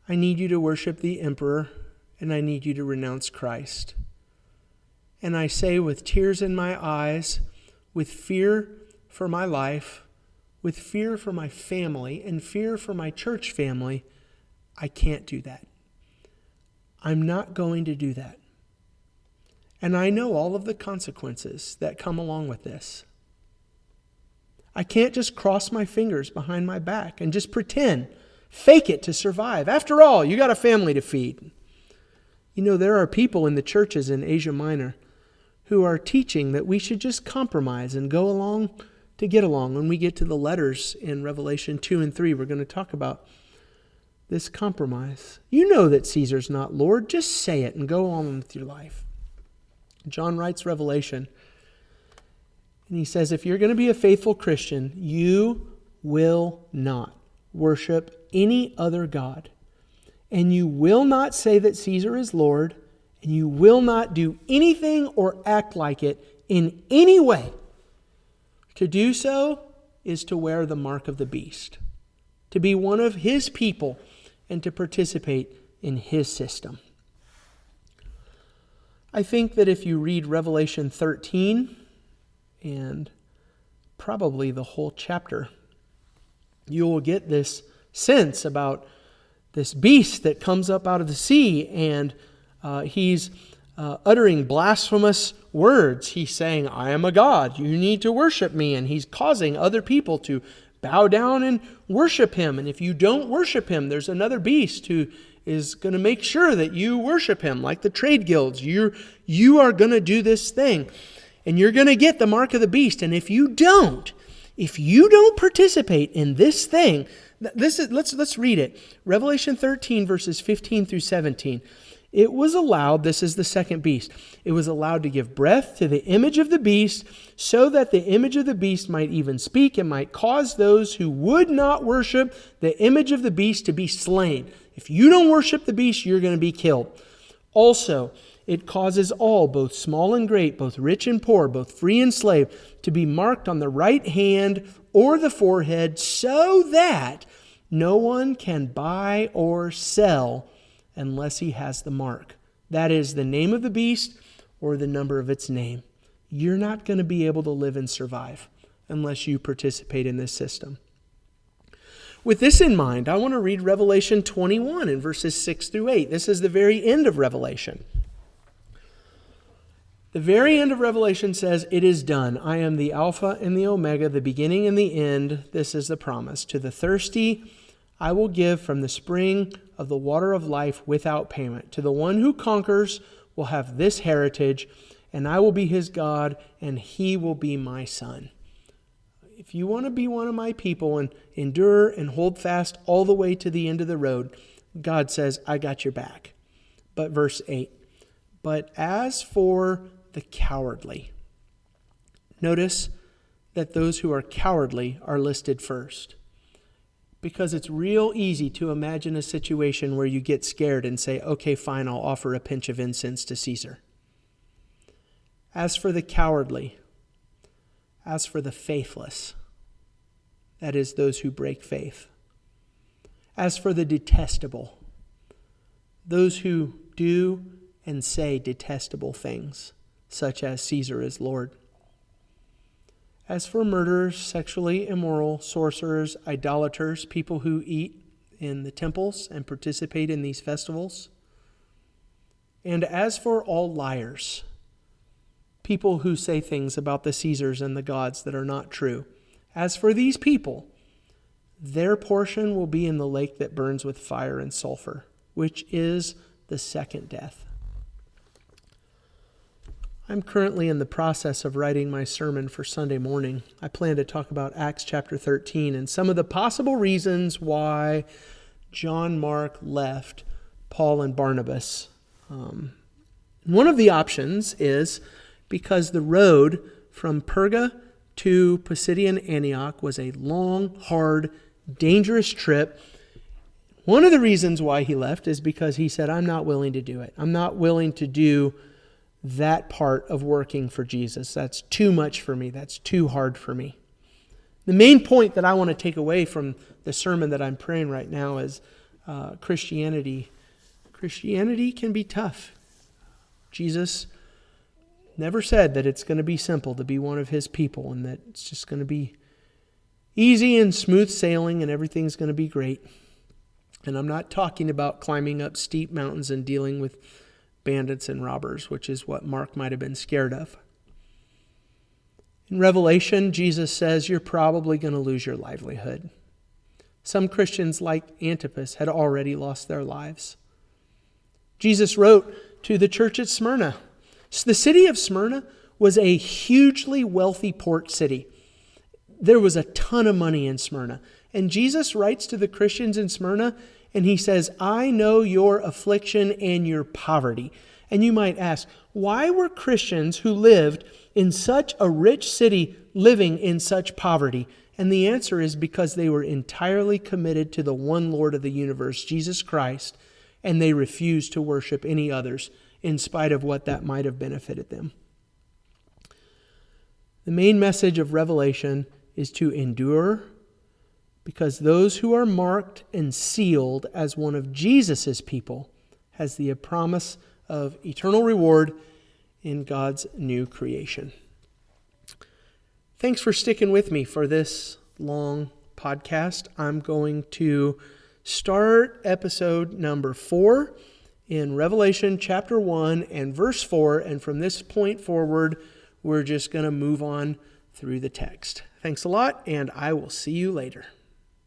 I need you to worship the emperor, and I need you to renounce Christ. And I say with tears in my eyes, with fear for my life, with fear for my family, and fear for my church family, I can't do that. I'm not going to do that. And I know all of the consequences that come along with this. I can't just cross my fingers behind my back and just pretend, fake it to survive. After all, you got a family to feed. You know, there are people in the churches in Asia Minor who are teaching that we should just compromise and go along to get along. When we get to the letters in Revelation 2 and 3, we're going to talk about this compromise. You know that Caesar's not Lord. Just say it and go on with your life. John writes Revelation, and he says, if you're going to be a faithful Christian, you will not worship any other god. And you will not say that Caesar is Lord, and you will not do anything or act like it in any way. To do so is to wear the mark of the beast, to be one of his people, and to participate in his system. I think that if you read Revelation 13 and probably the whole chapter, you will get this sense about this beast that comes up out of the sea, and he's uttering blasphemous words. He's saying, I am a god, you need to worship me, and he's causing other people to bow down and worship him. And if you don't worship him, there's another beast who is going to make sure that you worship him, like the trade guilds. You are going to do this thing, and you're going to get the mark of the beast. And if you don't participate in this thing, let's read it. Revelation 13, verses 15 through 17. It was allowed, this is the second beast, it was allowed to give breath to the image of the beast, so that the image of the beast might even speak and might cause those who would not worship the image of the beast to be slain. If you don't worship the beast, you're going to be killed. Also, it causes all, both small and great, both rich and poor, both free and slave, to be marked on the right hand or the forehead, so that no one can buy or sell unless he has the mark. That is the name of the beast or the number of its name. You're not going to be able to live and survive unless you participate in this system. With this in mind, I want to read Revelation 21 in verses 6 through 8. This is the very end of Revelation. The very end of Revelation says, it is done. I am the Alpha and the Omega, the beginning and the end. This is the promise. To the thirsty, I will give from the spring of the water of life without payment. To the one who conquers will have this heritage, and I will be his God, and he will be my son. If you want to be one of my people and endure and hold fast all the way to the end of the road, God says, I got your back. But verse 8, but as for the cowardly, notice that those who are cowardly are listed first. Because it's real easy to imagine a situation where you get scared and say, okay, fine, I'll offer a pinch of incense to Caesar. As for the cowardly, as for the faithless, that is, those who break faith. As for the detestable, those who do and say detestable things, such as Caesar is Lord. As for murderers, sexually immoral, sorcerers, idolaters, people who eat in the temples and participate in these festivals. And as for all liars, people who say things about the Caesars and the gods that are not true. As for these people, their portion will be in the lake that burns with fire and sulfur, which is the second death. I'm currently in the process of writing my sermon for Sunday morning. I plan to talk about Acts chapter 13 and some of the possible reasons why John Mark left Paul and Barnabas. One of the options is because the road from Perga to Pisidian Antioch was a long, hard, dangerous trip. One of the reasons why he left is because he said, I'm not willing to do it. I'm not willing to do that part of working for Jesus. That's too much for me. That's too hard for me. The main point that I want to take away from the sermon that I'm praying right now is Christianity. Christianity can be tough. Jesus never said that it's going to be simple to be one of his people and that it's just going to be easy and smooth sailing and everything's going to be great. And I'm not talking about climbing up steep mountains and dealing with bandits and robbers, which is what Mark might have been scared of. In Revelation, Jesus says you're probably going to lose your livelihood. Some Christians, like Antipas, had already lost their lives. Jesus wrote to the church at Smyrna. So the city of Smyrna was a hugely wealthy port city. There was a ton of money in Smyrna. And Jesus writes to the Christians in Smyrna, and he says, I know your affliction and your poverty. And you might ask, why were Christians who lived in such a rich city living in such poverty? And the answer is because they were entirely committed to the one Lord of the universe, Jesus Christ, and they refused to worship any others in spite of what that might have benefited them. The main message of Revelation is to endure, because those who are marked and sealed as one of Jesus' people has the promise of eternal reward in God's new creation. Thanks for sticking with me for this long podcast. I'm going to start episode number 4 in Revelation chapter 1 and verse 4, and from this point forward, we're just going to move on through the text. Thanks a lot, and I will see you later.